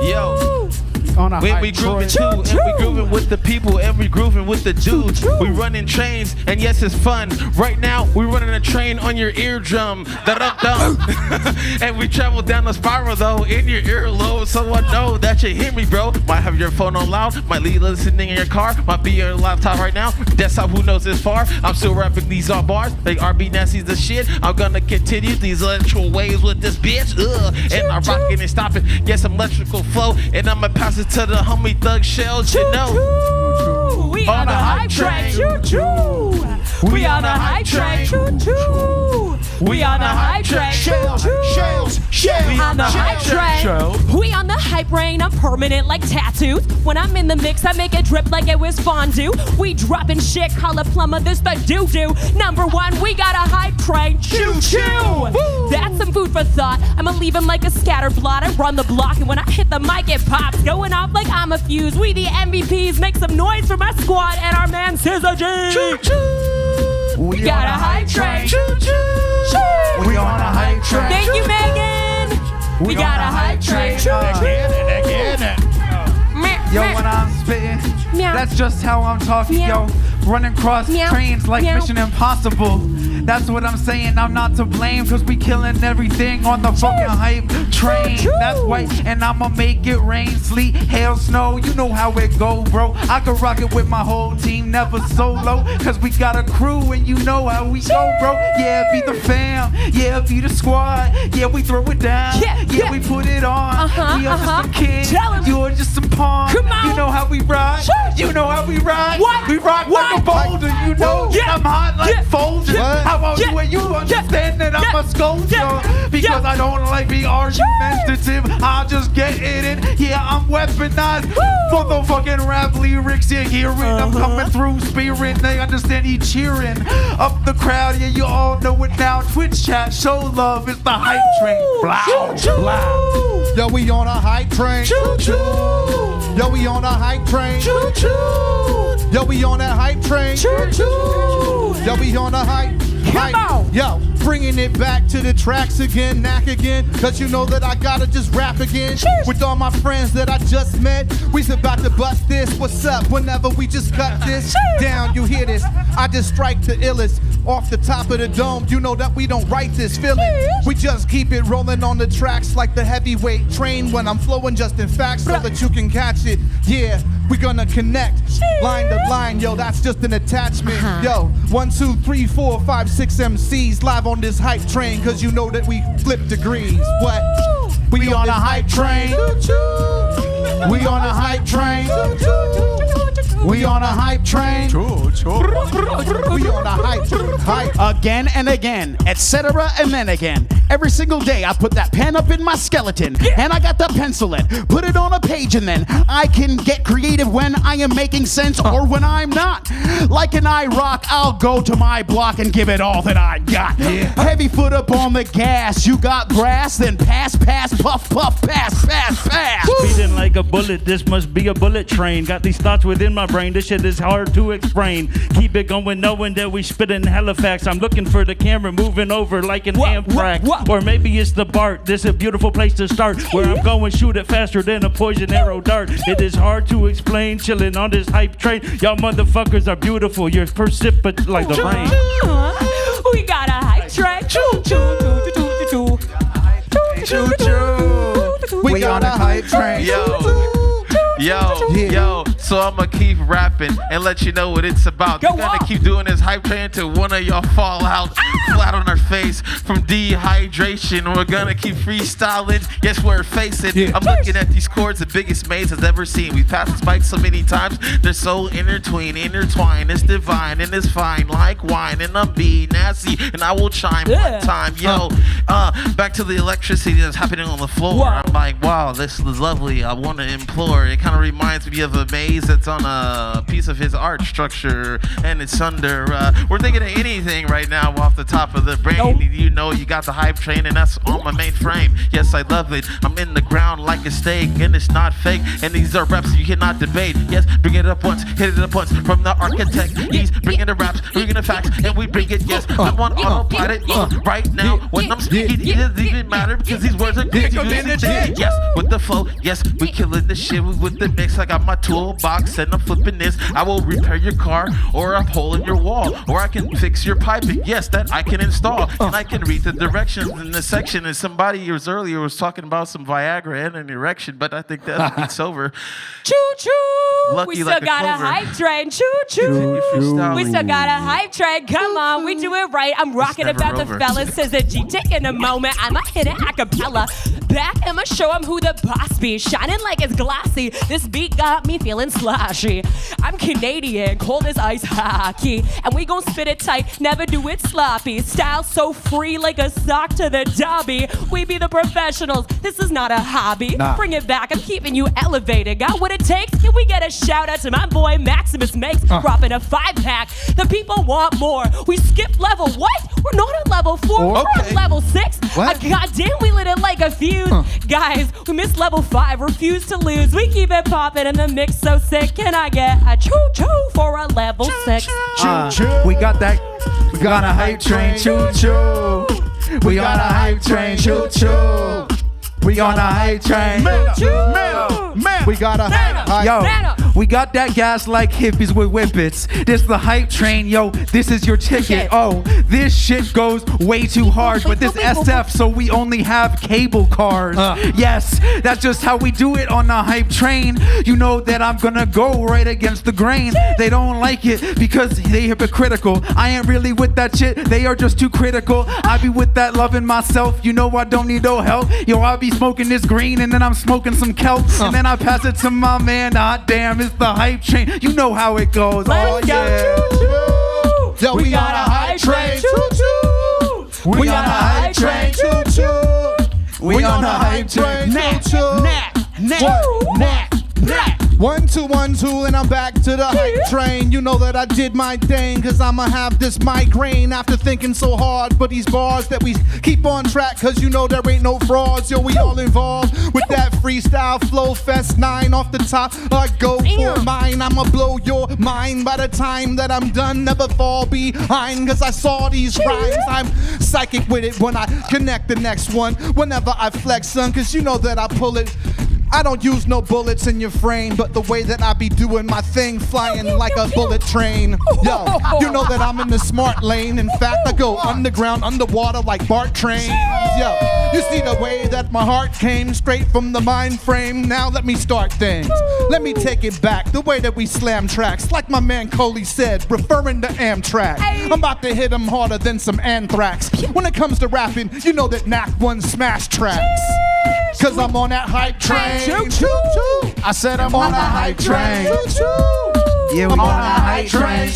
Yo. On a we hype grooving train. too, and we grooving with the people, and we grooving with the dudes. We running trains, and yes, it's fun. Right now, we running a train on your eardrum. Da-dum-dum. And we travel down the spiral though in your earlobe, so I know that you hear me, bro. Might have your phone on loud, might be listening in your car, might be your laptop right now. Desktop, who knows this far? I'm still rapping these all bars, like RB Nasty's the shit. I'm gonna continue these electrical waves with this bitch, and I'm rocking and stopping. Yes, I'm electrical flow, and I'ma pass it to the homie Thug Shells, you know. We on the hype train. We on the hype train. We on the hype train. We on the hype train. We on the hype train. I'm permanent like tattoos. When I'm in the mix, I make it drip like it was fondue. We dropping shit, call a plumber, this the doo-doo. Number one, we got a hype train. Choo-choo. That's some food for thought. I'ma leave him like a scatter blot. I run the block, and when I hit the mic, it pops. Going off like I'm a fuse. We the MVPs. Make some noise for my squad and our man Scissor G. Choo-choo. We got a hype train. Choo-choo. We on a hype train. Thank you, Megan. We got a hype train. Yo, when I'm spitting, that's just how I'm talking, yo. Running cross trains like Mission Impossible. That's what I'm saying, I'm not to blame, cause we killing everything on the fucking hype train. That's white, and I'ma make it rain, sleet, hail, snow, you know how it go, bro. I could rock it with my whole team, never solo, cause we got a crew and you know how we go, bro. Yeah, be the fam, yeah, be the squad, yeah, we throw it down, yeah, we put it on. We are just some kids, you're just some pawns. You know how we ride, you know how we ride. We rock like a boulder, you know I'm hot like Folger. How about you and you understand that I'm a sculptor? Because I don't like be argumentative, I'll just get it in. Yeah, I'm weaponized for the fucking rap lyrics you're hearing. I'm coming through spearing, they understand you cheering up the crowd. Yeah, you all know it now. Twitch chat, show love, it's the hype train. Blah, blah. Yo, we on a hype train. Yo, we on a hype train. Yo, we on that hype train. Yo, we on a hype. Come on. Yo, bringing it back to the tracks again, knack again. Cause you know that I gotta just rap again. With all my friends that I just met. We's about to bust this. What's up? Whenever we just cut this down, you hear this. I just strike the illest off the top of the dome. You know that we don't write this feeling. We just keep it rolling on the tracks like the heavyweight train when I'm flowing just in facts so that you can catch it. Yeah, we gonna connect line to line. Yo, that's just an attachment. Yo, 1, 2, 3, 4, 5, 6 MCs live on this hype train, cause you know that we flip degrees. What? We on a hype train. We on a hype train. We on a hype train. We on a hype. Again and again, etc. and then again. Every single day I put that pen up in my skeleton, and I got the pencil in, put it on a page, and then I can get creative when I am making sense or when I'm not. Like an I rock, I'll go to my block and give it all that I got. Heavy foot up on the gas, you got grass, then pass, pass, puff, puff, pass, pass, pass. Speeding like a bullet, this must be a bullet train. Got these thoughts within my brain, this shit is hard to explain. Keep it going knowing that we spit in Halifax. I'm looking for the camera moving over like an Amtrak. Or maybe it's the BART, this is a beautiful place to start. Where I'm going, shoot it faster than a poison arrow dart. It is hard to explain, chilling on this hype train. Y'all motherfuckers are beautiful, you're precipitate like the rain. We got a hype train. Choo choo choo choo choo choo choo choo. We on a hype train. Yo, so I'ma keep rapping and let you know what it's about. We're gonna keep doing this hype train till one of y'all fall out flat on our face from dehydration. We're gonna keep freestyling. Yes, we're facing. I'm looking at these chords, the biggest maze has ever seen. We've passed this mic so many times, they're so intertwined. It's divine and it's fine like wine. And I'm being nasty and I will chime one time. Yo, back to the electricity that's happening on the floor. I'm like, wow, this is lovely. I want to implore. It kind of reminds me of a maze that's on a piece of his art structure and it's under. We're thinking of anything right now off the top of the brain. You know, you got the hype train and that's on my main frame. Yes, I love it. I'm in the ground like a steak and it's not fake. And these are raps you cannot debate. Yes, bring it up once, hit it up once from the architect. He's bringing the raps, bringing the facts, and we bring it. Yes, I'm on autopilot right now. When I'm speaking, it doesn't even matter because these words are good. Yes, with the flow. Yes, we killing the shit with the mix. I got my toolbox and I'm flipping this. I will repair your car or I'm holding your wall, or I can fix your piping. Yes, that I can install, and I can read the directions in the section. And somebody years earlier was talking about some Viagra and an erection, but I think that beats over. Choo choo. Lucky We still like a got a clover. hype train. Choo choo. We still got a hype train. Come on, we do it right. I'm rocking never about over. the fellas. Says a G. Taking a moment. I'ma hit it a cappella. Back, I'ma show 'em who the boss be. Shining like it's glossy. This beat got me feeling sloshy. I'm Canadian, cold as ice hockey. And we gon' spit it tight, never do it sloppy. Style so free like a sock to the dobby. We be the professionals, this is not a hobby. Nah. Bring it back, I'm keeping you elevated. Got what it takes? Can we get a shout out to my boy Maximus Makes? Dropping a 5-pack. The people want more. We skip level, what? We're not at level 4, we're at level 6. What? Goddamn, we lit it like a fuse. Guys, we missed level 5, refuse to lose. We keep it popping in the mix so sick. Can I get a choo-choo for a level 6? We got that. We got a hype train. Choo choo. We got a hype train. Choo choo. We on a hype train. We got a hype. Yo, we got that gas like hippies with whippets. This the hype train, yo. This is your ticket. Oh, this shit goes way too hard. But this SF, so we only have cable cars. Yes, that's just how we do it on the hype train. You know that I'm gonna go right against the grain. They don't like it because they hypocritical. I ain't really with that shit. They are just too critical. I be with that loving myself. You know I don't need no help. Yo, I be smoking this green and then I'm smoking some kelp. And then I pass it to my man. Hot damn, it's the hype train. You know how it goes. Oh yeah. Yo, we on a hype train. We on a hype train. We on a hype train. Nat. 1, 2, 1, 2, and I'm back to the hype train. You know that I did my thing, cause I'ma have this migraine after thinking so hard for these bars that we keep on track, cause you know there ain't no frauds. Yo, we all involved with that freestyle flow fest 9 off the top. I go for mine, I'ma blow your mind by the time that I'm done. Never fall behind, cause I saw these rhymes. I'm psychic with it when I connect the next one. Whenever I flex, son, cause you know that I pull it. I don't use no bullets in your frame, but the way that I be doing my thing, flying like a bullet train. Yo, you know that I'm in the smart lane. In fact, I go underground, underwater like BART train. Yo, you see the way that my heart came straight from the mind frame. Now let me start things. Let me take it back, the way that we slam tracks. Like my man Coley said, referring to Amtrak. I'm about to hit him harder than some anthrax. When it comes to rapping, you know that Knack one smash tracks. Cause I'm on that hype train. I said I'm on a hype train. Yeah, we I'm on on a hype train.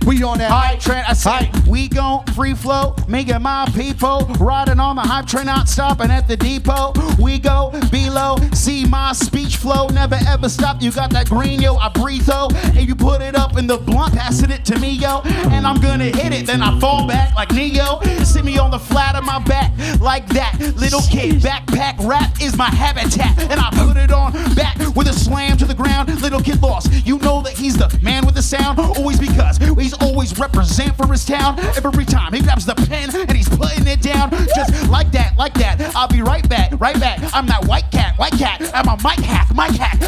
We on that hype train. I say we gon' free flow, me and my people riding on the hype train, not stopping at the depot. We go below, see my speech flow, never ever stop. You got that green, yo, I breathe though, and you put it up in the blunt, passing it to me, yo, and I'm gonna hit it, then I fall back like Neo. See me on the flat of my back like that. Little kid, backpack rap is my habitat, and I put it on back with a slam to the ground. Little kid lost, you know that he's the man with the sound, always because he's always represent for his town. Every time he grabs the pen and he's putting it down, just like that, like that. I'll be right back, right back. I'm that white cat. I'm a mic hack.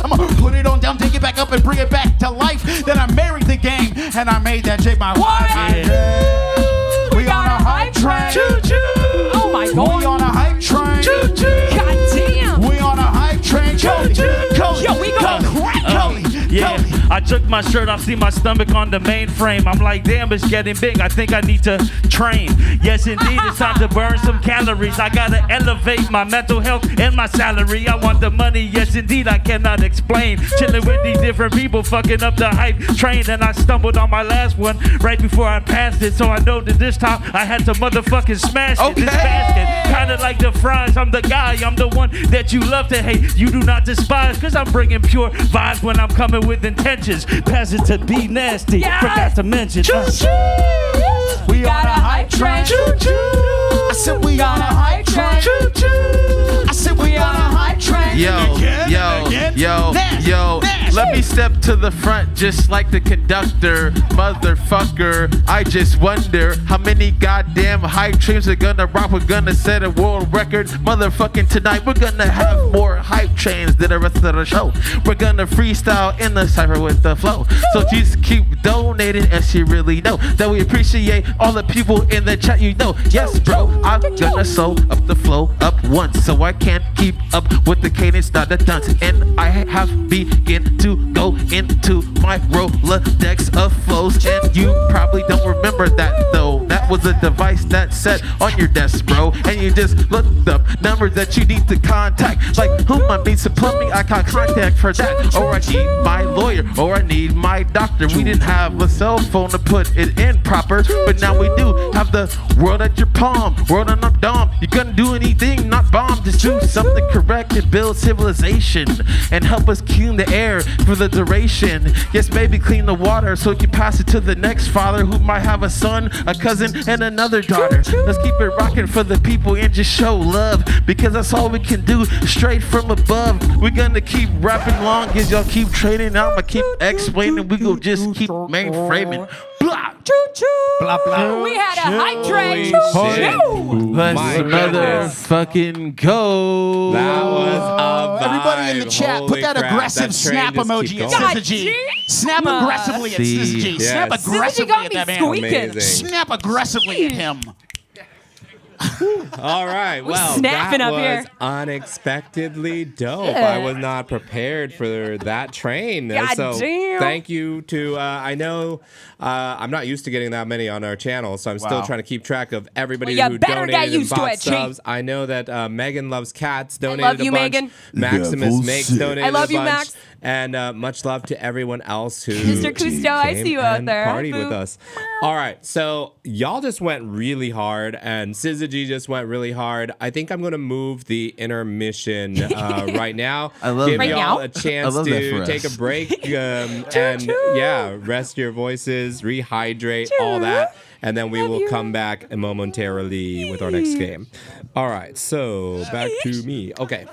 I'm gonna put it on down, take it back up and bring it back to life. Then I married the game and I made that J my wife. We on a hype train. Oh my God. We on a hype train. God damn. We on a hype train. Cody. Yo, we gonna crack. Yeah, I took my shirt off, see my stomach on the mainframe. I'm like, damn, it's getting big. I think I need to train. Yes, indeed, it's time to burn some calories. I gotta elevate my mental health and my salary. I want the money, yes, indeed, I cannot explain. Chilling with these different people, fucking up the hype train. And I stumbled on my last one right before I passed it. So I know that this time I had to motherfucking smash it. This basket, kinda like the fries. I'm the guy, I'm the one that you love to hate. You do not despise, cause I'm bringing pure vibes when I'm coming with intentions. Pass it to be nasty. Forgot to mention. We on a hype train. I said we on a hype train. I said we on a hype train. Yo, let me step to the front just like the conductor. Motherfucker, I just wonder how many goddamn hype trains are gonna rock. We're gonna set a world record. Motherfucking tonight, we're gonna have more hype trains than the rest of the show. We're gonna freestyle in the cypher with the flow. So just keep donating, as you really know that we appreciate all the people in the chat. You know, yes, bro, I'm gonna sew up the flow up once, so I can't keep up with the cadence, not a dunce. And I have begin to go into my Rolodex of flows, and you probably don't remember that though. That was a device that's set on your desk, bro, and you just looked up numbers that you need to contact. Like, who might need some plumbing? I got contact for that. Or I need my lawyer, or I need my doctor. We didn't have a cell phone to put it in proper, but now we do have the world at your palm, world on our dome. You couldn't do anything, not bomb, just do something correct and build civilization and help us clean the air for the duration. Yes, maybe clean the water so you can pass it to the next father who might have a son, a cousin, and another daughter. Let's keep it rocking for the people and just show love, because that's all we can do straight from above. We're gonna keep rapping long as y'all keep trading. I'ma keep explaining. We gon' just keep mainframing. Blah. Blah, blah. We had a hype train. Let's motherfucking go. That was a vibe. Everybody in the chat, Holy put that crap, aggressive that train snap just emoji keep at going. Syzygy. Snap aggressively at Syzygy. Yes. Snap aggressively got at me that man. squeaking. Amazing. Snap aggressively at him. All right, well, snapping that up was here. unexpectedly dope. Yeah. I was not prepared for that train. God so damn. thank you to, I know I'm not used to getting that many on our channel, so I'm still Wow. trying to keep track of everybody Well, you who better get donated and used to bought it, Chief. subs. I know that Megan Loves Cats donated love a you, bunch. Megan. Maximus Makes donated I love a you, bunch. Max. And much love to everyone else who Mr. Cousteau, I came see you out and there. partied Boo. with us. All right, so y'all just went really hard, and Syzygy just went really hard. I think I'm going to move the intermission right now. I love Give that. y'all Right a chance I love that to for take us. a break and yeah, rest your voices, rehydrate, all that. And then we will come back momentarily with our next game. All right, so back to me. Okay.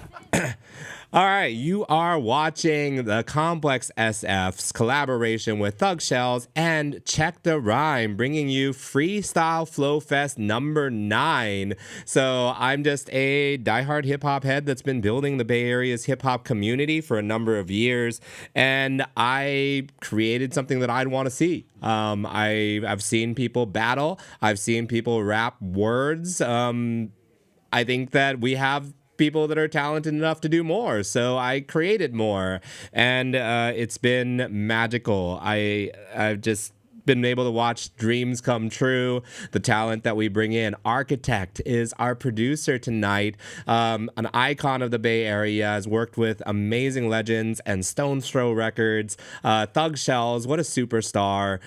All right, you are watching the Complex SF's collaboration with Thug Shells and Check the Rhyme, bringing you Freestyle Flow Fest number 9. So I'm just a diehard hip hop head that's been building the Bay Area's hip hop community for a number of years, and I created something that I'd want to see. I've seen people battle. I've seen people rap words. I think that we have people that are talented enough to do more, so I created more, and it's been magical. I've just been able to watch dreams come true, the talent that we bring in. Architect is our producer tonight, an icon of the Bay Area, has worked with amazing legends and Stone's Throw Records, Thug Shells, what a superstar,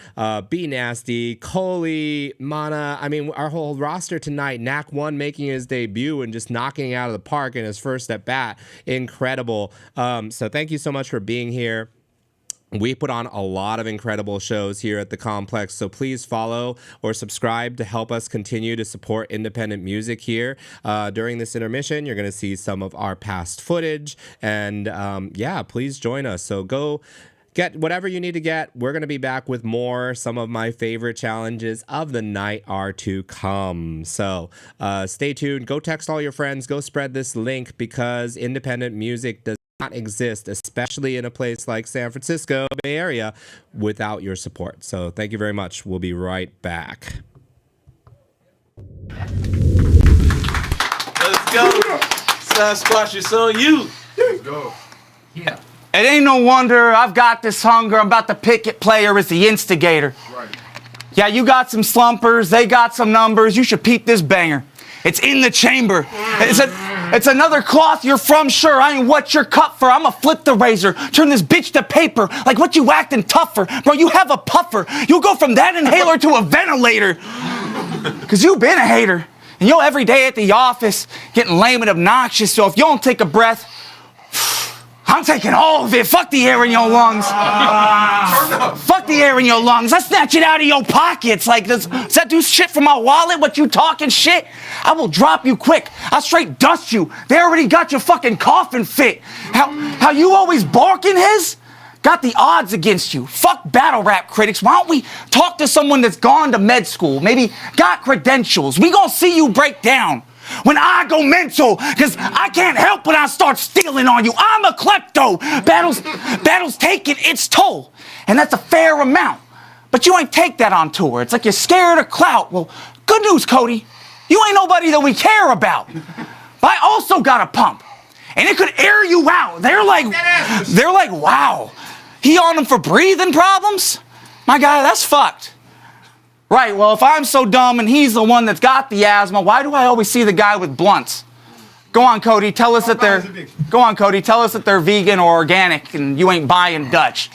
Be Nasty, Coley, Mana. I mean, our whole roster tonight. Knack 1 making his debut and just knocking it out of the park in his first at bat. Incredible. So thank you so much for being here. We put on a lot of incredible shows here at the Complex, so please follow or subscribe to help us continue to support independent music here. During this intermission, you're going to see some of our past footage, and yeah, please join us. So go get whatever you need to get. We're going to be back with more. Some of my favorite challenges of the night are to come. So stay tuned. Go text all your friends. Go spread this link, because independent music does not exist, especially in a place like San Francisco Bay Area, without your support. So thank you very much. We'll be right back. Let's go. Sasquatch, it's on you. Let's go. Yeah. It ain't no wonder I've got this hunger. I'm about to pick it. Player is the instigator. Right. Yeah, you got some slumpers. They got some numbers. You should peep this banger. It's in the chamber. It's another cloth you're from, sure. I ain't what you're cut for. I'ma flip the razor, turn this bitch to paper. Like what you acting tougher. Bro, you have a puffer. You'll go from that inhaler to a ventilator. Cause you been a hater. And you're every day at the office getting lame and obnoxious. So if you don't take a breath, I'm taking all of it. Fuck the air in your lungs. Fuck the air in your lungs. I snatch it out of your pockets. Like, does that do shit for my wallet? What you talking shit? I will drop you quick. I'll straight dust you. They already got your fucking coffin fit. How you always barking his? Got the odds against you. Fuck battle rap critics. Why don't we talk to someone that's gone to med school? Maybe got credentials. We gonna see you break down. When I go mental, because I can't help when I start stealing on you. I'm a klepto. Battle's taking its toll, and that's a fair amount. But you ain't take that on tour. It's like you're scared of clout. Well, good news, Cody. You ain't nobody that we care about. But I also got a pump, and it could air you out. They're like, wow, he on them for breathing problems? My guy, that's fucked. Right, well, if I'm so dumb and he's the one that's got the asthma, why do I always see the guy with blunts? Go on, Cody, tell us that they're vegan or organic and you ain't buying Dutch.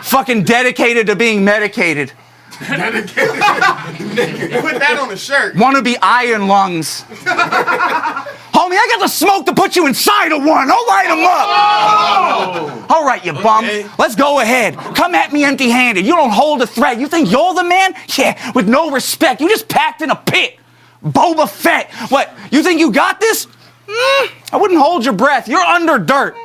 Fucking dedicated to being medicated. Dedicated. Put that on the shirt. Wanna be iron lungs. Homie, I got the smoke to put you inside of one. I'll light them up. Oh. All right, you bum. Okay. Let's go ahead. Come at me empty-handed. You don't hold a threat. You think you're the man? Yeah, with no respect. You just packed in a pit. Boba Fett. What, you think you got this? I wouldn't hold your breath. You're under dirt.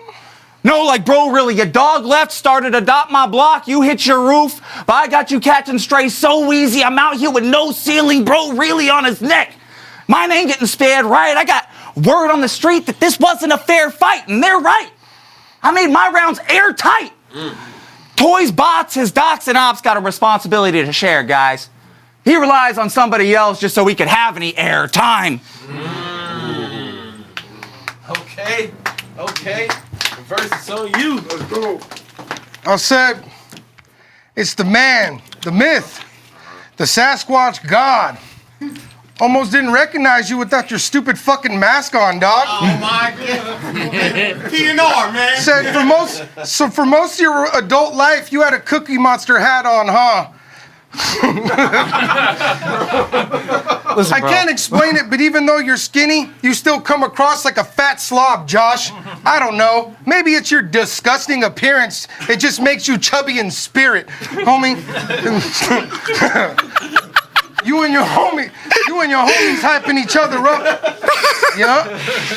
No, like, bro, really, your dog left, started to dot my block, you hit your roof, but I got you catching strays so easy, I'm out here with no ceiling, bro, really on his neck. Mine ain't getting spared, right? I got word on the street that this wasn't a fair fight, and they're right. I made my rounds airtight. Toys, bots, his docs, and ops got a responsibility to share, guys. He relies on somebody else just so he could have any air time. Okay. Verse is on you. Let's go. I said, it's the man, the myth, the Sasquatch God. Almost didn't recognize you without your stupid fucking mask on, dog. Oh my God. PNR, man. Said for most of your adult life, you had a Cookie Monster hat on, huh? Listen, I can't explain it, but even though you're skinny, you still come across like a fat slob, Josh. I don't know. Maybe it's your disgusting appearance. It just makes you chubby in spirit, homie. You and your homies hyping each other up. Yeah?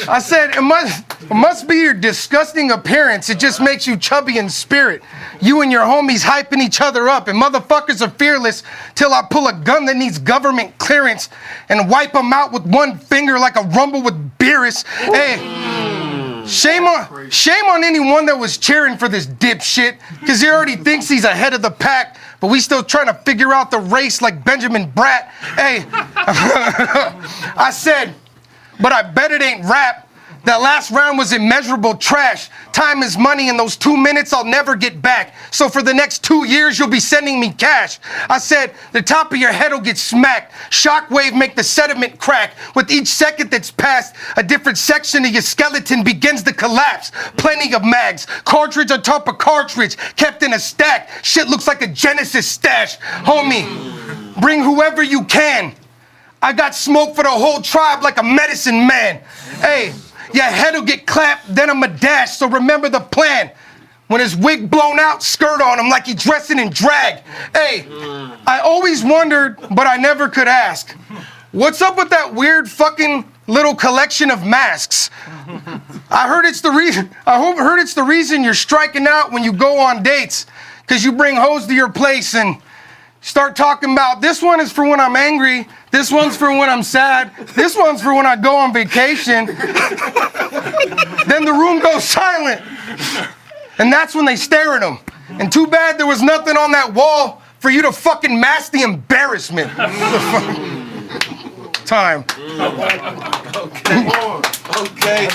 I said, it must be your disgusting appearance. It just makes you chubby in spirit. You and your homies hyping each other up, and motherfuckers are fearless till I pull a gun that needs government clearance and wipe them out with one finger like a rumble with Beerus. Hey, shame on anyone that was cheering for this dipshit, because he already thinks he's ahead of the pack, but we still trying to figure out the race like Benjamin Bratt. Hey, I said, but I bet it ain't rap. That last round was immeasurable trash. Time is money, and those 2 minutes I'll never get back. So for the next 2 years, you'll be sending me cash. I said, the top of your head will get smacked. Shockwave make the sediment crack. With each second that's passed, a different section of your skeleton begins to collapse. Plenty of mags, cartridge on top of cartridge, kept in a stack. Shit looks like a Genesis stash. Homie, bring whoever you can. I got smoke for the whole tribe like a medicine man. Hey, your head'll get clapped, then I'ma dash, so remember the plan. When his wig blown out, skirt on him like he dressing in drag. Hey, I always wondered, but I never could ask. What's up with that weird fucking little collection of masks? I heard it's the reason you're striking out when you go on dates, cause you bring hoes to your place and start talking about, this one is for when I'm angry, this one's for when I'm sad, this one's for when I go on vacation. Then the room goes silent. And that's when they stare at them. And too bad there was nothing on that wall for you to fucking mask the embarrassment. Time. Okay.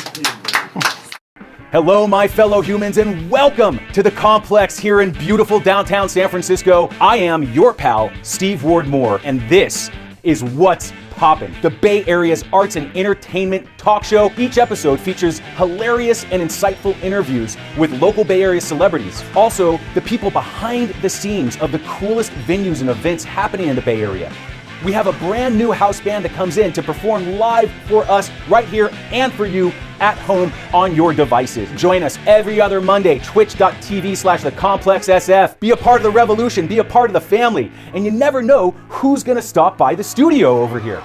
Hello, my fellow humans, and welcome to the Complex here in beautiful downtown San Francisco. I am your pal, Steve Ward Moore, and this is What's Poppin', the Bay Area's arts and entertainment talk show. Each episode features hilarious and insightful interviews with local Bay Area celebrities. Also, the people behind the scenes of the coolest venues and events happening in the Bay Area. We have a brand new house band that comes in to perform live for us right here and for you at home on your devices. Join us every other Monday, twitch.tv/thecomplexsf. Be a part of the revolution, be a part of the family, and you never know who's gonna stop by the studio over here.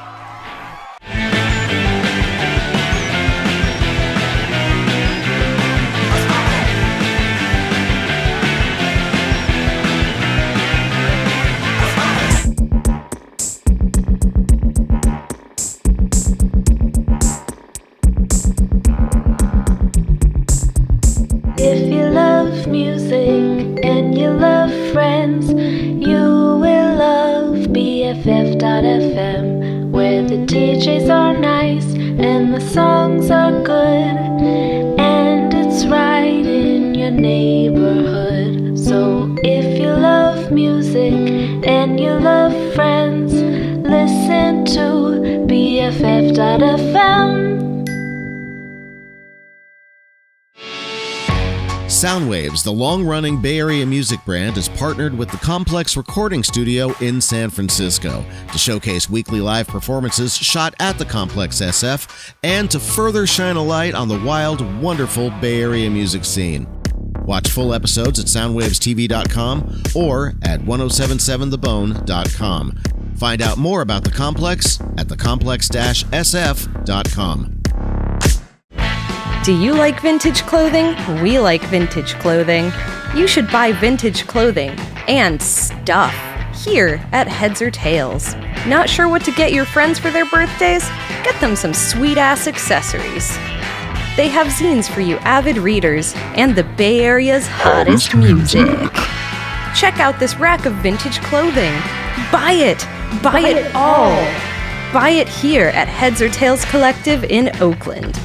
If you love music and you love friends, you will love BFF.FM, where the DJs are nice and the songs are good, and it's right in your neighborhood. So if you love music and you love friends, listen to BFF.FM. Soundwaves, the long-running Bay Area music brand, is partnered with the Complex Recording Studio in San Francisco to showcase weekly live performances shot at the Complex SF and to further shine a light on the wild, wonderful Bay Area music scene. Watch full episodes at soundwavestv.com or at 1077thebone.com. Find out more about the Complex at thecomplex-sf.com. Do you like vintage clothing? We like vintage clothing. You should buy vintage clothing and stuff here at Heads or Tails. Not sure what to get your friends for their birthdays? Get them some sweet-ass accessories. They have zines for you avid readers and the Bay Area's hottest music. Check out this rack of vintage clothing. Buy it! Buy it all! Buy it here at Heads or Tails Collective in Oakland.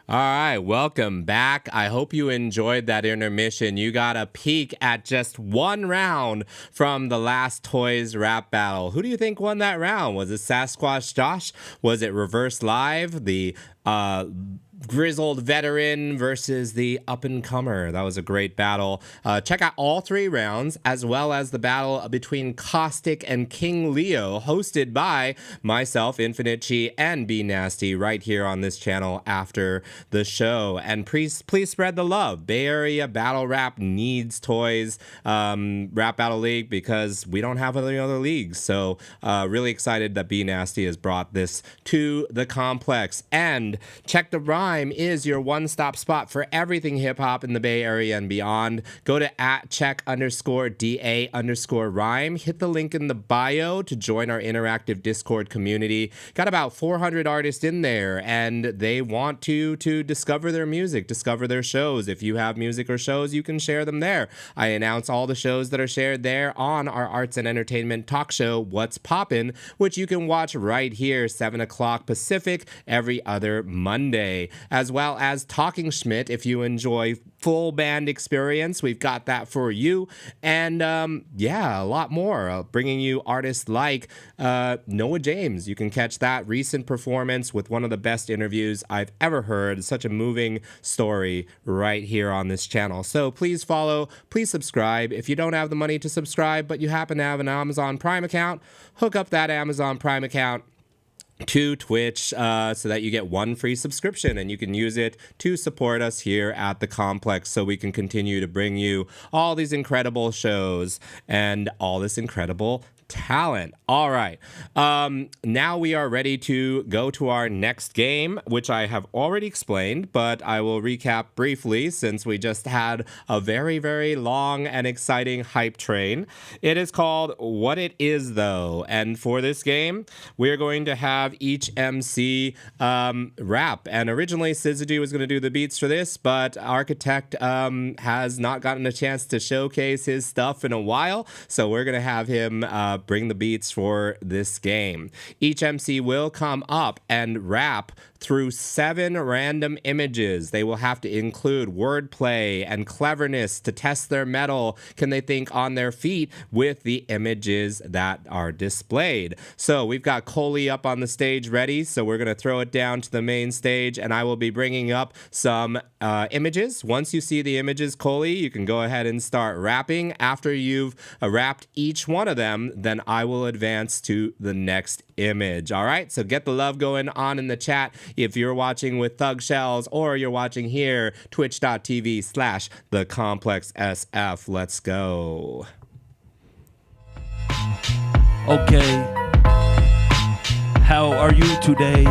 All right, welcome back. I hope you enjoyed that intermission. You got a peek at just one round from the last Toys rap battle. Who do you think won that round? Was it Sasquatch Josh? Was it Reverse Live? The grizzled veteran versus the up-and-comer. That was a great battle. Check out all three rounds, as well as the battle between Caustic and King Leo, hosted by myself, Infinite Chi, and B Nasty, right here on this channel after the show. And please spread the love. Bay Area Battle Rap needs Toys Rap Battle League because we don't have any other leagues. So really excited that B Nasty has brought this to the Complex. And check the rhyme. Rhyme is your one-stop spot for everything hip-hop in the Bay Area and beyond. Go to @check_DA_rhyme. Hit the link in the bio to join our interactive Discord community. Got about 400 artists in there, and they want to discover their music, discover their shows. If you have music or shows, you can share them there. I announce all the shows that are shared there on our arts and entertainment talk show, What's Poppin', which you can watch right here, 7 o'clock Pacific, every other Monday. As well as Talking Schmidt, if you enjoy full band experience, we've got that for you. And yeah, a lot more. Bringing you artists like Noah James. You can catch that recent performance with one of the best interviews I've ever heard. Such a moving story right here on this channel. So please follow, please subscribe. If you don't have the money to subscribe, but you happen to have an Amazon Prime account, hook up that Amazon Prime account to Twitch so that you get one free subscription and you can use it to support us here at the Complex so we can continue to bring you all these incredible shows and all this incredible talent. All right. Now we are ready to go to our next game, which I have already explained, but I will recap briefly since we just had a very, very long and exciting hype train. It is called What It Is, Though. And for this game, we're going to have each MC rap. And originally, Syzygy was going to do the beats for this, but Architect has not gotten a chance to showcase his stuff in a while. So we're going to have him bring the beats for this game. Each MC will come up and rap through 7 random images. They will have to include wordplay and cleverness to test their mettle. Can they think on their feet with the images that are displayed? So we've got Coley up on the stage ready. So we're going to throw it down to the main stage and I will be bringing up some images. Once you see the images, Coley, you can go ahead and start rapping. After you've rapped each one of them, then I will advance to the next image. All right, so get the love going on in the chat. If you're watching with Thug Shells or you're watching here, twitch.tv/thecomplexsf. Let's go. Okay. How are you today?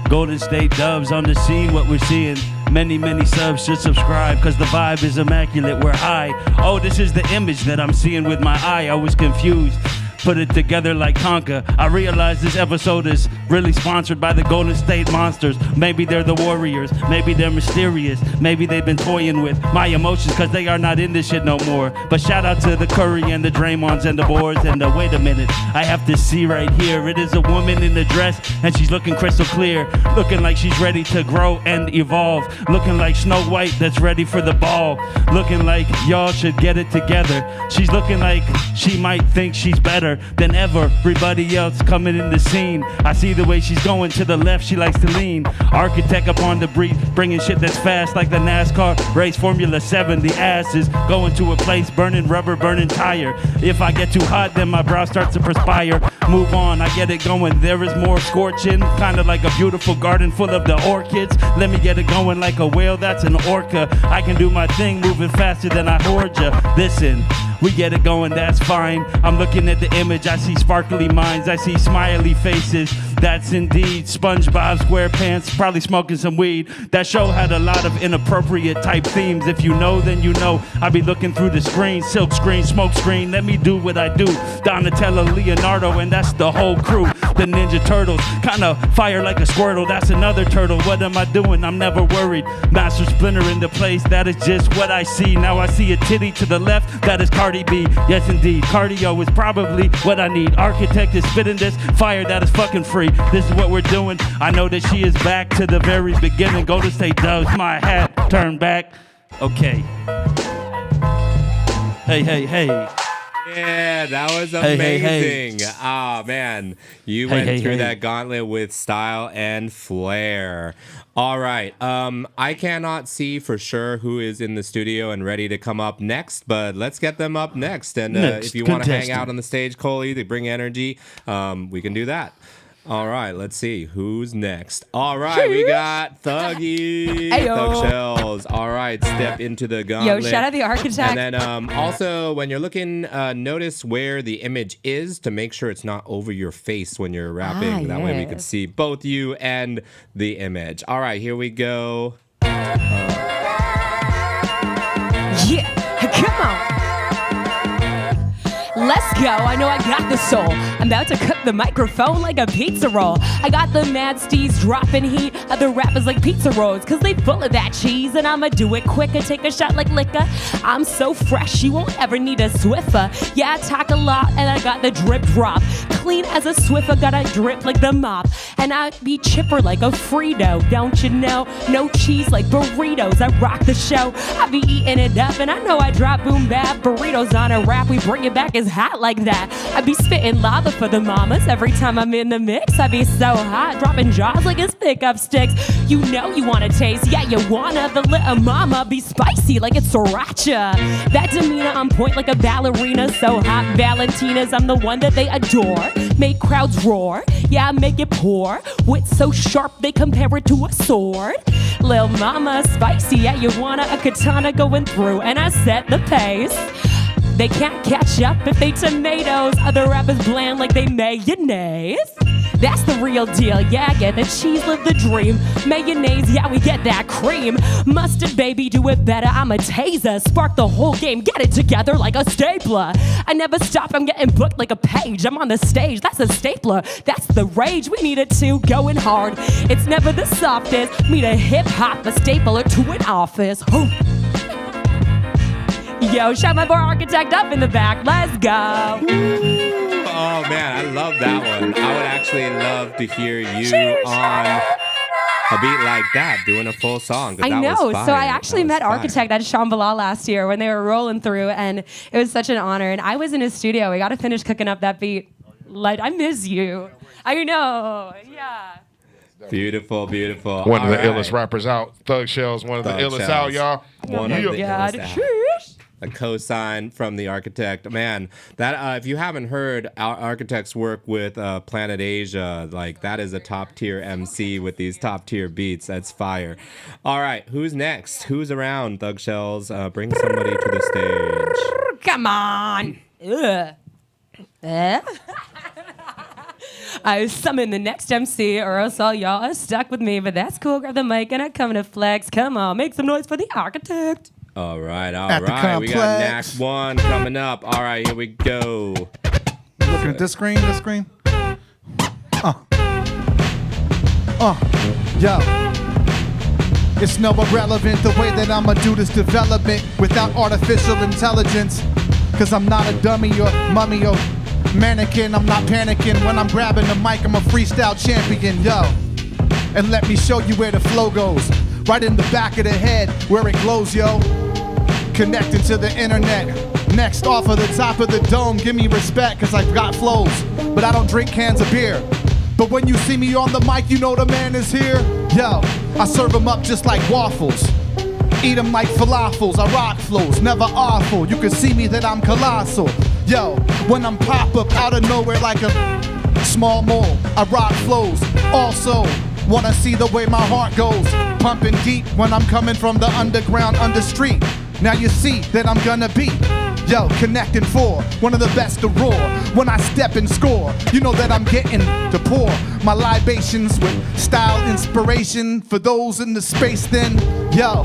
Golden State Doves on the scene, what we're seeing. Many, many subs should subscribe because the vibe is immaculate. We're high. Oh, this is the image that I'm seeing with my eye. I was confused. Put it together like Conker. I realize this episode is really sponsored by the Golden State Monsters. Maybe they're the Warriors. Maybe they're mysterious. Maybe they've been toying with my emotions because they are not in this shit no more. But shout out to the Curry and the Draymonds and the Boards and the wait a minute. I have to see right here. It is a woman in a dress and she's looking crystal clear. Looking like she's ready to grow and evolve. Looking like Snow White that's ready for the ball. Looking like y'all should get it together. She's looking like she might think she's better than ever. Everybody else coming in the scene. I see the way she's going to the left, she likes to lean. Architect up on the breeze, bringing shit that's fast like the NASCAR race Formula 7. The ass is going to a place, burning rubber, burning tire. If I get too hot, then my brow starts to perspire. Move on, I get it going. There is more scorching, kind of like a beautiful garden full of the orchids. Let me get it going like a whale, that's an orca. I can do my thing, moving faster than I hoard ya. Listen, we get it going, that's fine. I'm looking at the image, I see sparkly minds, I see smiley faces. That's indeed SpongeBob SquarePants, probably smoking some weed. That show had a lot of inappropriate type themes. If you know, then you know. I be looking through the screen, silk screen, smoke screen. Let me do what I do. Donatello, Leonardo, and that's the whole crew. The Ninja Turtles, kinda fire like a Squirtle. That's another turtle. What am I doing? I'm never worried. Master Splinter in the place. That is just what I see. Now I see a titty to the left. That is Cardi B. Yes, indeed. Cardio is probably what I need. Architect is spitting this fire that is fucking free. This is what we're doing. I know that she is back to the very beginning. Golden State Doves, my hat, turn back. Okay. Hey, hey, hey. Yeah, that was amazing. Ah, man. You went through that gauntlet with style and flair. All right. I cannot see for sure who is in the studio and ready to come up next, but let's get them up next. And if you want to hang out on the stage, Coley, to bring energy, we can do that. All right, let's see who's next. All right, we got Thuggy, Ayo. Thug Shells. All right, step into the gauntlet. Yo, shout out the architect. And then also, when you're looking, notice where the image is to make sure it's not over your face when you're rapping. That way we could see both you and the image. All right, here we go. Yeah, come on. Let's go. I know I got the soul. I'm about to cook the microphone like a pizza roll. I got the mad steez dropping heat. Other rappers like pizza rolls, cause they full of that cheese. And I'ma do it quicker, take a shot like liquor. I'm so fresh, you won't ever need a Swiffer. Yeah, I talk a lot and I got the drip drop. Clean as a Swiffer, got a drip like the mop. And I be chipper like a Frito, don't you know? No cheese like burritos, I rock the show. I be eating it up and I know I drop boom bap. Burritos on a rap, we bring it back as hot like that. I be spitting lava for the mamas every time I'm in the mix. I be so hot, dropping jaws like it's pickup sticks. You know you wanna taste, yeah you wanna. The little mama be spicy like it's sriracha. That demeanor on point like a ballerina. So hot Valentina's, I'm the one that they adore. Make crowds roar, yeah I make it pour. Wit so sharp they compare it to a sword. Lil mama spicy, yeah you wanna. A katana going through and I set the pace. They can't catch up if they tomatoes. Other rappers bland like they mayonnaise. That's the real deal, yeah, I get the cheese, live the dream. Mayonnaise, yeah, we get that cream. Mustard, baby, do it better, I'm a taser. Spark the whole game, get it together like a stapler. I never stop, I'm getting booked like a page. I'm on the stage, that's a stapler. That's the rage, we need it too, going hard. It's never the softest. Meet a hip-hop, a stapler to an office. Yo, shout my boy Architect up in the back. Let's go. Oh man, I love that one. I would actually love to hear you on a beat like that, doing a full song. I that know. Was fire. So I actually met fire. Architect at Shambhala last year when they were rolling through, and it was such an honor. And I was in his studio. We got to finish cooking up that beat. Like, I miss you. I know. Yeah. Beautiful, beautiful. One of the All right. illest rappers out. Thug Shells, one of the Thug illest Shells. out, y'all. One of the illest out. A cosign from the Architect. Man, that if you haven't heard our Architect's work with Planet Asia, like that is a top tier MC with these top tier beats. That's fire. All right, who's next? Who's around? Thug Shells, bring somebody to the stage. Come on. Ugh. I summon the next MC, or else all y'all are stuck with me. But that's cool. Grab the mic and I come to flex. Come on, make some noise for the Architect. All right, all At the right. We got complex. Knack 1 coming up. All right, here we go. Looking at this screen, Yo. It's no irrelevant the way that I'ma do this development without artificial intelligence. Cause I'm not a dummy or mummy or mannequin. I'm not panicking when I'm grabbing the mic. I'm a freestyle champion, yo. And let me show you where the flow goes. Right in the back of the head where it glows, yo. Connecting to the internet. Next, off of the top of the dome, give me respect, cause I've got flows. But I don't drink cans of beer. But when you see me on the mic, you know the man is here. Yo, I serve them up just like waffles. Eat them like falafels, I rock flows, never awful. You can see me that I'm colossal. Yo, when I'm pop up out of nowhere like a small mole, I rock flows. Also, wanna see the way my heart goes, pumping deep when I'm coming from the underground, under street. Now you see that I'm gonna be, yo, connecting for one of the best to roar. When I step and score, you know that I'm getting to pour my libations with style inspiration for those in the space. Then, yo,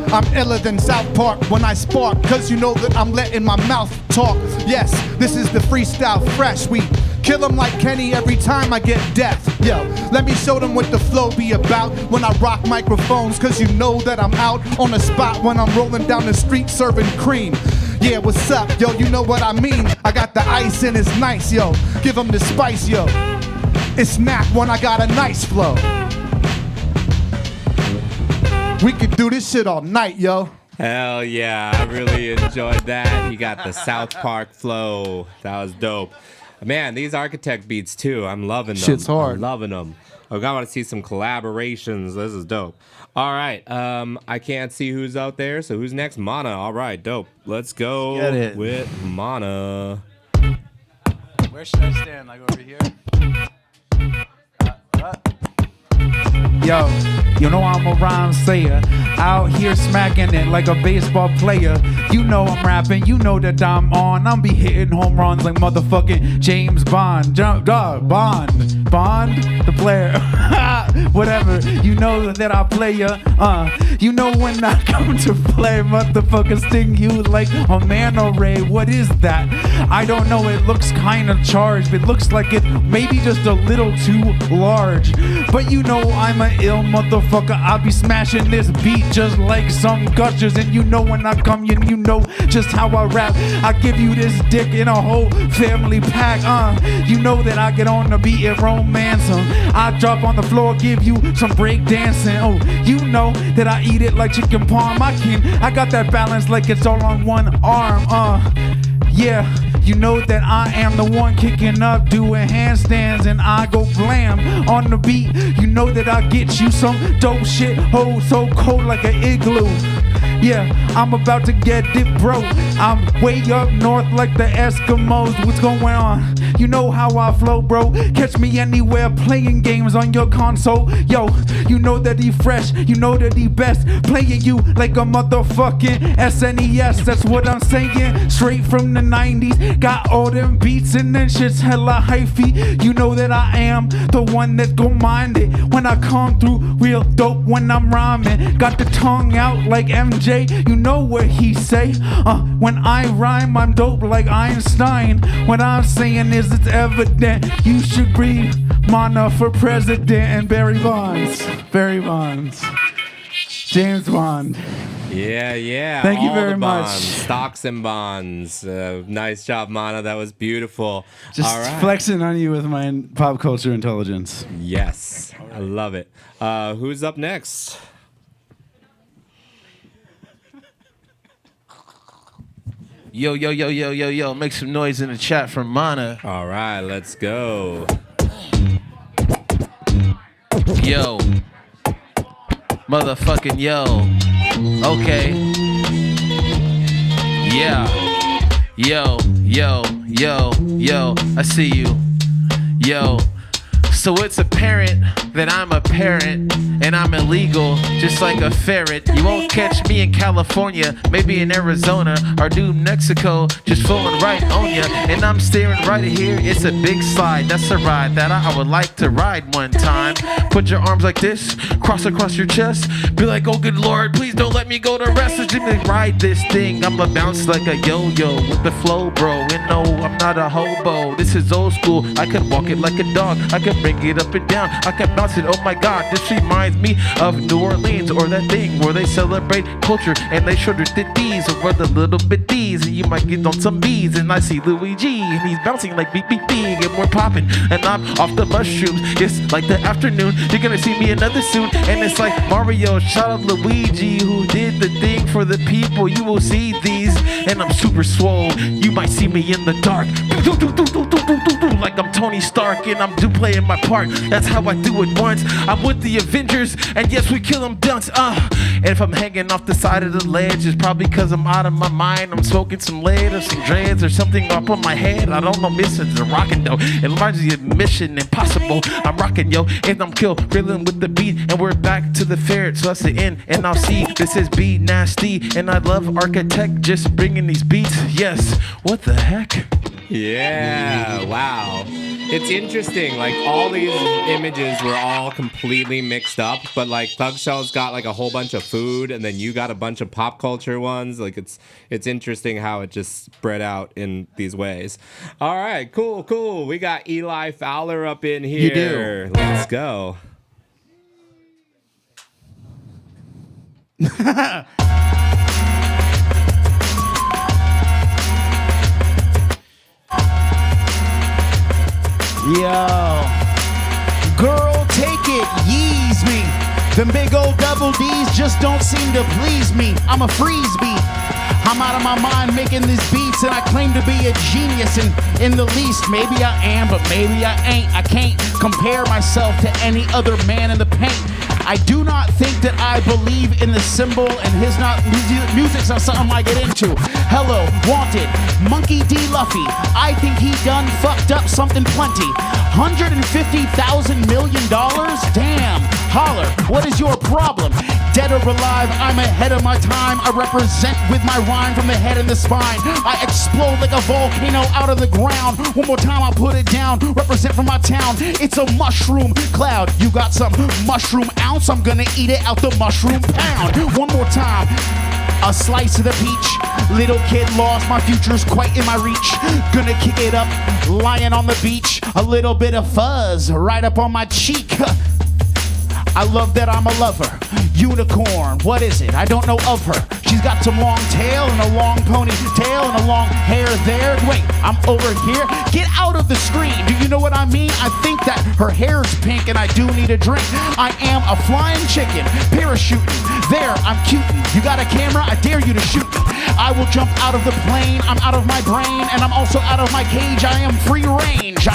I'm iller than South Park when I spark, cause you know that I'm letting my mouth talk. Yes, this is the freestyle fresh. We kill them like Kenny every time I get death. Yo, let me show them what the flow be about when I rock microphones, cause you know that I'm out on the spot when I'm rolling down the street serving cream. Yeah, what's up, yo, you know what I mean. I got the ice and it's nice, yo. Give them the spice, yo. It's Knack when I got a nice flow. We could do this shit all night, yo. Hell yeah, I really enjoyed that. You got the South Park flow. That was dope. Man, these Architect beats too, I'm loving them. Shit's hard. I'm loving them. I want to see some collaborations. This is dope. All right, I can't see who's out there, so who's next? Mana. All right, dope. Let's go Get it. with Mana. Where should I stand? Like over here? Yo, you know I'm a rhyme sayer, out here smacking it like a baseball player. You know I'm rapping, you know that I'm on. I'm be hitting home runs like motherfucking James Bond. Bond, the player. Whatever, you know that I play ya. You know when I come to play, motherfucker sting you like a manta ray. What is that? I don't know, it looks kind of charged. It looks like it maybe just a little too large. But you know I'm an ill motherfucker. I'll be smashing this beat just like some gushers. And you know when I come, you know just how I rap. I give you this dick in a whole family pack. You know that I get on the beat and romance 'em. I drop on the floor, give you some break dancing. Oh, you know that I eat it like chicken parm. I got that balance like it's all on one arm. Yeah, you know that I am the one kicking up, doing handstands, and I go blam on the beat. You know that I get you some dope shit, oh, so cold like an igloo. Yeah, I'm about to get it, bro. I'm way up north like the Eskimos. What's going on? You know how I flow, bro. Catch me anywhere playing games on your console. Yo, you know that he fresh, you know that he best. Playing you like a motherfucking SNES. That's what I'm saying. Straight from the 90s. Got all them beats and then shit's hella hyphy. You know that I am the one that gon' mind it when I come through real dope when I'm rhyming. Got the tongue out like MJ. You know what he say. When I rhyme, I'm dope like Einstein. What I'm saying is it's evident. You should breathe mana for president and Barry Bonds. Barry Bonds. James Bond. Yeah. Thank you all very the much. bonds, stocks and bonds. Nice job, Mana. That was beautiful. Just all right. flexing on you with my pop culture intelligence. Yes, I love it. Who's up next? Yo, make some noise in the chat for Mana. All right, let's go. Yo. Motherfucking yo. Okay. Yeah. Yo. I see you. Yo. So it's apparent that I'm a parent and I'm illegal, just like a ferret. You won't catch me in California, maybe in Arizona or New Mexico, just flowing right on ya. And I'm staring right here, it's a big slide. That's a ride that I would like to ride one time. Put your arms like this, cross across your chest. Be like, oh good Lord, please don't let me go to rest. Let me ride this thing. I'ma bounce like a yo-yo with the flow, bro. And no, I'm not a hobo. This is old school. I can walk it like a dog. I can bring it up and down. I can bounce it. Oh my God, this reminds me of New Orleans or that thing where they celebrate culture and they shoulder titties or the little bitties and you might get on some bees. And I see Luigi and he's bouncing like beep beep beep and we're popping and I'm off the mushrooms. It's like the afternoon. You're gonna see me another soon and it's like Mario. Shout out Luigi who did the thing for the people. You will see these and I'm super swole. You might see me in the dark like I'm Tony Stark and I'm playing my part. That's how I do it once. I'm with the Avengers and yes we kill them dunks. And if I'm hanging off the side of the ledge it's probably cause I'm out of my mind. I'm smoking some lead or some dreads or something up on my head. I don't know, missing the rockin' though. It reminds me of Mission Impossible. I'm rocking yo and I'm grilling with the beat and we're back to the fair. So that's the end and I'll see. This is B Nasty and I love Architect just bringing these beats. Yes, what the heck? Yeah, wow. It's interesting, like all these images were all completely mixed up, but like Thug Shell's got like a whole bunch of food and then you got a bunch of pop culture ones. Like it's interesting how it just spread out in these ways. All right, cool. We got Eli Fowler up in here. You do. Let's go. Yo, girl, take it, yeeze me. Them big old double D's just don't seem to please me. I'm a freeze beat. I'm out of my mind making these beats, and I claim to be a genius. And in the least, maybe I am, but maybe I ain't. I can't compare myself to any other man in the paint. I do not think that I believe in the symbol, and his music's not something I get into. Hello, Wanted, Monkey D. Luffy. I think he done fucked up something plenty. $150,000 million? Damn. Holler, what is your problem? Dead or alive, I'm ahead of my time. I represent with my rhyme from the head and the spine. I explode like a volcano out of the ground. One more time, I'll put it down. Represent from my town. It's a mushroom cloud. You got some mushroom ounce? I'm gonna eat it out the mushroom pound. One more time. A slice of the peach. Little kid lost, my future's quite in my reach. Gonna kick it up, lying on the beach. A little bit of fuzz right up on my cheek. I love that I'm a lover. Unicorn, what is it? I don't know of her. She's got some long tail and a long ponytail and a long hair there. Wait, I'm over here. Get out of the screen. Do you know what I mean? I think that her hair's pink and I do need a drink. I am a flying chicken, parachuting. There, I'm cuting. You got a camera? I dare you to shoot me. I will jump out of the plane. I'm out of my brain and I'm also out of my cage. I am free range.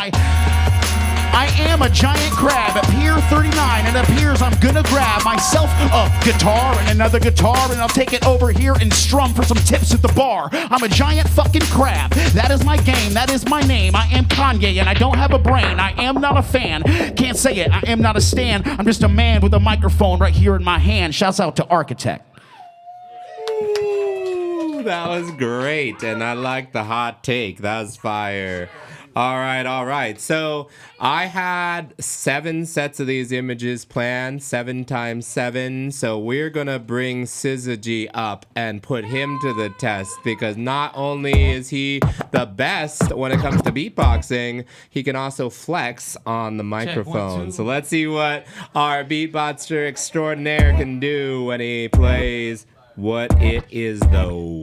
I am a giant crab at Pier 39, and it appears I'm gonna grab myself a guitar and another guitar, and I'll take it over here and strum for some tips at the bar. I'm a giant fucking crab. That is my game. That is my name. I am Kanye, and I don't have a brain. I am not a fan. Can't say it. I am not a stan. I'm just a man with a microphone right here in my hand. Shouts out to Architect. Ooh, that was great, and I like the hot take. That was fire. All right. So I had 7 sets of these images planned, 7 times 7. So we're going to bring Syzygy up and put him to the test because not only is he the best when it comes to beatboxing, he can also flex on the microphone. So let's see what our beatboxer extraordinaire can do when he plays What It Is Though.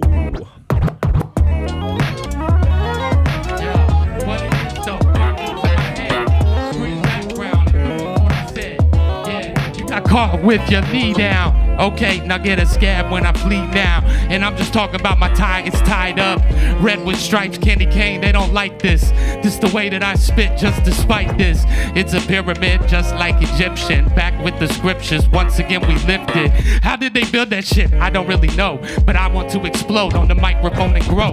Caught with your knee down. Okay, now get a scab when I bleed now. And I'm just talking about my tie, it's tied up. Red with stripes, candy cane, they don't like this. This the way that I spit just despite this. It's a pyramid just like Egyptian. Back with the scriptures, once again we lifted. How did they build that shit? I don't really know. But I want to explode on the microphone and grow.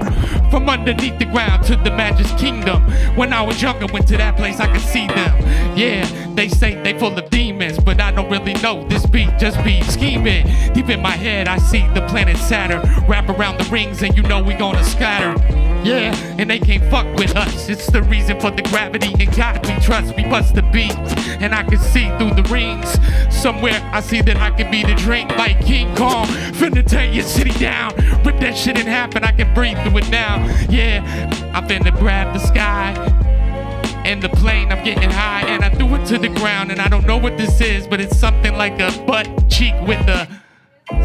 From underneath the ground to the Magic's kingdom. When I was younger, went to that place, I could see them. Yeah, they say they full of demons, but I don't really know. This beat just be scheming. Deep in my head, I see the planet Saturn. Wrap around the rings and you know we gonna scatter. Yeah, and they can't fuck with us. It's the reason for the gravity and God we trust. We bust the beat and I can see through the rings. Somewhere I see that I can be the drink like King Kong. Finna tear your city down. Rip that shit in half and I can breathe through it now. Yeah, I'm finna grab the sky. And the plane, I'm getting high and I threw it to the ground. And I don't know what this is, but it's something like a butt cheek with a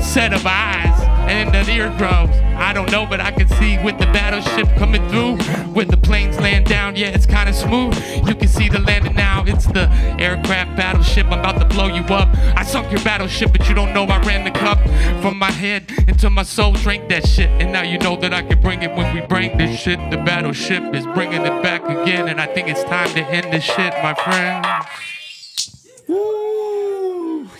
set of eyes and the eardrums. I don't know, but I can see with the battleship coming through. With the planes laying down, yeah, it's kind of smooth. You can see the landing now. It's the aircraft battleship. I'm about to blow you up. I sunk your battleship, but you don't know I ran the cup from my head into my soul. Drank that shit, and now you know that I can bring it when we bring this shit. The battleship is bringing it back again, and I think it's time to end this shit, my friend.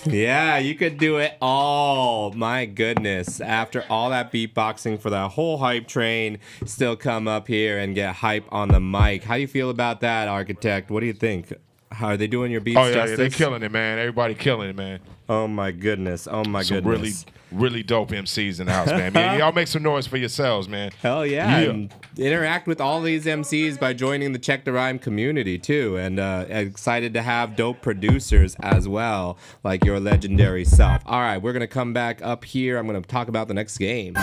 Yeah, you could do it all. My goodness. After all that beatboxing for that whole hype train, still come up here and get hype on the mic. How do you feel about that, Architect? What do you think? How are they doing your beats justice? Yeah, they're killing it, man. Everybody killing it, man. Oh, my goodness. Some really dope MCs in the house, man. Y'all make some noise for yourselves, man. Hell yeah. And interact with all these MCs by joining the Check the Rhyme community, too. And excited to have dope producers as well, like your legendary self. All right, we're going to come back up here. I'm going to talk about the next game.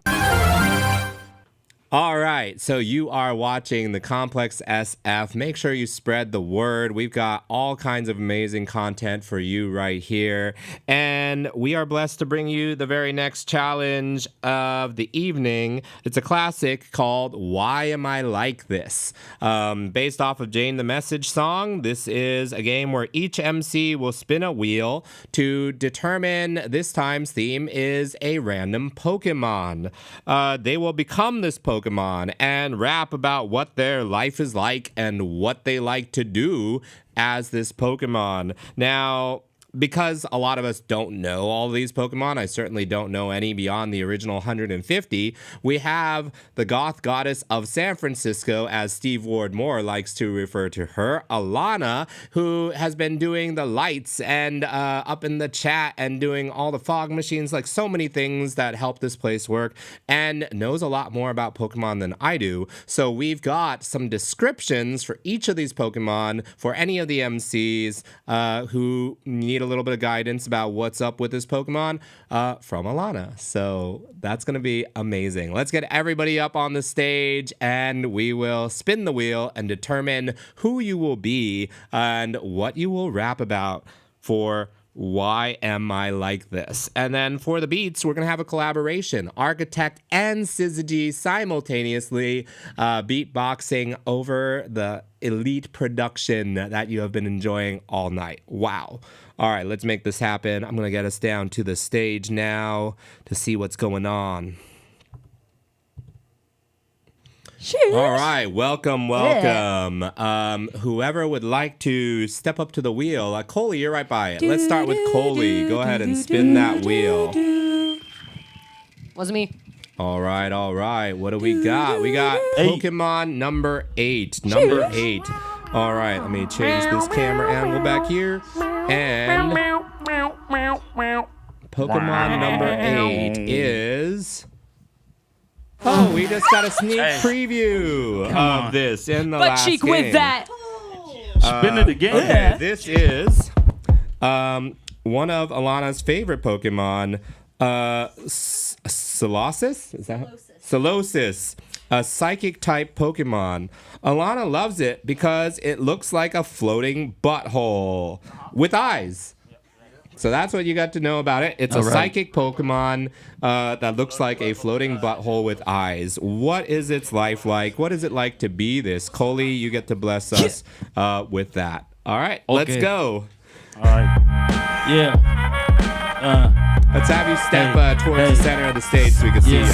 All right, so you are watching the Complex SF. Make sure you spread the word. We've got all kinds of amazing content for you right here. And we are blessed to bring you the very next challenge of the evening. It's a classic called Why Am I Like This? Based off of Jane the Message song, this is a game where each MC will spin a wheel to determine this time's theme is a random Pokemon. They will become this Pokemon and rap about what their life is like and what they like to do as this Pokemon. Now, because a lot of us don't know all of these Pokemon, I certainly don't know any beyond the original 150, we have the goth goddess of San Francisco, as Steve Ward Moore likes to refer to her, Alana, who has been doing the lights and up in the chat and doing all the fog machines, like so many things that help this place work, and knows a lot more about Pokemon than I do. So we've got some descriptions for each of these Pokemon for any of the MCs who need a little bit of guidance about what's up with this Pokemon from Alana. So that's going to be amazing. Let's get everybody up on the stage and we will spin the wheel and determine who you will be and what you will rap about for Why Am I Like This? And then for the beats, we're going to have a collaboration. Architect and Syzygy simultaneously beatboxing over the elite production that you have been enjoying all night. Wow. All right, let's make this happen. I'm going to get us down to the stage now to see what's going on. Cheers. All right, welcome. Whoever would like to step up to the wheel, Coley, you're right by it. Let's start with Coley. Go ahead and spin that wheel. Wasn't me. All right. What do we got? We got Pokemon number 8. Number 8. All right, let me change this camera angle back here. And Pokemon number 8 is... Oh, we just got a sneak preview of this in the last cheek game. with that. Spin it again. Okay, this is one of Alana's favorite Pokemon, Solosis? Is that Solosis, a psychic type Pokemon. Alana loves it because it looks like a floating butthole with eyes. So that's what you got to know about it. It's a psychic Pokemon that looks like a floating butthole with eyes. What is its life like? What is it like to be this? Coley, you get to bless us with that. All right, let's go. All right. Yeah. Let's have you step towards the center of the stage so we can see you.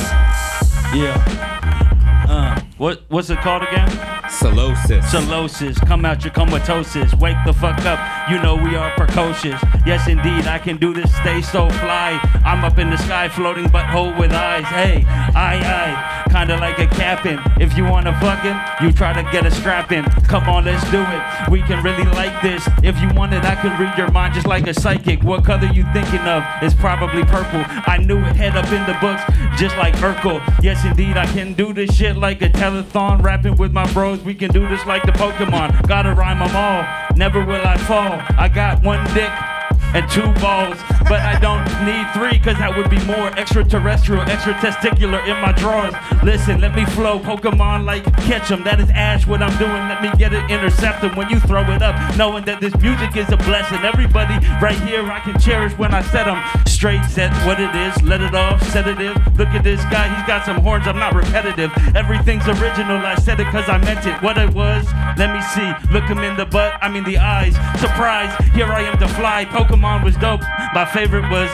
Yeah. What's it called again? Solosis. Come out your comatosis. Wake the fuck up. You know we are precocious. Yes, indeed, I can do this. Stay so fly. I'm up in the sky, floating butthole with eyes. Hey, I. Kinda like a captain. If you wanna fucking, you try to get a strap in. Come on, let's do it. We can really like this. If you want it, I can read your mind just like a psychic. What color you thinking of? It's probably purple. I knew it, head up in the books, just like Urkel. Yes, indeed, I can do this shit like a telethon. Rapping with my bros, we can do this like the Pokemon. Gotta rhyme them all, never will I fall. I got one dick and 2 balls, but I don't need 3, cause that would be more extraterrestrial, extra testicular in my drawers. Listen, let me flow Pokemon like catch 'em. That is Ash, what I'm doing. Let me get it, intercept 'em when you throw it up, knowing that this music is a blessing. Everybody right here I can cherish when I set 'em straight. Set what it is, let it off, sedative. Look at this guy, he's got some horns, I'm not repetitive. Everything's original, I said it cause I meant it. What it was, let me see. Look him in the butt, I mean the eyes. Surprise, here I am to fly. Pokemon was dope. My favorite was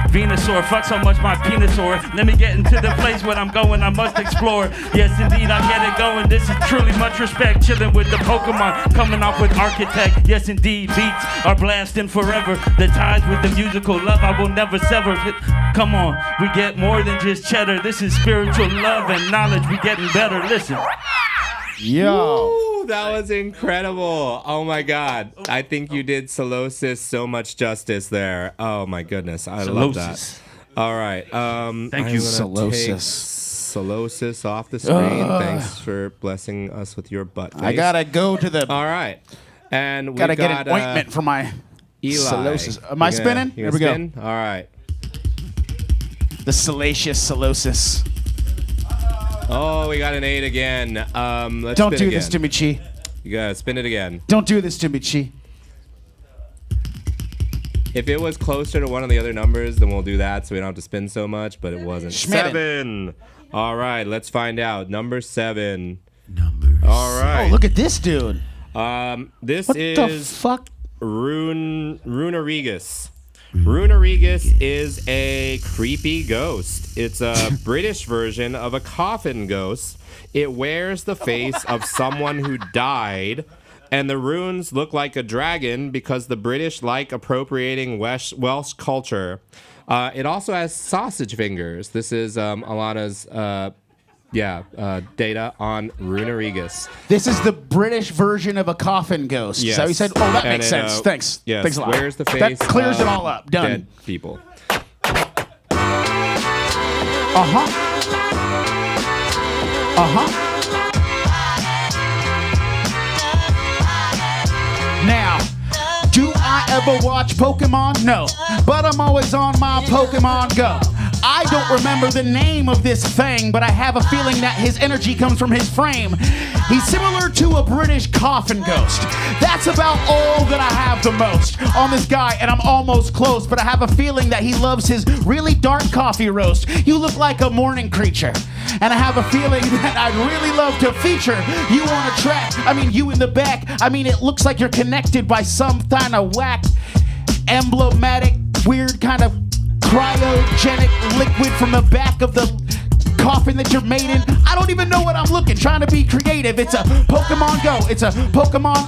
Venusaur. Fuck so much my penisaur. Let me get into the place where I'm going, I must explore. Yes indeed, I get it going. This is truly much respect. Chilling with the Pokemon, coming off with Architect. Yes indeed, beats are blasting forever. The ties with the musical love I will never sever. Come on, we get more than just cheddar. This is spiritual love and knowledge. We getting better, listen. Yo. Woo, that was incredible. Oh my God. I think you did Solosis so much justice there. Oh my goodness. I love that. All right. Thank you, Solosis. Solosis off the screen. Thanks for blessing us with your butt face. I gotta go to the... All right. And we gotta get an ointment for my Eli. Solosis. Am I spinning? Here we go. All right. The salacious Solosis. Oh, we got an 8 again. Let's Don't spin do this to me, Chi. You gotta spin it again. Don't do this to me, Chi. If it was closer to one of the other numbers, then we'll do that so we don't have to spin so much, but it wasn't. Schmitten. 7. All right, let's find out. Number 7. All right. Oh, look at this dude. This what is the fuck? Runarigus. Runarigus is a creepy ghost. It's a British version of a coffin ghost. It wears the face of someone who died And the runes look like a dragon because the British like appropriating Welsh culture. It also has sausage fingers. This is Alana's data on Runerigus. This is the British version of a coffin ghost. Yes. Is that what you said? Oh, that And makes it, sense. Thanks. Yes. Thanks a lot. Where's the face? That clears it of all up. Done. Dead people. Uh-huh. Now, do I ever watch Pokemon? No. But I'm always on my Pokemon Go. I don't remember the name of this thing, but I have a feeling that his energy comes from his frame. He's similar to a British coffin ghost. That's about all that I have the most on this guy, and I'm almost close, but I have a feeling that he loves his really dark coffee roast. You look like a morning creature, and I have a feeling that I'd really love to feature you on a track. I mean, you in the back. I mean, it looks like you're connected by some kind of whack, emblematic, weird kind of cryogenic liquid from the back of the coffin that you're made in. I don't even know what I'm looking, trying to be creative. It's a Pokemon Go. It's a Pokemon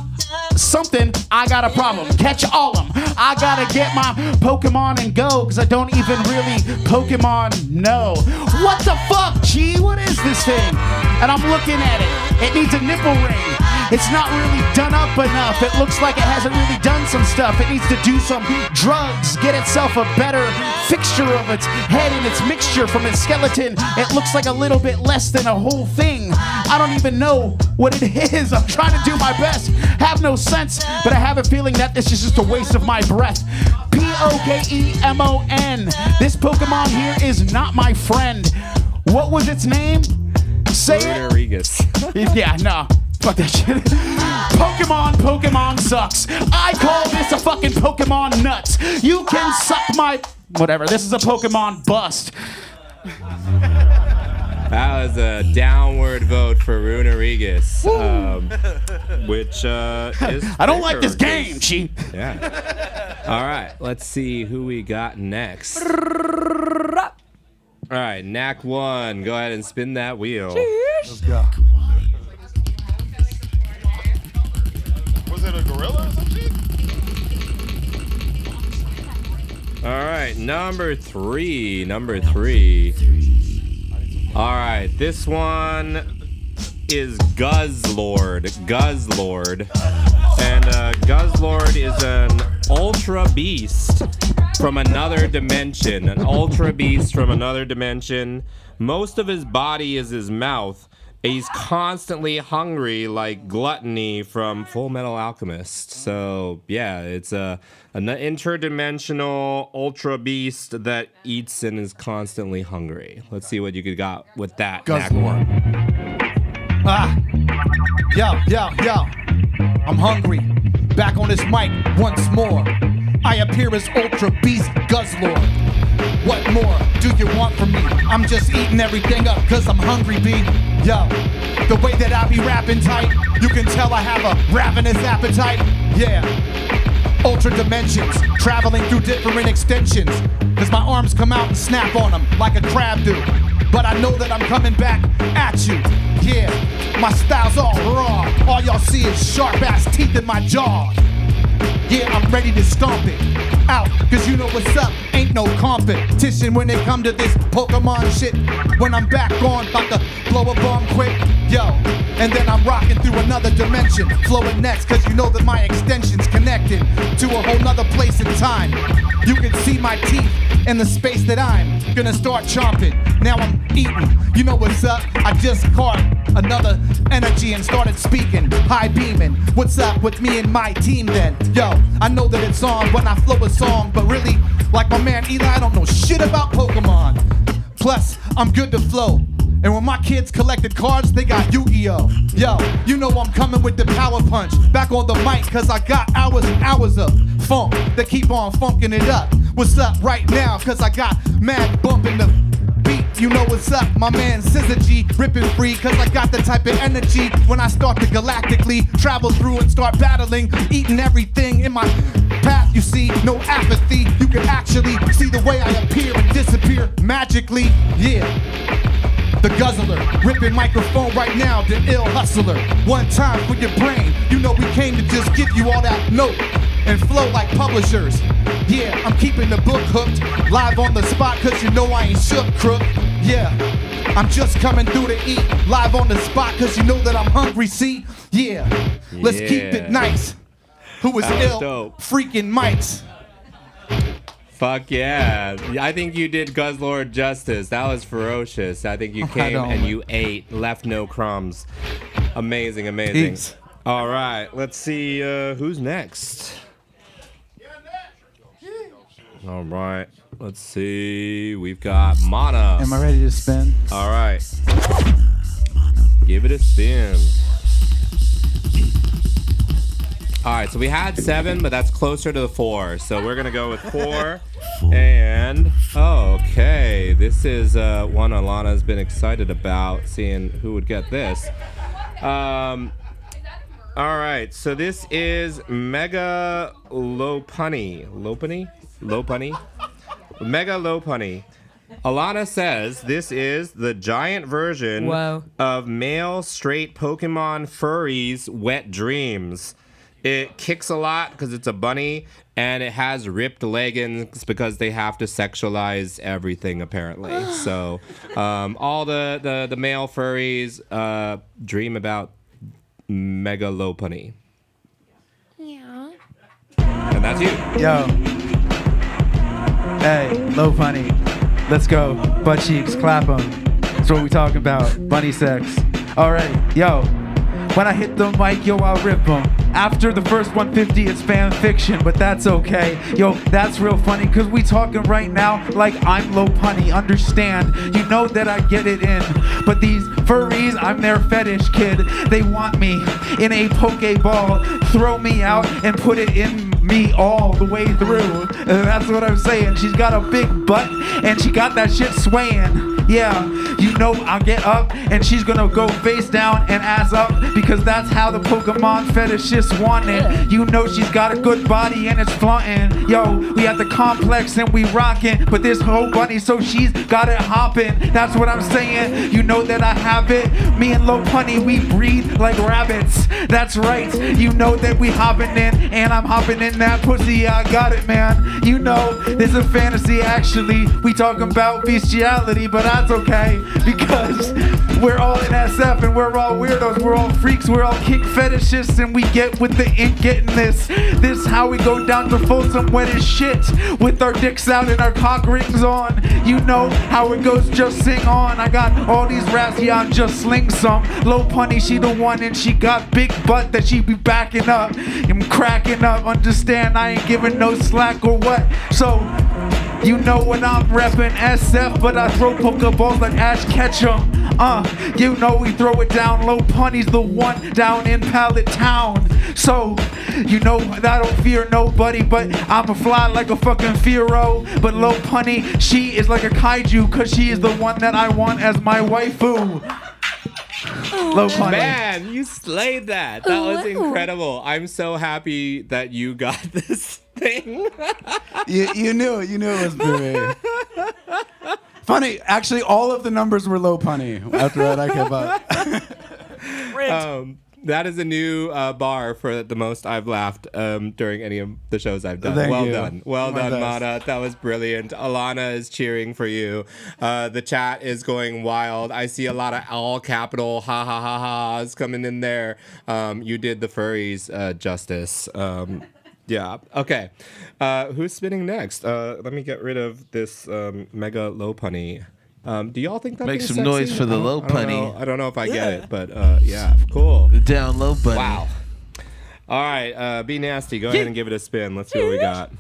something. I got a problem. Catch all them. I gotta get my Pokemon and go, because I don't even really Pokemon know. What the fuck, G? What is this thing? And I'm looking at it. It needs a nipple ring. It's not really done up enough. It looks like it hasn't really done some stuff. It needs to do some drugs, get itself a better fixture of its head and its mixture from its skeleton. It looks like a little bit less than a whole thing. I don't even know what it is. I'm trying to do my best. Have no sense, but I have a feeling that this is just a waste of my breath. Pokemon. This Pokemon here is not my friend. What was its name? Say it. Yeah, no. Fuck that shit. Pokemon sucks. I call this a fucking Pokemon nuts. You can suck my... Whatever, this is a Pokemon bust. That was a downward vote for Runerigus, which is... I don't like this game, Chief. Yeah. All right, let's see who we got next. All right, Knack 1, go ahead and spin that wheel. Let's go. Was it a gorilla or some shit? All right, number three. All right, this one is Guzzlord. And Guzzlord is an ultra beast from another dimension. Most of his body is his mouth. He's constantly hungry, like Gluttony from Full Metal Alchemist. So, yeah, it's an interdimensional ultra beast that eats and is constantly hungry. Let's see what you got with that. Guzzlord. Yo. I'm hungry. Back on this mic once more. I appear as Ultra Beast Guzzlord. What more do you want from me? I'm just eating everything up cause I'm hungry, B. Yo, the way that I be rapping tight, you can tell I have a ravenous appetite. Yeah, ultra dimensions, traveling through different extensions. Cause my arms come out and snap on them like a crab do. But I know that I'm coming back at you. Yeah, my style's all raw. All y'all see is sharp ass teeth in my jaw. Yeah, I'm ready to stomp it out, cause you know what's up, ain't no competition when it come to this Pokemon shit. When I'm back on, about to blow a bomb quick, yo. And then I'm rocking through another dimension, flowing next, cause you know that my extension's connecting to a whole nother place in time. You can see my teeth in the space that I'm gonna start chomping. Now I'm eating, you know what's up, I just caught another energy and started speaking, high beaming. What's up with me and my team then? Yo, I know that it's on when I flow a song, but really, like my man Eli, I don't know shit about Pokemon. Plus, I'm good to flow. And when my kids collected cards, they got Yu-Gi-Oh! Yo, you know I'm coming with the power punch. Back on the mic, cause I got hours and hours of funk that keep on funking it up. What's up right now? Cause I got mad bump in the beat. You know what's up, my man Scissor G, ripping free. Cause I got the type of energy when I start to galactically travel through and start battling, eating everything in my path. You see, no apathy. You can actually see the way I appear and disappear magically. Yeah. the guzzler. Ripping microphone right now, the ill hustler. One time for your brain, you know we came to just give you all that note and flow like publishers. Yeah, I'm keeping the book hooked, live on the spot, cause you know I ain't shook, crook. Yeah, I'm just coming through to eat, live on the spot, cause you know that I'm hungry, see? Yeah, let's keep it nice. Who was ill? Dope. Freaking mics. Fuck yeah. I think you did Guzzlord justice. That was ferocious. I think you came and you ate, left no crumbs. Amazing, amazing. Peace. All right, let's see who's next. All right, let's see. We've got Mana. Am I ready to spin? All right. Give it a spin. All right, so we had 7, but that's closer to the 4. So we're going to go with 4. And, okay, this is one Alana's been excited about, seeing who would get this. All right, so this is Mega Lopunny. Lopunny? Mega Lopunny. Alana says this is the giant version of male straight Pokemon furries' wet dreams. It kicks a lot because it's a bunny, and it has ripped leggings because they have to sexualize everything, apparently. So all the male furries dream about Mega Lopunny. Yeah. And that's you. Yo. Hey, Lopunny. Let's go. Butt cheeks, clap 'em. That's what we talking about. Bunny sex. Alright, yo. When I hit the mic, yo, I'll rip 'em. After the first 150, it's fan fiction, but that's okay. Yo, that's real funny, cause we talking right now like I'm Lopunny. Understand, you know that I get it in. But these furries, I'm their fetish kid. They want me in a Pokeball. Throw me out and put it in me all the way through. That's what I'm saying. She's got a big butt and she got that shit swaying. Yeah, you know I'll get up and she's gonna go face down and ass up because that's how the Pokemon fetishists want it. You know she's got a good body and it's flaunting. Yo, we at the complex and we rocking, but this whole bunny, so she's got it hopping. That's what I'm saying. You know that I have it. Me and Lopunny, we breed like rabbits. That's right. You know that we hopping in and I'm hopping in that pussy. Yeah, I got it, man. You know this is a fantasy actually. We talking about bestiality, but that's okay because we're all in SF and we're all weirdos. We're all freaks. We're all kink fetishists and we get with the ink getting this. This how we go down to Folsom wet as shit with our dicks out and our cock rings on. You know how it goes, just sing on. I got all these raps, yeah, I'm just sling some. Lopunny, she the one and she got big butt that she be backing up. I'm cracking up, understand I ain't giving no slack or what. So you know when I'm reppin' SF, but I throw Pokeballs like Ash Ketchum. You know we throw it down. Lopunny's the one down in Pallet Town. So, you know that I don't fear nobody, but I'ma fly like a fucking Firo. But Lopunny, she is like a kaiju, cause she is the one that I want as my waifu. Lopunny. Man, you slayed that. That was incredible. I'm so happy that you got this thing. You knew it was me. Funny, actually, all of the numbers were Lopunny after that I came up. That is a new bar for the most I've laughed during any of the shows I've done. Thank well you. done. Well My done, best. Mana. That was brilliant. Alana is cheering for you. The chat is going wild. I see a lot of all capital ha ha ha ha's coming in there. You did the furries justice. Yeah. Okay. Who's spinning next? Let me get rid of this Mega Lopunny. Do y'all think that Make thing's some sexy? noise for the Lopunny. I don't know if I get it, but yeah, cool. The down low bunny. Wow. All right, Be Nasty. Go ahead and give it a spin. Let's see what we got.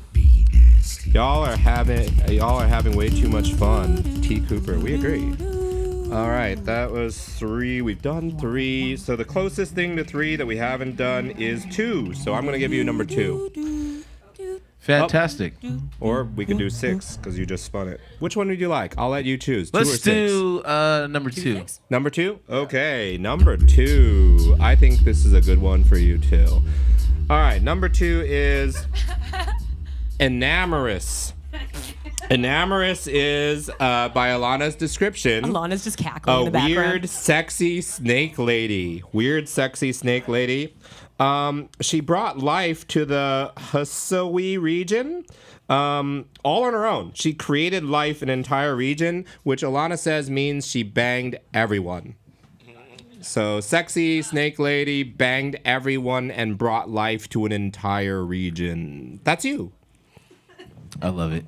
Y'all are having way too much fun. T. Cooper, we agree. All right, that was 3. We've done 3. So the closest thing to 3 that we haven't done is 2. So I'm gonna give you number 2. Fantastic. Oh. Or we could do 6 because you just spun it. Which one would you like? I'll let you choose. 2 or 6? Let's do number 2. Number 2? Okay, number 2. I think this is a good one for you too. All right, number 2 is Enamorous. Enamorous is, by Alana's description, Alana's just cackling in the a background. weird, sexy snake lady. Weird, sexy snake lady. She brought life to the Hasawi region all on her own. She created life in an entire region, which Alana says means she banged everyone. So, sexy snake lady banged everyone and brought life to an entire region. That's you. I love it.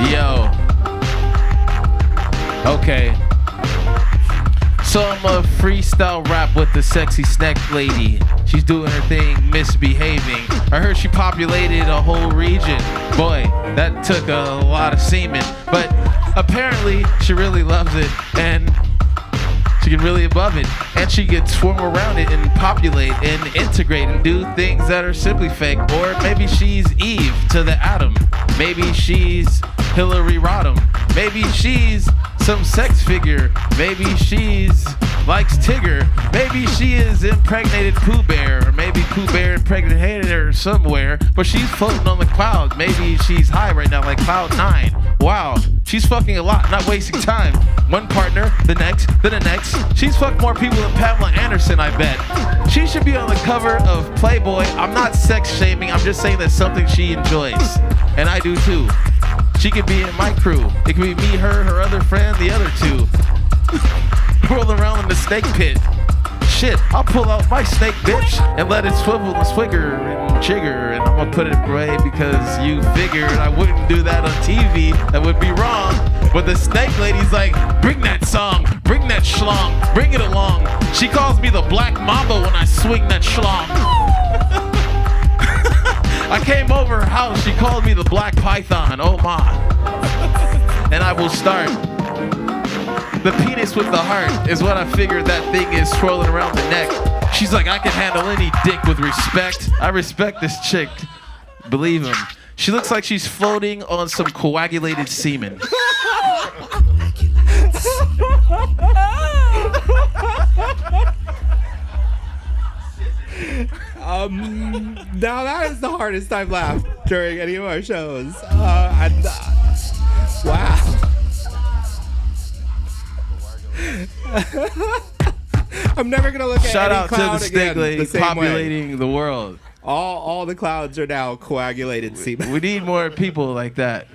Yo. Okay. So I'm a freestyle rap with the sexy snack lady. She's doing her thing, misbehaving. I heard she populated a whole region. Boy, that took a lot of semen. But apparently she really loves it and she can really above it. And she can swarm around it and populate and integrate and do things that are simply fake. Or maybe she's Eve to the atom. Maybe she's Hillary Rodham. Maybe she's some sex figure. Maybe she's likes Tigger. Maybe she is impregnated Pooh Bear. Or maybe Pooh Bear impregnated her somewhere. But she's floating on the cloud. Maybe she's high right now like Cloud 9. Wow, she's fucking a lot, not wasting time. One partner, the next, then the next. She's fucked more people than Pamela Anderson, I bet. She should be on the cover of Playboy. I'm not sex shaming, I'm just saying that's something she enjoys. And I do too. She could be in my crew. It could be me, her other friend, the other two. Roll around in the snake pit. Shit, I'll pull out my snake, bitch, and let it swivel and swigger and jigger, and I'm gonna put it away because you figured I wouldn't do that on TV. That would be wrong. But the snake lady's like, bring that song, bring that schlong, bring it along. She calls me the Black Mamba when I swing that schlong. I came over her house, she called me the Black Python, oh my. And I will start. The penis with the heart is what I figured that thing is swirling around the neck. She's like, I can handle any dick with respect. I respect this chick. Believe him. She looks like she's floating on some coagulated semen. Now that is the hardest I've laughed during any of our shows. Wow. I'm never gonna look at Shout any out to cloud the snake again lady the same populating way. the world. All the clouds are now coagulated semen. We need more people like that.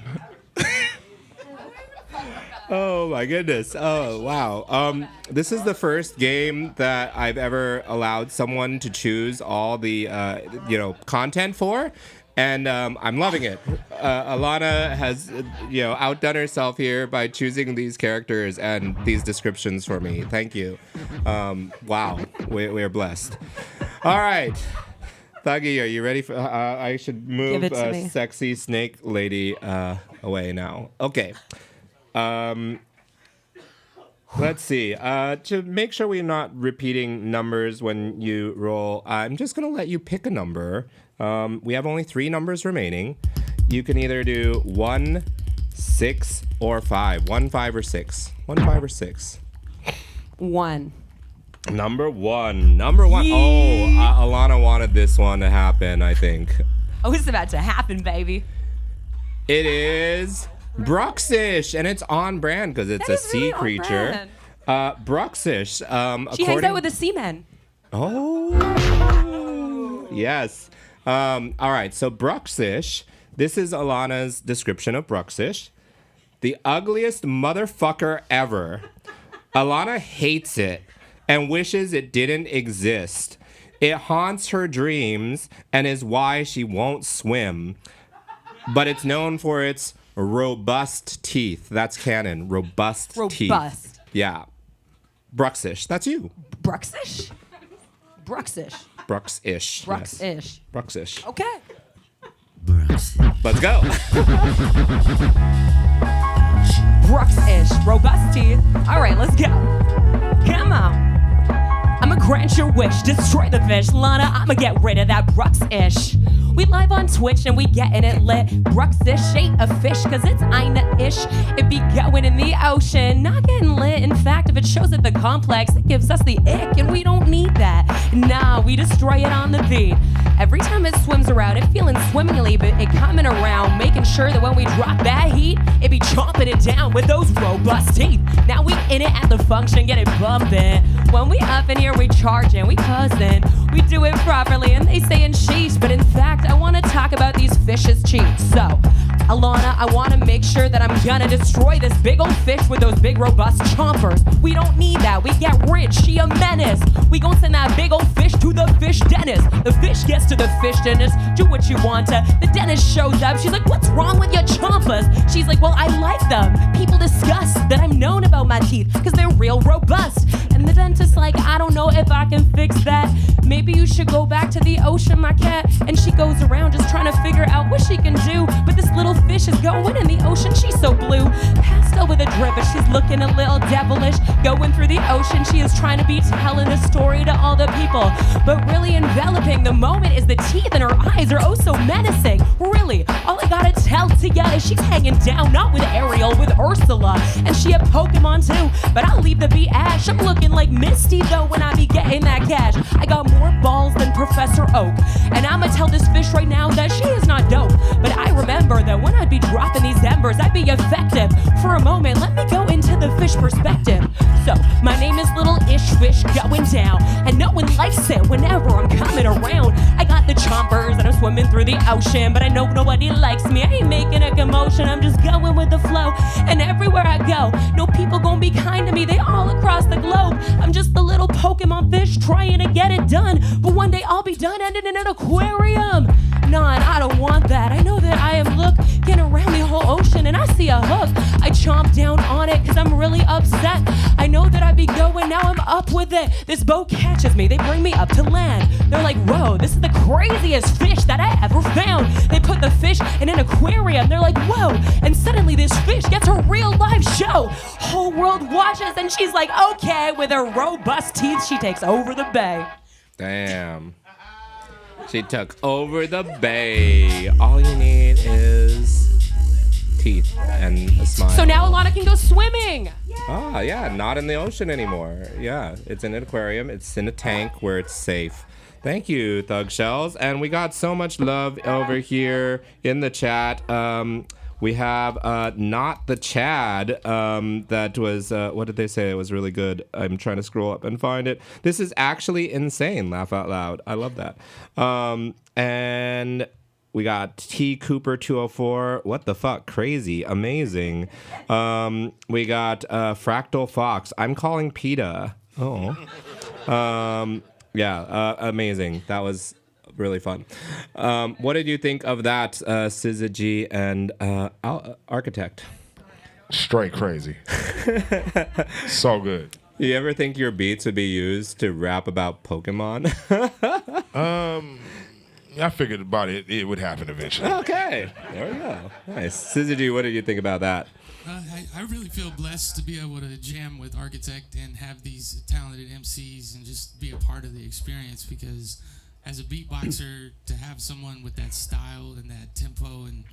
Oh my goodness. Oh wow. This is the first game that I've ever allowed someone to choose all the content for. And I'm loving it. Alana has, outdone herself here by choosing these characters and these descriptions for me. Thank you. Wow, we're blessed. All right, Thuggy, are you ready for? I should move sexy snake lady away now. Okay. Let's see. To make sure we're not repeating numbers when you roll, I'm just gonna let you pick a number. We have only 3 numbers remaining. You can either do 1, 6, or 5. 1, 5, or 6. 1, 5, or 6. 1. Number 1. Number 1. Yee. Oh, Alana wanted this one to happen, I think. Oh, it's about to happen, baby. It is Bruxish, and it's on brand because it's a sea creature. Bruxish. She hangs out with the seamen. Oh, yes. All right, so Bruxish. This is Alana's description of Bruxish. The ugliest motherfucker ever. Alana hates it and wishes it didn't exist. It haunts her dreams and is why she won't swim. But it's known for its robust teeth. That's canon. Robust teeth. Robust. Yeah. Bruxish. That's you. Bruxish? Bruxish. Bruxish. Bruxish. Yes. Bruxish. Okay. Let's go. Bruxish. Robust teeth. All right, let's go. Come on. I'ma grant your wish. Destroy the fish. Lana, I'ma get rid of that Bruxish. We live on Twitch and we getting it lit. Bruxish ain't a fish, cause it's Ina-ish. It be going in the ocean, not getting lit. In fact, if it shows at the complex, it gives us the ick, and we don't need that. Nah, we destroy it on the beat. Every time it swims around, it feeling swimmingly, but it coming around, making sure that when we drop that heat, it be chomping it down with those robust teeth. Now we in it at the function, get it bumping. When we up in here, we charging, we cussing. We do it properly, and they saying sheesh, but in fact, I wanna talk about these fishes' cheeks. So, Alana, I wanna make sure that I'm gonna destroy this big old fish with those big robust chompers. We don't need that, we get rich, she a menace. We gon' send that big old fish to the fish dentist. The fish gets to the fish dentist, do what you want to. The dentist shows up, she's like, what's wrong with your chompers? She's like, well, I like them. People discuss that I'm known about my teeth, cause they're real robust. And the dentist's like, I don't know if I can fix that. Maybe you should go back to the ocean, my cat. And she goes around just trying to figure out what she can do. But this little fish is going in the ocean, she's so blue. Pastel with a drip, but she's looking a little devilish. Going through the ocean, she is trying to be telling a story to all the people. But really enveloping the moment is the teeth in her eyes are oh so menacing. Really, all I gotta tell to ya is she's hanging down, not with Ariel, with Ursula. And she a Pokemon too, but I'll leave the be Ash. I'm looking like Misty though when I be getting that cash. I got more balls than Professor Oak. And I'ma tell this fish right now that she is not dope. But I remember that when I'd be dropping these embers, I'd be effective. For a moment, let me go into the fish perspective. So, my name is Little Ish Fish going down. And no one likes it whenever I'm coming around. I got the chompers and I'm swimming through the ocean. But I know nobody likes me, I ain't making a commotion. I'm just going with the flow. And everywhere I go, no people gonna be kind to me, they all across the globe. I'm just the little Pokemon fish trying to get it done. But one day I'll be done ending in an aquarium. Nah, and I don't want that. I know that I am looking around the whole ocean and I see a hook. I chomp down on it cause I'm really upset. I know that I be going, now I'm up with it. This boat catches me, they bring me up to land. They're like, whoa, this is the craziest fish that I ever found. They put the fish in an aquarium, they're like, whoa. And suddenly this fish gets her real life show. Whole world watches and she's like, okay. With her robust teeth, she takes over the bay. Damn. She took over the bay. All you need is teeth and a smile. So now Alana can go swimming. Ah, yeah, not in the ocean anymore. Yeah, it's in an aquarium. It's in a tank where it's safe. Thank you, Thug Shells. And we got so much love over here in the chat. We have Not the Chad. That was, what did they say? It was really good. I'm trying to scroll up and find it. This is actually insane. Laugh out loud. I love that. And we got T Cooper 204. What the fuck? Crazy. Amazing. We got Fractal Fox. I'm calling PETA. Oh. Yeah, amazing. That was really fun. What did you think of that, Syzygy and Architect? Straight crazy. So good. You ever think your beats would be used to rap about Pokemon? I figured about it. It would happen eventually. Okay. There we go. Nice. Syzygy, what did you think about that? I really feel blessed to be able to jam with Architect and have these talented MCs and just be a part of the experience, because as a beatboxer, to have someone with that style and that tempo and,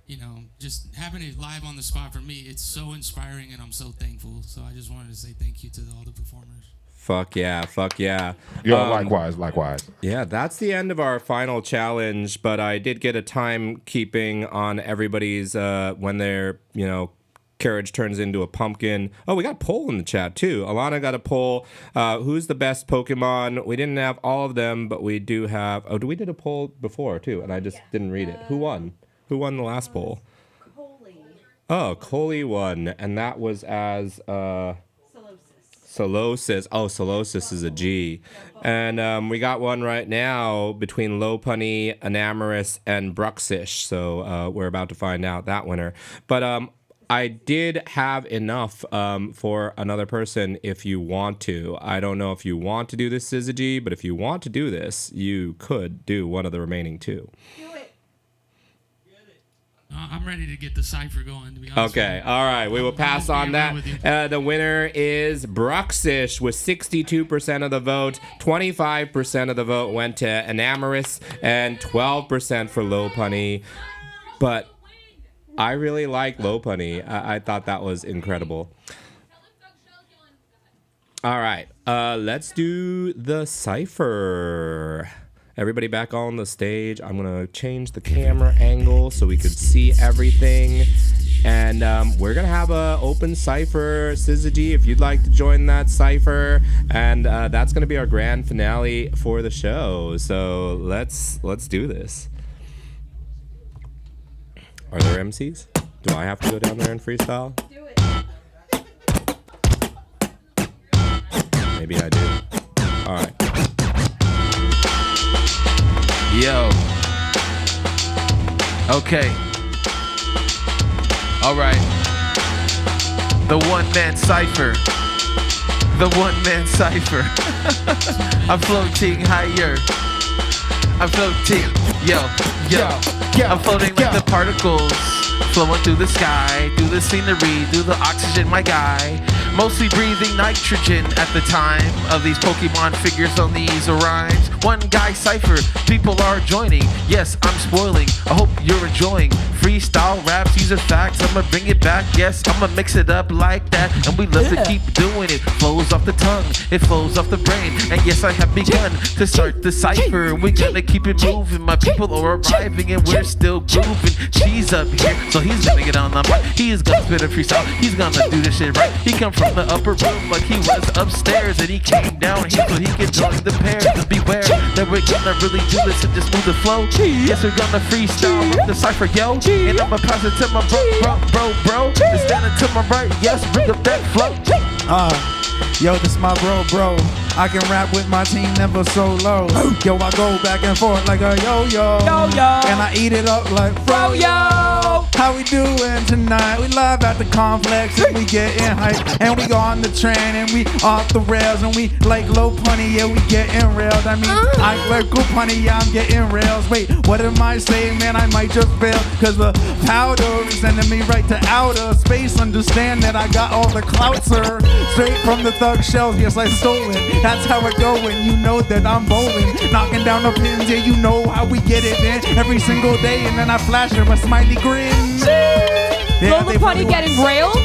you know, just having it live on the spot, for me, it's so inspiring and I'm so thankful. So I just wanted to say thank you to all the performers. Fuck yeah, fuck yeah. Yeah, likewise. Yeah, that's the end of our final challenge, but I did get a timekeeping on everybody's when their, you know, carriage turns into a pumpkin. Oh, we got a poll in the chat too. Alana got a poll. Who's the best Pokemon? We didn't have all of them, but we do have. Oh, we did a poll before too, and I just didn't read it. Who won? Who won the last poll? Coley. Oh, Coley won, and that was as Solosis. Oh, Solosis is a G. And we got one right now between Lopunny, Enamorous, and Bruxish. So we're about to find out that winner. But I did have enough for another person if you want to. I don't know if you want to do this, Syzygy, but if you want to do this, you could do one of the remaining two. Do it. I'm ready to get the cipher going, to be honest. Okay, all right. We will pass on that. The winner is Bruxish with 62% of the vote. 25% of the vote went to Enamorous and 12% for Low Punny. But I really like Low Punny. I thought that was incredible. All right, let's do the cipher. Everybody back on the stage. I'm gonna change the camera angle so we could see everything. And we're gonna have a open cipher, Syzygy, if you'd like to join that cipher. And that's gonna be our grand finale for the show. So let's do this. Are there MCs? Do I have to go down there and freestyle? Do it. Maybe I do. All right. Yo. Okay. All right. The one-man cipher. The one-man cipher. I'm floating higher. I'm floating. Yo. I'm floating like the particles flowing through the sky, through the scenery, through the oxygen, my guy. Mostly breathing nitrogen at the time of these Pokemon figures on these rhymes. One guy cipher, people are joining. Yes, I'm spoiling. I hope you're enjoying. Freestyle raps, these are facts. I'ma bring it back. Yes, I'ma mix it up like that. And we love to keep doing it. Flows off the tongue, it flows off the brain. And yes, I have begun to start the cipher. We're gonna keep it moving. My people are arriving and we're still grooving. She's up here, so he's gonna get on the mic. He is gonna spit a freestyle. He's gonna do this shit right. He come from the upper room like he was upstairs, and he came down here so he could join the pair. Just beware that we're gonna really do this and just move the flow. Yes, we're gonna freestyle with the cipher, yo. And I'ma pass it to my bro. That's standing to my right. Yes, bring up that flow. Yo, this my bro. I can rap with my team, never solo. Yo, I go back and forth like a yo-yo. And I eat it up like fro-yo. How we doing tonight? We live at the complex and we getting hype. And we go on the train and we off the rails. And we like Low Punny, yeah, we getting railed. I mean, I like Low Punny, yeah, I'm getting rails. Wait, what am I saying, man? I might just fail. Cause the powder is sending me right to outer space. Understand that I got all the clout, sir. Straight from the thug shells, yes, I stole it. That's how it go, and you know that I'm bowling. Knocking down the pins, yeah, you know how we get it in. Every single day, and then I flash her a smiley grin. Yeah, Low Punny getting railed?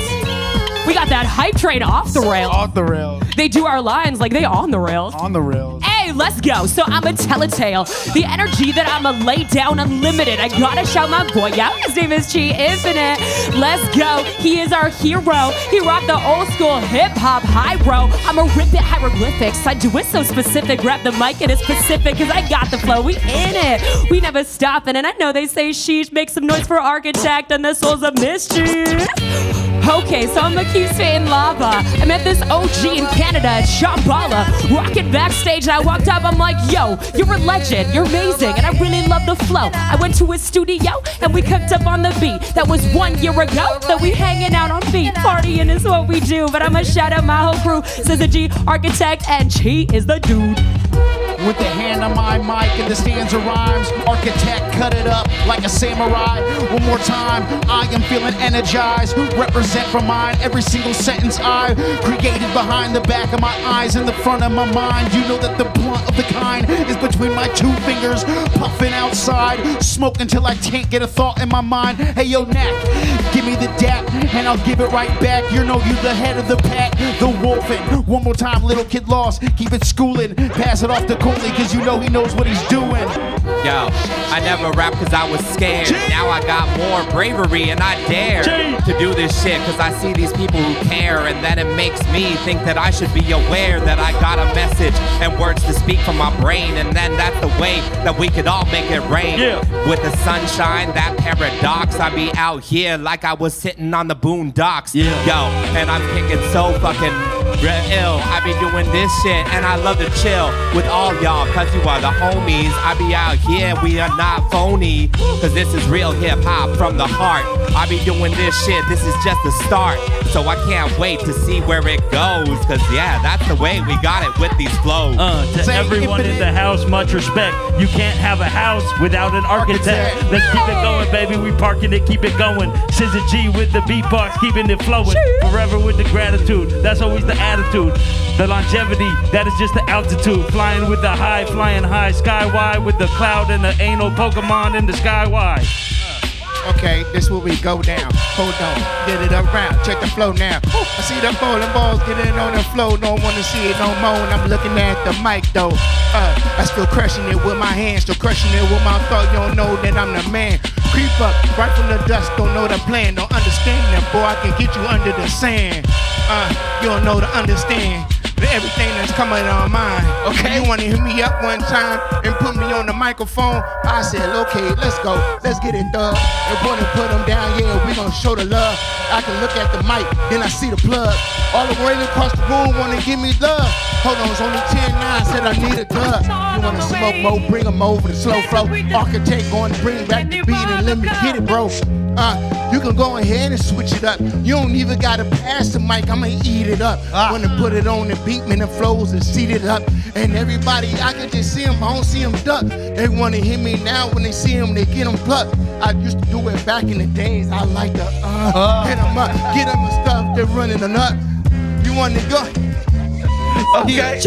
We got that hype train off the rails. Off the rails. They do our lines like they on the rails. On the rails. Hey, let's go. So I'ma tell a tale. The energy that I'ma lay down unlimited. I gotta shout my boy out. His name is Chi Infinite. Let's go. He is our hero. He rocked the old school hip hop high bro. I'ma rip it hieroglyphics. I do it so specific. Grab the mic and it's specific. Cause I got the flow. We in it. We never stopping. And I know they say sheesh. Make some noise for Architect and the Souls of Mischief. Okay, so I'ma keep spitting lava. I met this OG in Canada at Shambhala. Rocking backstage, and I walked up, I'm like, yo, you're a legend, you're amazing, and I really love the flow. I went to his studio, and we cooked up on the beat. That was 1 year ago, that we hanging out on beat. Partying is what we do, but I'ma shout out my whole crew. Syzygy, Architect, and Chi is the dude. With the hand on my mic and the stanza rhymes, Architect cut it up like a samurai. One more time, I am feeling energized. Represent for mine every single sentence I created behind the back of my eyes and the front of my mind. You know that the blunt of the kind is between my two fingers, puffing outside, smoke until I can't get a thought in my mind. Hey yo, Knack, give me the dap and I'll give it right back. You know you the head of the pack, the wolfin'. One more time, little kid lost, keep it schooling, pass it off to Cooley, cause you know he knows what he's doing. Yo, I never rap cause I was scared. Now I got more bravery and I dare to do this shit cause I see these people who care, and then it makes me think that I should be aware that I got a message and words to speak from my brain, and then that's the way that we could all make it rain. With the sunshine, that paradox, I be out here like I was sitting on the boondocks. Yo, and I'm kicking so fucking real ill. I be doing this shit and I love to chill with all y'all cause you are the homies. I be out here, we are not phony, cause this is real hip hop from the heart. I be doing this shit, this is just the start. So I can't wait to see where it goes, cause yeah, that's the way we got it with these flows. To everyone in the house, much respect. You can't have a house without an architect. Let's keep it going, baby. We parking it, keep it going. Scissor G with the beatbox, keeping it flowing. Forever with the gratitude, that's always the attitude. The longevity, that is just the altitude. Flying with the high, flying high, sky wide with the cloud and the anal Pokemon in the sky wide. Okay, this where we go down. Hold on, get it around, check the flow now. I see them bowling balls getting on the flow. Don't wanna see it no more. And I'm looking at the mic though. I still crushing it with my hands, still crushing it with my thought. You don't know that I'm the man. Creep up right from the dust, don't know the plan, don't understand that. Boy, I can get you under the sand. You don't know to understand everything that's coming on mine. Okay, you wanna hit me up one time and put me on the microphone? I said, okay, let's go, let's get it done. And wanna put them down, yeah, we gonna show the love. I can look at the mic, then I see the plug. All the way across the room wanna give me love. Hold on, it's only 10-9, said I need a dub. You wanna smoke more, bring them over the slow flow. Architect going to bring back the beat and let me get it, bro. You can go ahead and switch it up. You don't even gotta pass the mic, I'ma eat it up. Wanna put it on the beat, man, the flows and seat it up. And everybody, I can just see them, I don't see them duck. They wanna hear me now, when they see them, they get them plucked. I used to do it back in the days, I like to hit them up, get them the stuff, they're running a nut. You wanna go? Okay.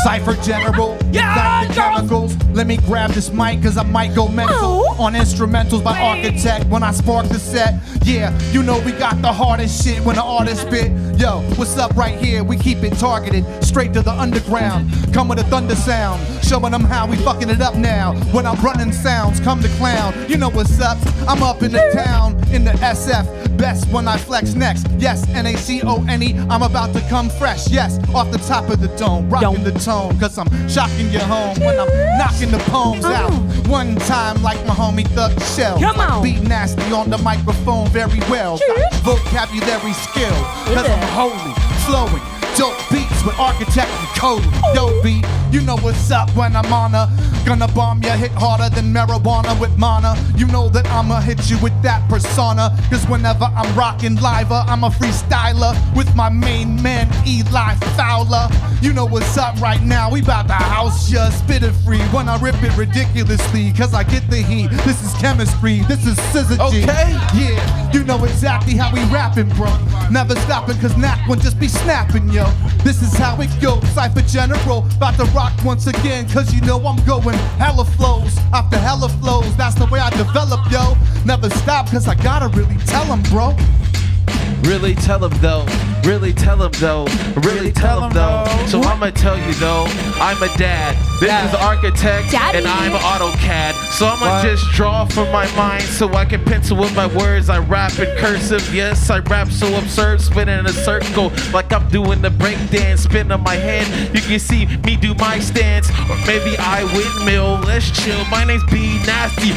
Cypher General, ignite the chemicals. Let me grab this mic cause I might go mental on instrumentals by Architect when I spark the set. Yeah, you know we got the hardest shit when the artist spit. Yo, what's up right here? We keep it targeted straight to the underground. Come with a thunder sound, showing them how we fucking it up now. When I'm running sounds, come to clown. You know what's up? I'm up in the town, in the SF. Best when I flex next. Yes, N-A-C-O-N-E. I'm about to come fresh. Yes, off the top of the dome, rocking the tone. Cause I'm shocking your home when I'm knocking the poems out. One time like my homie Thug Shell. Like beat nasty on the microphone very well. Got vocabulary skill. Cause I'm holy, flowing. Dope beats with Architect and code. Yo beat, you know what's up when I'm on a gonna bomb ya, hit harder than marijuana with mana. You know that I'ma hit you with that persona. Cause whenever I'm rocking liver, I'm a freestyler with my main man Eli Fowler. You know what's up right now, we bout to house ya, spit it free when I rip it ridiculously. Cause I get the heat, this is chemistry, this is Scissor G. Okay. Yeah, you know exactly how we rapping, bro. Never stopping cause Knack won't just be snapping, yo. This is how it goes, Cypher General, about to rock once again, cause you know I'm going hella flows, after hella flows, that's the way I develop, yo. Never stop, cause I gotta really tell them, bro. Really tell him though, really tell him though, really tell him though. So I'ma tell you though, I'm a dad. This is Architect and I'm AutoCAD. So I'ma just draw from my mind so I can pencil with my words. I rap in cursive, yes, I rap so absurd, spinning in a circle like I'm doing the breakdance. Spin on my head, you can see me do my stance. Or maybe I windmill, let's chill. My name's B Nasty,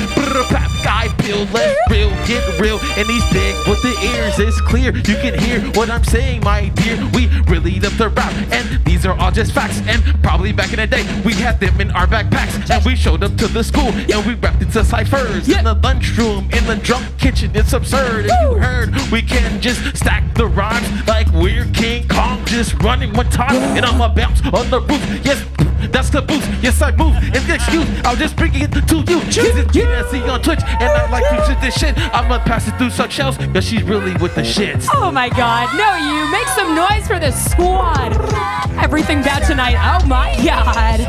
pap guy pill, let's real, get real. And he's big with the ears, it's clear. You can hear what I'm saying, my dear. We really love the rap, and these are all just facts. And probably back in the day, we had them in our backpacks, and we showed them to the school, and we rapped into ciphers in the lunchroom, in the drunk kitchen. It's absurd. And you heard we can just stack the rhymes like we're King Kong, just running one time, and I'ma bounce on the roof. Yes, that's the boost. Yes, I move. And the excuse, I'll just bring it to you. She's a GNC on Twitch, and I like to shit this shit. I'ma pass it through such shells, cause she's really with the shits. Oh my god, no, you make some noise for the squad. Everything bad tonight, oh my god.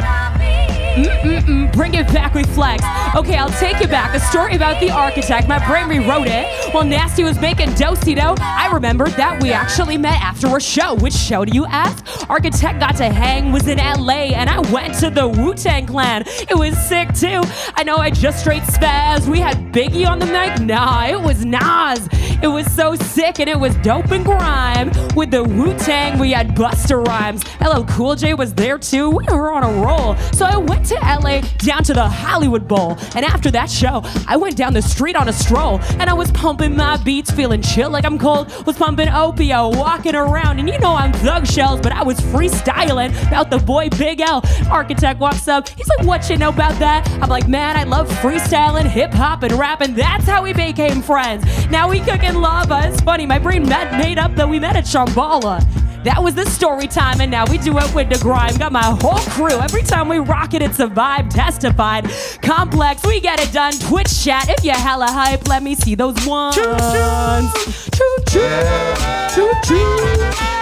Bring it back with flex. Okay, I'll take you back. A story about the Architect. My brain rewrote it while Nasty was making do-si-do. I remembered that we actually met after a show. Which show do you ask? Architect got to hang, was in LA, and I went to the Wu-Tang Clan. It was sick too. I know I just straight spazzed. We had Biggie on the mic. Nah, it was Nas. It was so sick and it was dope and grime. With the Wu-Tang, we had Busta Rhymes. LL Cool J was there too. We were on a roll. So I went to LA, down to the Hollywood Bowl. And after that show, I went down the street on a stroll. And I was pumping my beats, feeling chill like I'm cold. Was pumping Opio, walking around. And you know I'm Thug Shells, but I was freestyling about the boy Big L. Architect walks up, he's like, what you know about that? I'm like, man, I love freestyling, hip hop, and rap, and that's how we became friends. Now we cooking lava. It's funny, my brain made up that we met at Shambhala. That was the story time, and now we do it with the grime. Got my whole crew. Every time we rock it, it's a vibe testified. Complex, we get it done. Twitch chat, if you're hella hype, let me see those ones. Choo-choo.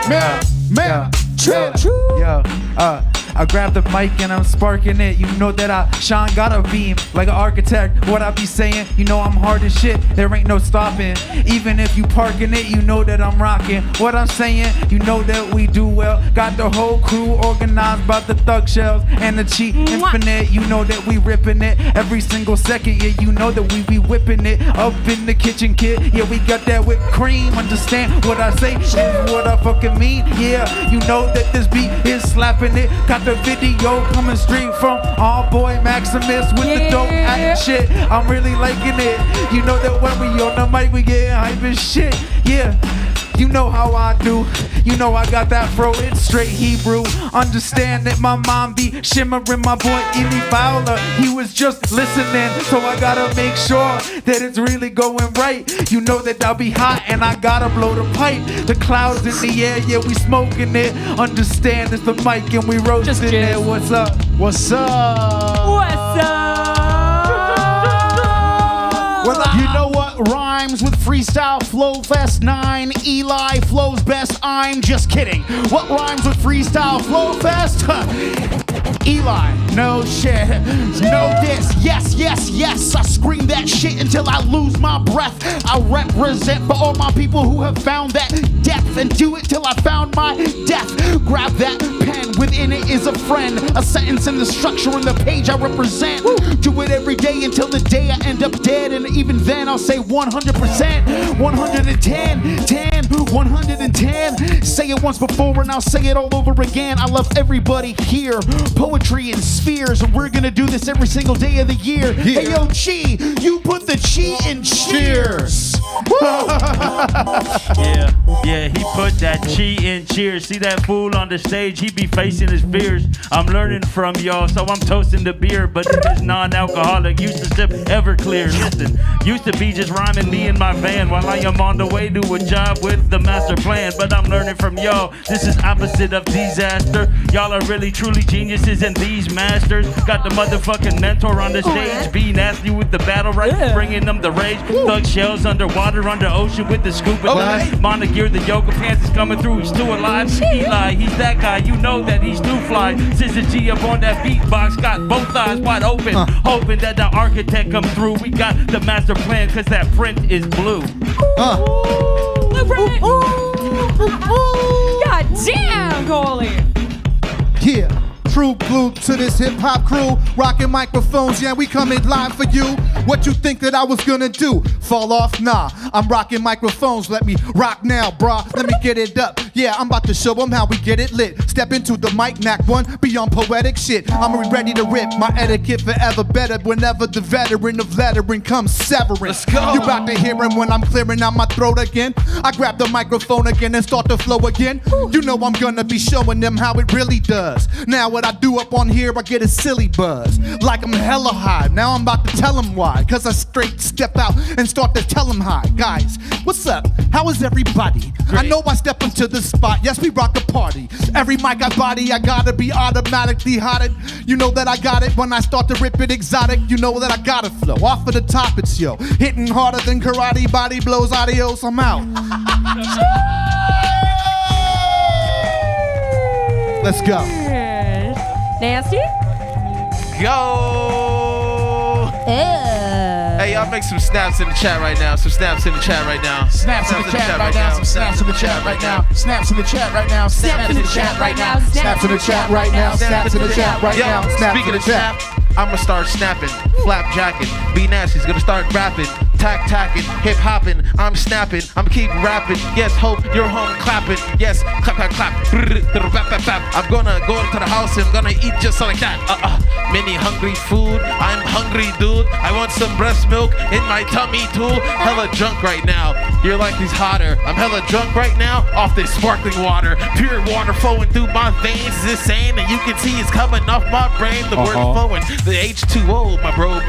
Man. I grab the mic and I'm sparking it. You know that I shine, got a beam like an architect. What I be saying, you know I'm hard as shit. There ain't no stopping. Even if you parking it, you know that I'm rocking. What I'm saying, you know that we do well. Got the whole crew organized by the Thug Shells and the Cheat Infinite. You know that we ripping it every single second. Yeah, you know that we be whipping it up in the kitchen, kid. Yeah, we got that whipped cream. Understand what I say is what I fucking mean. Yeah, you know that this beat is slapping it. Got the video coming straight from All Boy Maximus with the dope act shit. I'm really liking it. You know that when we on the mic, we getting hype as shit. Yeah. You know how I do. You know I got that fro, it's straight Hebrew. Understand that my mom be shimmering my boy Eli Fowler. He was just listening, so I gotta make sure that it's really going right. You know that I'll be hot and I gotta blow the pipe. The clouds in the air, yeah, we smoking it. Understand it's the mic and we roasting it. What's up? What's up? What's up? You know what rhymes with Freestyle Flow Fest 9? Eli flows best, I'm just kidding. What rhymes with Freestyle Flow Fest? Eli, no shit, no diss, yes, I scream that shit until I lose my breath. I represent for all my people who have found that depth and do it till I found my death. Grab that pen, within it is a friend, a sentence in the structure in the page I represent. Do it every day until the day I end up dead, and even then I'll say 100%, 110, 10, 110. Say it once before and I'll say it all over again. I love everybody here, poetry and spheres, and we're gonna do this every single day of the year. Yeah. Hey yo, Chi, you put the Chi in cheers. Yeah, he put that Chi in cheers. See that fool on the stage, he be facing his fears. I'm learning from y'all, so I'm toasting the beer, but it's non-alcoholic. Used to sip Everclear. Listen, used to be just rhyming me in my van while I am on the way to a job with the master plan. But I'm learning from y'all. This is opposite of disaster. Y'all are really truly geniuses and these masters. Got the motherfucking mentor on the stage. Be nasty with the battle right, bringing them the rage. Thug Shells underwater, under ocean with the scuba dive. Monogear, the yoga pants is coming through. He's still alive. Eli, he's that guy. You know that he's too fly. Sister G up on that beatbox, got both eyes wide open, hoping that the architect comes through. We got the master plan, cause that print is blue. Blueprint. God damn, Coley. Yeah. True blue to this hip hop crew, rocking microphones, yeah, we coming live for you. What you think that I was gonna do? Fall off? Nah, I'm rocking microphones, let me rock now, brah. Let me get it up. Yeah, I'm about to show them how we get it lit. Step into the mic, knack one, beyond poetic shit. I'm ready to rip, my etiquette forever better whenever the veteran of lettering comes severing. Let's go. You about to hear him when I'm clearing out my throat again. I grab the microphone again and start to flow again. You know I'm gonna be showing them how it really does. Now what I do up on here, I get a silly buzz, like I'm hella high. Now I'm about to tell them why, cause I straight step out and start to tell them hi. Guys, what's up? How is everybody? Great. I know I step into the spot, yes we rock a party. Every mic I body, I gotta be automatically hotted. You know that I got it when I start to rip it exotic. You know that I gotta flow, off of the top it's yo. Hitting harder than karate, body blows, adios, I'm out. Let's go. Nasty? Go! Hey, y'all make some snaps in the chat right now. Some snaps in the chat right now. Snaps in the chat right now. Some snaps in the chat right now. Snaps in the chat right now. Snaps in the chat right now. Snaps in the chat right now. Snaps in the chat right now. Speaking of snap, I'ma start snapping, flapjacking. Be Nasty's gonna start rapping. Tack-tacking, hip-hopping, I'm snapping, I'm keep rapping. Yes, hope you're home clapping. Yes, clap, clap, clap. I'm gonna go to the house and I'm gonna eat just like that. Mini hungry food, I'm hungry, dude. I want some breast milk in my tummy, too. Hella drunk right now. You're like he's hotter. I'm hella drunk right now off this sparkling water. Pure water flowing through my veins is insane, and you can see it's coming off my brain. The word flowing, the H2O, my bro,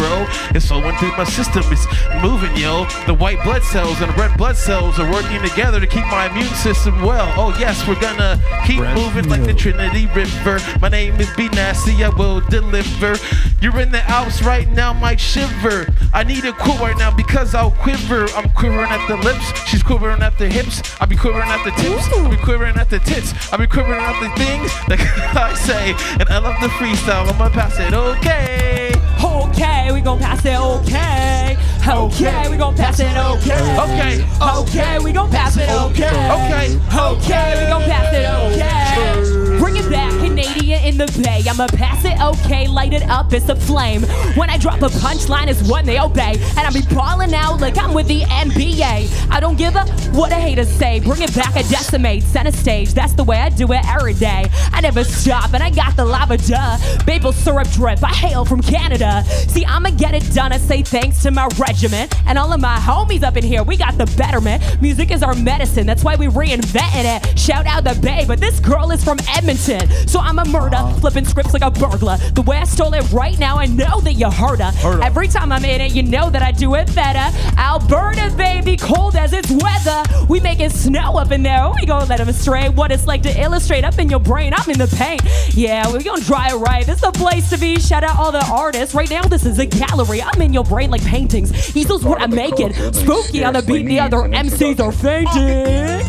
it's flowing through my system. It's moving, yo. The white blood cells and the red blood cells are working together to keep my immune system well. Oh yes, we're gonna keep moving like the Trinity River. My name is Be Nasty, I will deliver. You're in the Alps right now, might shiver. I need a quote right now because I'll quiver. I'm quivering at the lips, she's quivering at the hips. I'll be quivering at the tips, I'll be quivering at the tits. I'll be quivering at the things that I say. And I love the freestyle, I'm gonna pass it, okay. Okay, we gon' pass it, okay. Okay, we gon' pass it, okay. Okay. Okay, we gon' pass it, okay. Okay. Okay, we gon' pass it, okay. Bring it back, Canadian in the Bay. I'ma pass it, okay. Light it up, it's a flame. When I drop a punchline, it's one they obey. And I be ballin' out like I'm with the NBA. I don't give a what a haters say. Bring it back, I decimate, center stage. That's the way I do it every day. I never stop, and I got the lava duh. Maple syrup drip, I hail from Canada. See, I'ma get it done. I say thanks to my regiment and all of my homies up in here. We got the betterment. Music is our medicine, that's why we reinventing it. Shout out the Bay, but this girl is from Edmonton. So I'm a murder, flipping scripts like a burglar. The way I stole it right now, I know that you heard her. Every time I'm in it, you know that I do it better. Alberta, baby, cold as it's weather. We making snow up in there. We gon' let them stray. What it's like to illustrate up in your brain. I'm in the paint. Yeah, we gon' dry it right. This is the place to be. Shout out all the artists. Right now, this is a gallery. I'm in your brain like paintings. Easel's what I'm making. Spooky on the beat, the other MCs are fainting.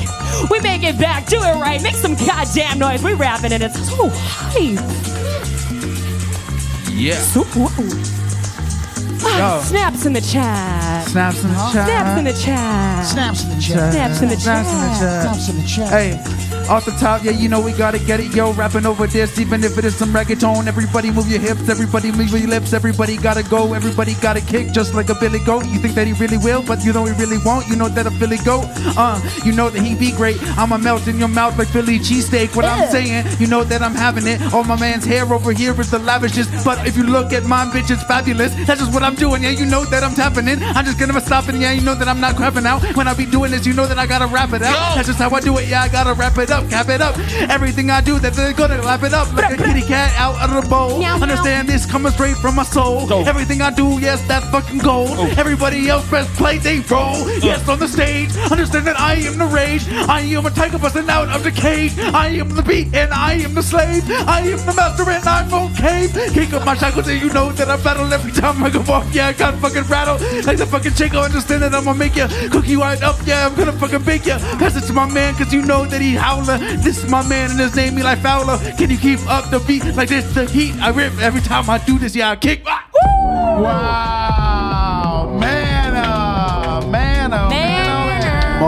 We make it back, do it right. Make some goddamn noise. We rapping and it's so hype. Yeah. So snaps in the chat. Snaps in the chat. Snaps in the chat. Snaps in the chat. Snaps in the chat. Snaps in the chat. Hey, off the top, yeah, you know we gotta get it, yo. Rapping over this, even if it is some reggaeton. Everybody move your hips, everybody move your lips. Everybody gotta go, everybody gotta kick, just like a Billy Goat. You think that he really will, but you know he really won't. You know that a Philly Goat, you know that he be great. I'ma melt in your mouth like Philly cheesesteak. What I'm saying, you know that I'm having it. All my man's hair over here is the lavishest, but if you look at my bitch, it's fabulous. That's just what I'm doing, yeah. You know that I'm tapping in. I'm just gonna stop it, yeah. You know that I'm not crapping out. When I be doing this, you know that I gotta wrap it out. That's just how I do it, yeah. I gotta wrap it up, cap it up. Everything I do, that they're gonna lap it up like a kitty cat out of the bowl. Understand this coming straight from my soul. Everything I do, yes, that's fucking gold. Everybody else press play, they roll. Yes, on the stage. Understand that I am the rage. I am a tiger busting out of the cage. I am the beat and I am the slave. I am the master and I'm okay. Kick up my shackles and you know that I battle every time I go off. Yeah, I got fucking rattle like the fucking Chico. Understand that I'm gonna make ya cookie right up. Yeah, I'm gonna fucking bake ya. Pass it to my man, cause you know that he howler. This is my man and his name Eli Fowler. Can you keep up the beat like this? The heat I rip every time I do this. Yeah, I kick. Wow, man up, man up, man up.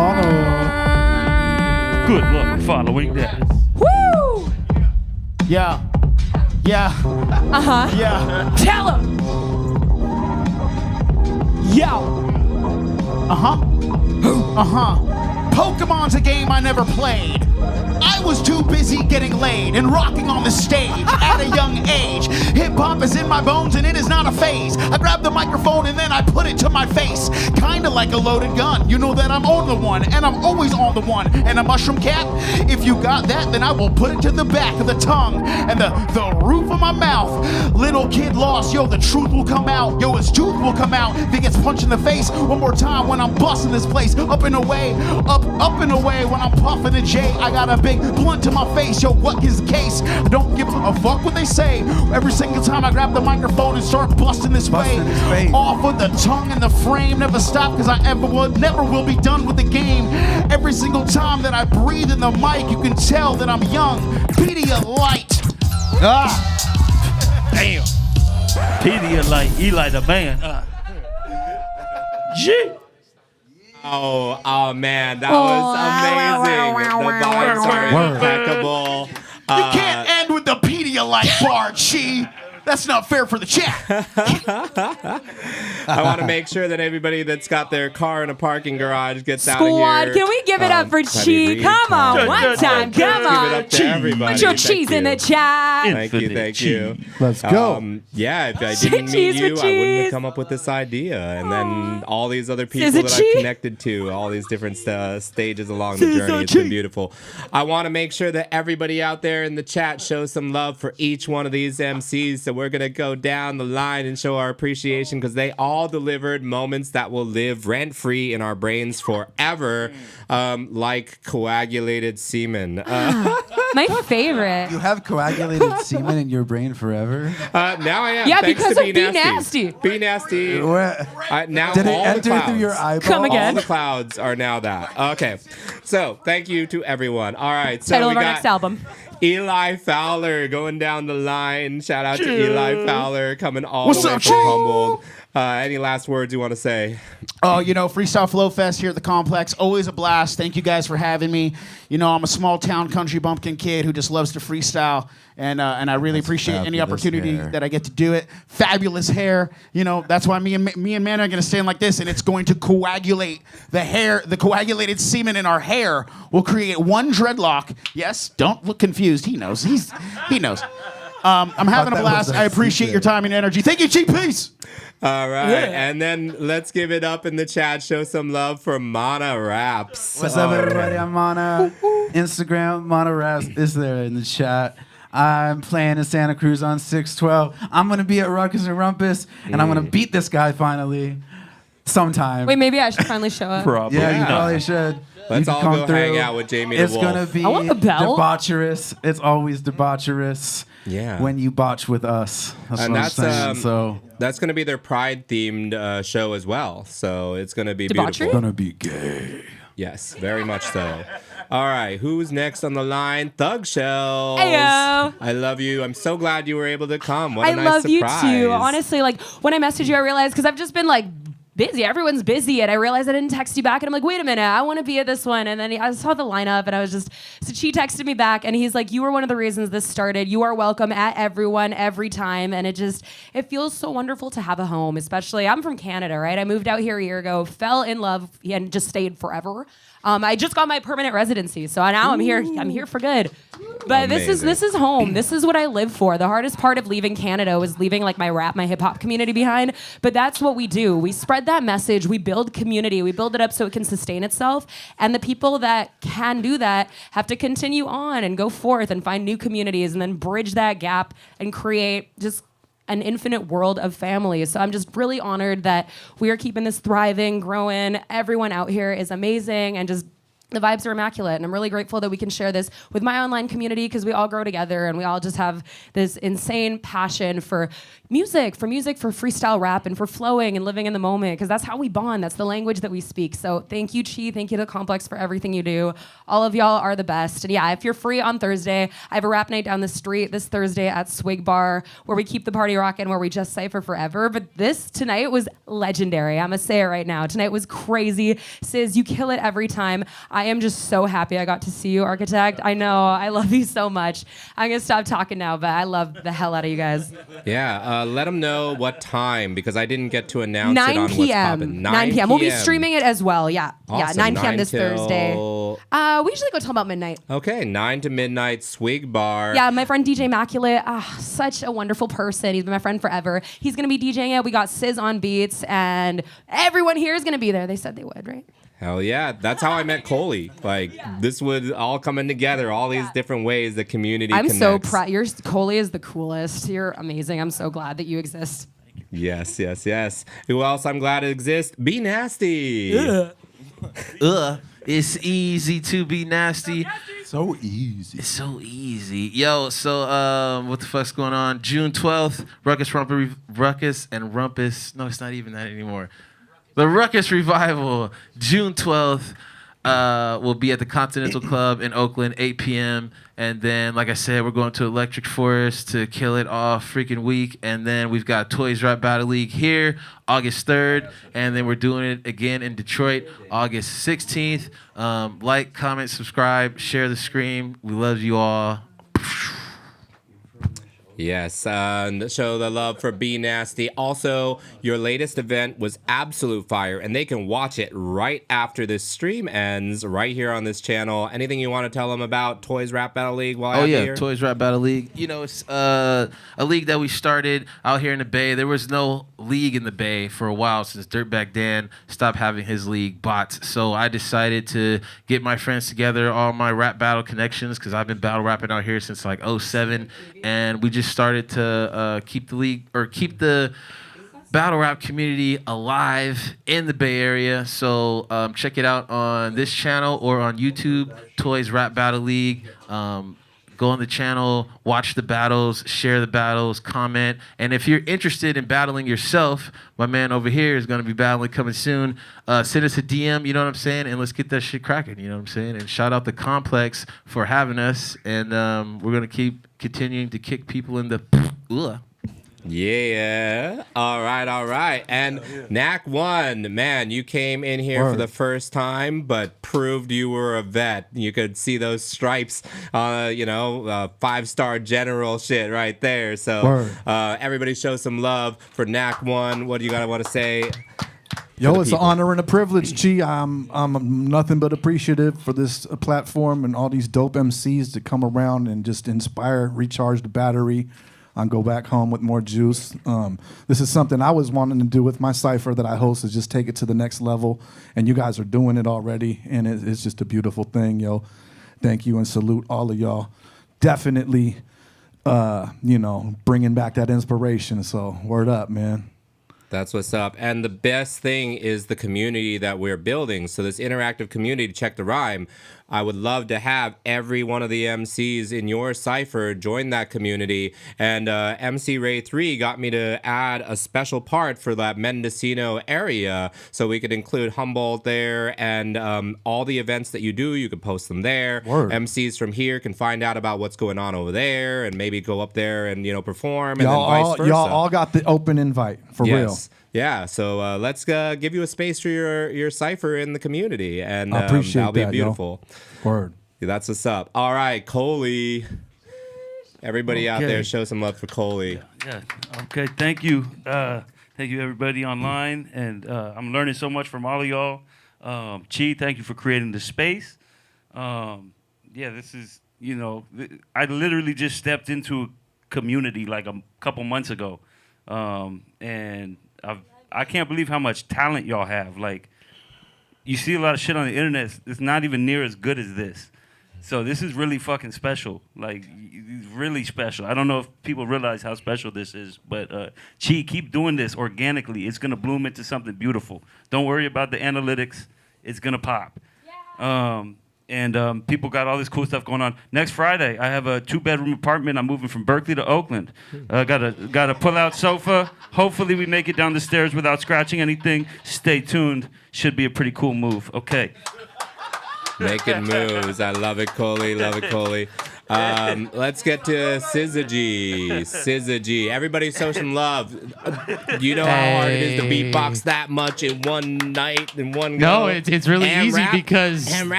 Good luck following that. Woo! Yeah, yeah, yeah. Tell him. Yo. Pokemon's a game I never played. I was too busy getting laid and rocking on the stage at a young age. Hip-hop is in my bones and it is not a phase. I grab the microphone and then I put it to my face. Kinda like a loaded gun. You know that I'm on the one and I'm always on the one. And a mushroom cap? If you got that, then I will put it to the back of the tongue and the roof of my mouth. Little kid lost, yo, the truth will come out. Yo, his tooth will come out. If he gets punched in the face one more time when I'm busting this place. Up and away, up and away when I'm puffing a J. I got a big blunt to my face, yo, what is the case? I don't give a fuck what they say. Every single time I grab the microphone and start busting this way. Off of the tongue and the frame, never stop, cause I never will be done with the game. Every single time that I breathe in the mic, you can tell that I'm young. Pedialyte. Damn. Pedialyte, Eli the man. Gee. Oh man, that was amazing. The vibes are impeccable. You can't end with the Pedialyte bar, Chi. That's not fair for the chat. I want to make sure that everybody that's got their car in a parking garage gets out of Squad, here. can we give it up for Chi? Come on, one time, come on. Give it up to everybody. Put your Thank cheese in you. the chat. Thank you. Let's go. Yeah, if I didn't meet Cheese you, with I wouldn't have cheese. come up with this idea. And then all these other people Scissor that I've cheese. connected to, all these different stages along the journey. It's been beautiful. I want to make sure that everybody out there in the chat shows some love for each one of these MCs. So we're going to go down the line and show our appreciation because they all delivered moments that will live rent-free in our brains forever, like coagulated semen. My favorite. You have coagulated semen in your brain forever? Now I am. Yeah, thanks because to of Be Nasty. Be Nasty. Now Did it all enter the clouds, through your eyeball? Come again. All the clouds are now that. Okay. So thank you to everyone. All right. So Title we of our got next album. Eli Fowler going down the line. Shout out to Eli Fowler coming all What's the way up, from Chi? Humboldt. Any last words you want to say? Oh, Freestyle Flow Fest here at the Complex. Always a blast. Thank you guys for having me. I'm a small town country bumpkin kid who just loves to freestyle. And I really appreciate any opportunity that I get to do it. Fabulous hair. That's why me and Man are going to stand like this, and it's going to coagulate the hair. The coagulated semen in our hair will create one dreadlock. Yes, don't look confused. He knows. He knows. I'm having a blast. I appreciate your time and energy. Thank you, Chief. Peace. All right. Yeah. And then let's give it up in the chat. Show some love for Mana Raps. What's up, everybody? I'm Mana. Instagram, Mana Raps is there in the chat. I'm playing in Santa Cruz on 6/12. I'm going to be at Ruckus and Rumpus, and I'm going to beat this guy finally sometime. Wait, maybe I should finally show up. Probably. Yeah, you probably should. Let's You all can go come through. hang out with Jamie the It's Wolf. going to be I want the belt. debaucherous. It's always debaucherous when you botch with us. That's And what I'm saying. that's going to be their Pride themed show as well. So it's going to be Debauchery? beautiful. Gonna be gay. Yes, very much so. All right, who's next on the line? Thug Shells. Heyo. I love you. I'm so glad you were able to come. What a I nice love surprise. you too. Honestly, when I messaged you, I realized because I've just been busy. Everyone's busy, and I realized I didn't text you back. And I'm like, wait a minute, I want to be at this one. And then I saw the lineup, and I was so she texted me back, and he's like, you were one of the reasons this started. You are welcome at everyone every time, and it feels so wonderful to have a home. Especially, I'm from Canada, right? I moved out here a year ago, fell in love, and just stayed forever. I just got my permanent residency, so now I'm here. I'm here for good. But this is home. This is what I live for. The hardest part of leaving Canada was leaving my rap, my hip hop community behind. But that's what we do. We spread that message. We build community. We build it up so it can sustain itself. And the people that can do that have to continue on and go forth and find new communities and then bridge that gap and create just an infinite world of families. So I'm just really honored that we are keeping this thriving, growing. Everyone out here is amazing and just the vibes are immaculate. And I'm really grateful that we can share this with my online community because we all grow together and we all just have this insane passion for music, for freestyle rap, and for flowing and living in the moment because that's how we bond. That's the language that we speak. So thank you, Chi. Thank you to Complex for everything you do. All of y'all are the best. And yeah, if you're free on Thursday, I have a rap night down the street this Thursday at Swig Bar where we keep the party rocking, where we just cypher forever. But this tonight was legendary. I'm going to say it right now. Tonight was crazy. Sis, you kill it every time. I am just so happy I got to see you, Architect. I know. I love you so much. I'm going to stop talking now, but I love the hell out of you guys. Yeah, let them know what time because I didn't get to announce 9 it on what's p.m. poppin'. 9 p.m. We'll be streaming it as well. Yeah. Awesome. Yeah, 9 p.m. 9 this till- Thursday. We usually go till about midnight. Okay, 9 to midnight, Swig Bar. Yeah, my friend DJ Immaculate, such a wonderful person. He's been my friend forever. He's going to be DJing it. We got Sizz on beats, and everyone here is going to be there. They said they would, right? Hell yeah. That's how I met Coley. This would all coming together, all these different ways the community I'm connects. so proud. Coley is the coolest. You're amazing. I'm so glad that you exist. Yes. Who else I'm glad exists? Be Nasty. It's easy to be nasty. So easy. It's so easy. Yo, so what the fuck's going on? June 12th, Ruckus and Rumpus. No, it's not even that anymore. The Ruckus Revival, June 12th, will be at the Continental Club in Oakland, 8 p.m. And then, like I said, we're going to Electric Forest to kill it all freaking week. And then we've got Toys Rap Battle League here, August 3rd. And then we're doing it again in Detroit, August 16th. Like, comment, subscribe, share the stream. We love you all. Yes, and show the love for Be Nasty. Also, your latest event was absolute fire, and they can watch it right after this stream ends, right here on this channel. Anything you want to tell them about Toys Rap Battle League while Oh I'm yeah, here? Toys Rap Battle League. You know, it's a league that we started out here in the Bay. There was no league in the Bay for a while since Dirtbag Dan stopped having his league bots. So I decided to get my friends together, all my rap battle connections, because I've been battle rapping out here since like 07, and we just started to keep the league or keep the battle rap community alive in the Bay Area. So check it out on this channel or on YouTube, Toys Rap Battle League. Go on the channel, watch the battles, share the battles, comment. And if you're interested in battling yourself, my man over here is going to be battling coming soon. Send us a DM, you know what I'm saying? And let's get that shit cracking, you know what I'm saying? And shout out the Complex for having us. And we're going to keep continuing to kick people in the... Yeah. All right. And Knack 1, man, you came in here for the first time, but proved you were a vet. You could see those stripes, 5-star general shit right there. So everybody show some love for Knack 1. What do you want to say? Yo, it's an honor and a privilege, Chi. I'm nothing but appreciative for this platform and all these dope MCs to come around and just inspire, recharge the battery, and go back home with more juice. This is something I was wanting to do with my cipher that I host, is just take it to the next level, and you guys are doing it already, and it's just a beautiful thing, yo. Thank you and salute all of y'all. Definitely, bringing back that inspiration. So word up, man. That's what's up. And the best thing is the community that we're building. So this interactive community, check the rhyme. I would love to have every one of the MCs in your cipher join that community. And MC Ray 3 got me to add a special part for that Mendocino area, so we could include Humboldt there, and all the events that you do, you can post them there. MCs from here can find out about what's going on over there and maybe go up there and perform, and then vice versa. Y'all all got the open invite, for real. Yeah, so let's give you a space for your cipher in the community, and I appreciate that'll be that, beautiful. Yo. Word. Yeah, that's what's up. All right, Coley. Everybody out there, show some love for Coley. Yeah. Okay. Thank you. Thank you, everybody online, and I'm learning so much from all of y'all. Chi, thank you for creating the space. This is I literally just stepped into a community like a couple months ago, and I can't believe how much talent y'all have. Like, you see a lot of shit on the internet. It's not even near as good as this. So this is really fucking special. Like, it's really special. I don't know if people realize how special this is, but Chi, keep doing this organically. It's gonna bloom into something beautiful. Don't worry about the analytics. It's gonna pop. And people got all this cool stuff going on. Next Friday, I have a 2-bedroom apartment. I'm moving from Berkeley to Oakland. Got a pull-out sofa. Hopefully we make it down the stairs without scratching anything. Stay tuned. Should be a pretty cool move. Okay. Making moves. I love it, Coley. Love it, Coley. Let's get to SZA G. Everybody show some love. You know how hard it is to beatbox that much in one night, in one go? No, it's really easy rap.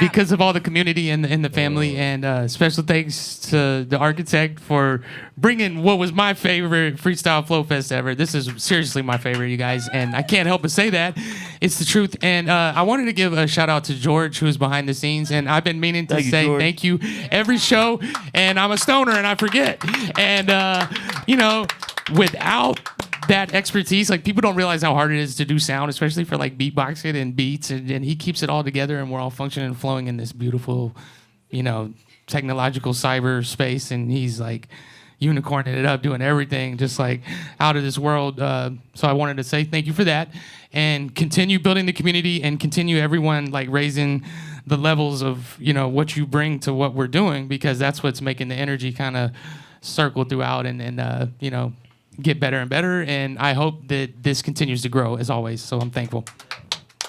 because of all the community and the family. And special thanks to the architect for bringing what was my favorite Freestyle Flow Fest ever. This is seriously my favorite, you guys, and I can't help but say that. It's the truth. And I wanted to give a shout out to George, who's behind the scenes, and I've been meaning to say thank you every show. And I'm a stoner and I forget. And, without that expertise, like, people don't realize how hard it is to do sound, especially for like beatboxing and beats. And he keeps it all together, and we're all functioning and flowing in this beautiful, technological cyber space. And he's like unicorning it up, doing everything just like out of this world. So I wanted to say thank you for that, and continue building the community, and continue everyone like raising the levels of what you bring to what we're doing, because that's what's making the energy kind of circle throughout and get better and better. And I hope that this continues to grow as always. So I'm thankful.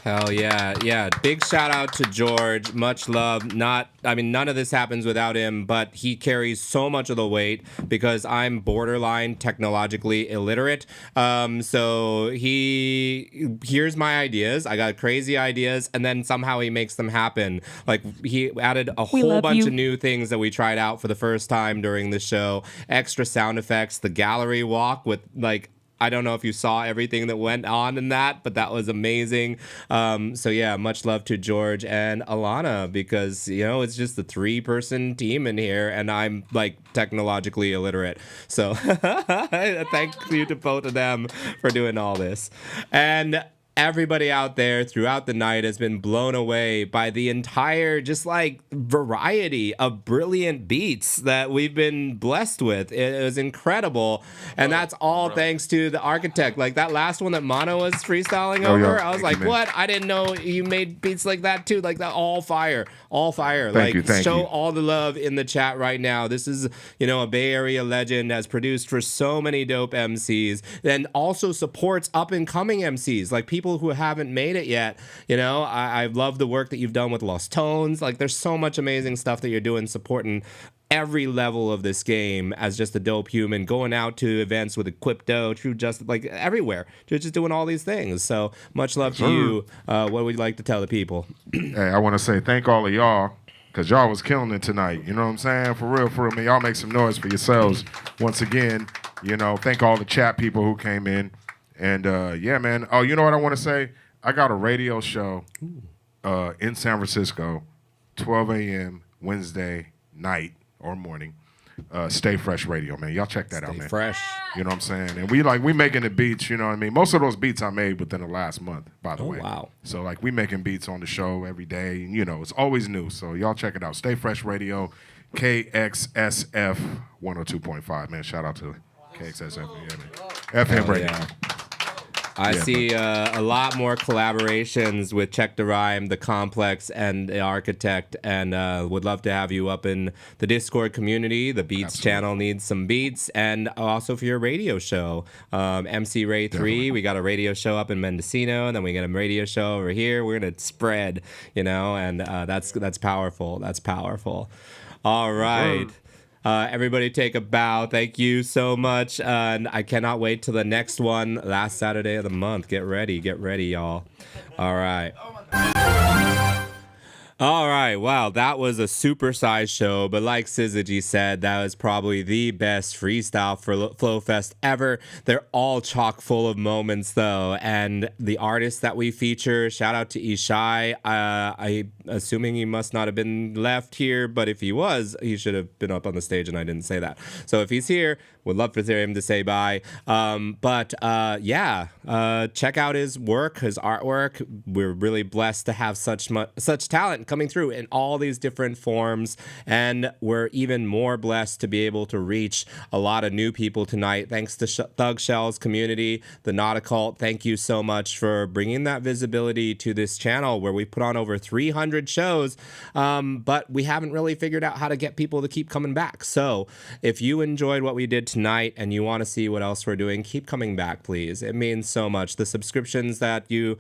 Hell yeah. Yeah. Big shout out to George. Much love. None of this happens without him, but he carries so much of the weight because I'm borderline technologically illiterate. So he hears my ideas. I got crazy ideas, and then somehow he makes them happen. Like, he added a whole bunch of new things that we tried out for the first time during the show. Extra sound effects, the gallery walk with, like, I don't know if you saw everything that went on in that, but that was amazing. So yeah, much love to George and Alana, because, you know, it's just a 3-person team in here, and I'm like technologically illiterate. So thank you to both of them for doing all this. And everybody out there throughout the night has been blown away by the entire just like variety of brilliant beats that we've been blessed with. It was incredible. And that's all thanks to the architect. Like that last one that Mono was freestyling over, I was like, what? I didn't know you made beats like that too. Like that, all fire. Thank you. Show all the love in the chat right now. This is, you know, a Bay Area legend, has produced for so many dope MCs, and also supports up and coming MCs, like people who haven't made it yet. You know, I love the work that you've done with Lost Tones. Like, there's so much amazing stuff that you're doing, supporting every level of this game as just a dope human, going out to events with Equipto, True Justice, like everywhere. You're just doing all these things. So much love to you. What would you like to tell the people? Hey, I want to say thank all of y'all, because y'all was killing it tonight. You know what I'm saying? For real, man. Y'all make some noise for yourselves. Once again, you know, thank all the chat people who came in. And yeah, man. Oh, you know what I want to say? I got a radio show in San Francisco, 12 a.m. Wednesday night or morning. Stay Fresh Radio, man. Y'all check that out, man. Fresh. You know what I'm saying? And we making the beats, you know what I mean? Most of those beats I made within the last month, by the way. Wow. So like we making beats on the show every day. You know, it's always new. So y'all check it out. Stay Fresh Radio, KXSF 102.5, man. Shout out to KXSF. Yeah, man. FM Radio. Yeah. I see a lot more collaborations with Check the Rhyme, The Complex, and The Architect, and would love to have you up in the Discord community. The Beats channel needs some beats, and also for your radio show. MC Ray 3, we got a radio show up in Mendocino, and then we got a radio show over here. We're going to spread, you know, and that's powerful. That's powerful. All right. Everybody take a bow. Thank you so much. And I cannot wait till the next one, last Saturday of the month. Get ready, y'all. All right. All right, wow, that was a supersized show, but like Syzygy said, that was probably the best freestyle Flow Fest ever. They're all chock full of moments, though, and the artists that we feature, shout out to Ishai. I'm assuming he must not have been left here, but if he was, he should have been up on the stage, and I didn't say that. So if he's here, would love for him to say bye. Check out his work, his artwork. We're really blessed to have such talent coming through in all these different forms, and we're even more blessed to be able to reach a lot of new people tonight. Thanks to Thug Shell's community, the Nautical. Thank you so much for bringing that visibility to this channel where we put on over 300 shows, but we haven't really figured out how to get people to keep coming back. So if you enjoyed what we did tonight and you want to see what else we're doing, keep coming back, please. It means so much. The subscriptions that you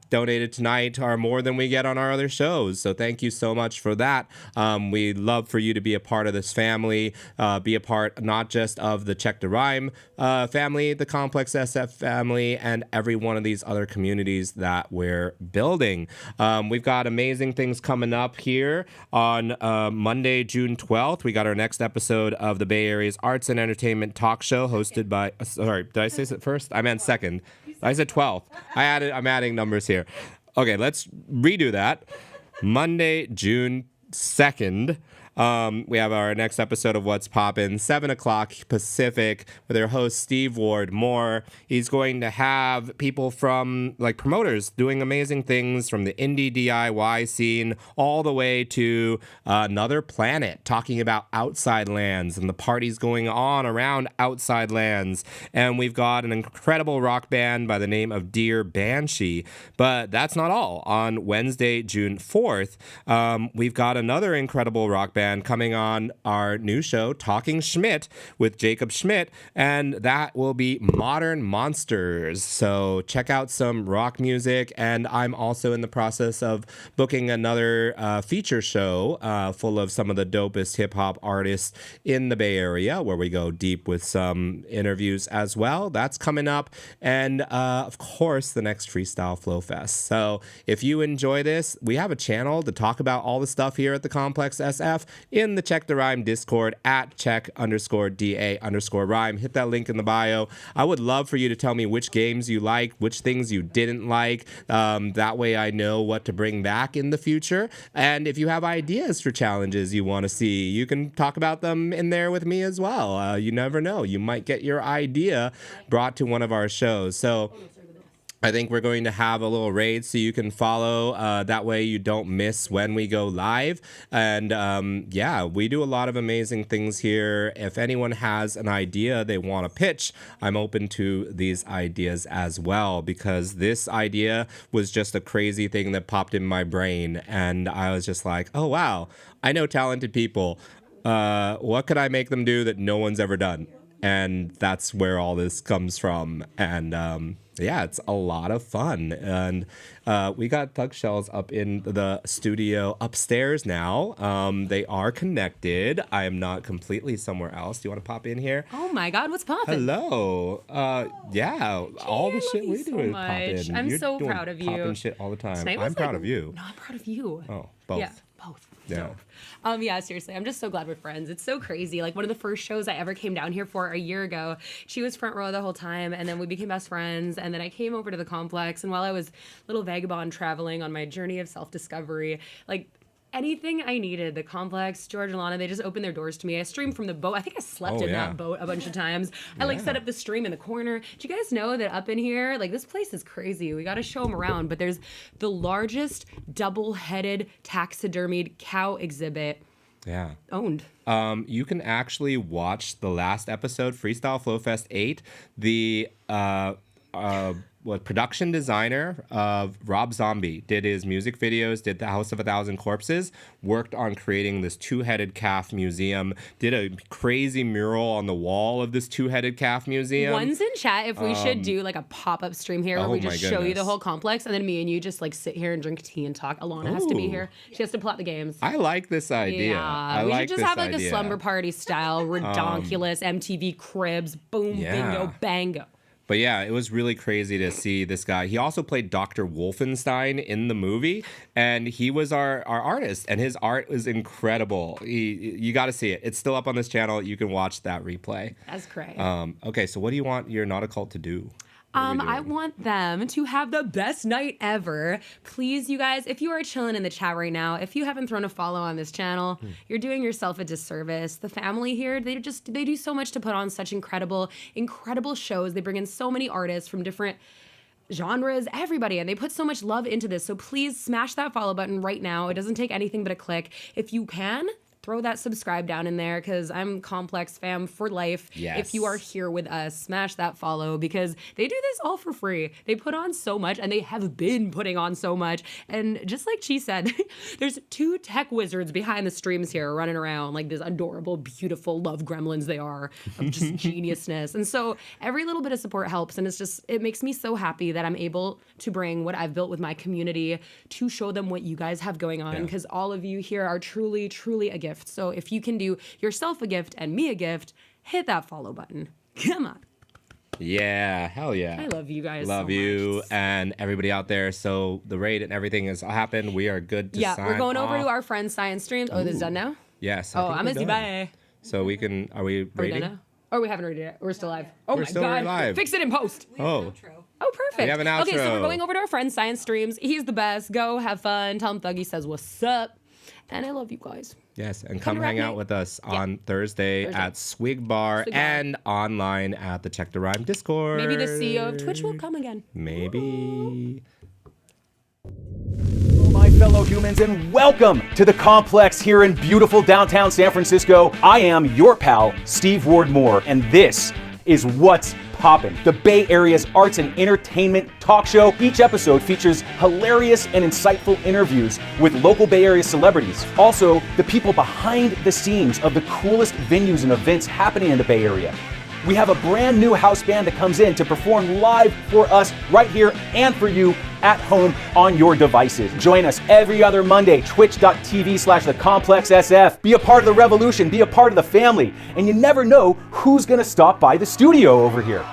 donated tonight are more than we get on our other shows. So thank you so much for that. We'd love for you to be a part of this family, be a part not just of the Check the Rhyme family, the Complex SF family, and every one of these other communities that we're building. We've got amazing things coming up here on Monday, June 12th. We got our next episode of the Bay Area's Arts and Entertainment Talk Show hosted by, sorry, did I say it first? I meant second. I said 12th. I'm adding numbers here. Okay, let's redo that. Monday, June 2nd. We have our next episode of What's Poppin', 7 o'clock Pacific, with our host Steve Ward Moore. He's going to have people from, like, promoters doing amazing things from the indie DIY scene all the way to another planet, talking about outside lands and the parties going on around outside lands. And we've got an incredible rock band by the name of Dear Banshee. But that's not all. On Wednesday, June 4th, we've got another incredible rock band band coming on our new show, Talking Schmidt, with Jacob Schmidt, and that will be Modern Monsters. So check out some rock music, and I'm also in the process of booking another feature show full of some of the dopest hip-hop artists in the Bay Area, where we go deep with some interviews as well. That's coming up, and of course, the next Freestyle Flow Fest. So if you enjoy this, we have a channel to talk about all the stuff here at the Complex SF in the Check the Rhyme Discord at check_DA_rhyme. Hit that link in the bio. I would love for you to tell me which games you liked, which things you didn't like. That way I know what to bring back in the future. And if you have ideas for challenges you want to see, you can talk about them in there with me as well. You never know. You might get your idea brought to one of our shows. So I think we're going to have a little raid so you can follow. That way you don't miss when we go live. And yeah, we do a lot of amazing things here. If anyone has an idea they want to pitch, I'm open to these ideas as well, because this idea was just a crazy thing that popped in my brain. And I was just like, oh, wow, I know talented people. What could I make them do that no one's ever done? And that's where all this comes from. And yeah, it's a lot of fun. And we got Thug Shells up in the studio upstairs now. They are connected. I am not completely somewhere else. Do you want to pop in here? Oh my God, what's poppin'? Hello. Yeah, all the shit we do is much. pop in. I'm You're so doing proud of you. Popping shit all the time. Tonight was I'm proud like- of you. No, I'm proud of you. Oh, both. Yeah, both. Yeah. Yeah, seriously, I'm just so glad we're friends. It's so crazy. Like, one of the first shows I ever came down here for a year ago, she was front row the whole time, and then we became best friends, and then I came over to the complex, and while I was little vagabond traveling on my journey of self-discovery, like, anything I needed, the complex, George and Lana, they just opened their doors to me. I streamed from the boat. I think I slept in that boat a bunch of times. I like set up the stream in the corner. Do you guys know that up in here, like, this place is crazy. We got to show them around, but there's the largest double-headed taxidermied cow exhibit Yeah. owned. You can actually watch the last episode, Freestyle Flow Fest 8. The production designer of Rob Zombie did his music videos, did the House of a Thousand Corpses, worked on creating this two-headed calf museum, did a crazy mural on the wall of this two-headed calf museum. One's in chat if we should do like a pop-up stream here where we just show you the whole complex, and then me and you just like sit here and drink tea and talk. Alana has to be here. She has to plot the games. I like this idea. Yeah, we should just have like a slumber party style, redonkulous MTV Cribs, boom, bingo, bango. But yeah, it was really crazy to see this guy. He also played Dr. Wolfenstein in the movie, and he was our artist, and his art was incredible. You got to see it. It's still up on this channel. You can watch that replay. That's great. Okay, so what do you want your Not a Cult to do? I want them to have the best night ever. Please, you guys, if you are chilling in the chat right now, if you haven't thrown a follow on this channel, you're doing yourself a disservice. The family here, they do so much to put on such incredible shows. They bring in so many artists from different genres, everybody, and they put so much love into this. So please smash that follow button right now. It doesn't take anything but a click. If you can, throw that subscribe down in there, because I'm Complex fam for life. Yes. If you are here with us, smash that follow, because they do this all for free. They put on so much, and they have been putting on so much. And just like she said, there's 2 tech wizards behind the streams here running around like this adorable, beautiful love gremlins they are of just geniusness. And so every little bit of support helps, and it makes me so happy that I'm able to bring what I've built with my community to show them what you guys have going on, because all of you here are truly, truly a gift. So if you can do yourself a gift and me a gift, hit that follow button. Come on. Yeah, hell yeah. I love you guys. Love you and everybody out there. So the raid and everything has happened. We are good to sign we're going over off. to our friend's science streams. Oh, this is done now? Yes. I'm gonna see bye. So we can, are we Are we raiding? done now? Or we haven't rated it. We're still live. Oh We're my still God. live. Fix it in post. Oh. Oh, perfect. We have an Okay, so outro. we're going over to our friend's science streams. He's the best. Go have fun. Tell him Thuggy says what's up. And I love you guys. Yes, and Come come to hang Rap out Night. with us on Thursday at Swig Bar Swig Bar. and online at the Check the Rhyme Discord. Maybe the CEO of Twitch will come again. Maybe. Hello, my fellow humans, and welcome to the Complex here in beautiful downtown San Francisco. I am your pal, Steve Ward Moore, and this is What's Poppin', the Bay Area's arts and entertainment talk show. Each episode features hilarious and insightful interviews with local Bay Area celebrities. Also, the people behind the scenes of the coolest venues and events happening in the Bay Area. We have a brand new house band that comes in to perform live for us right here and for you at home on your devices. Join us every other Monday, twitch.tv/thecomplexsf. Be a part of the revolution, be a part of the family, and you never know who's gonna stop by the studio over here.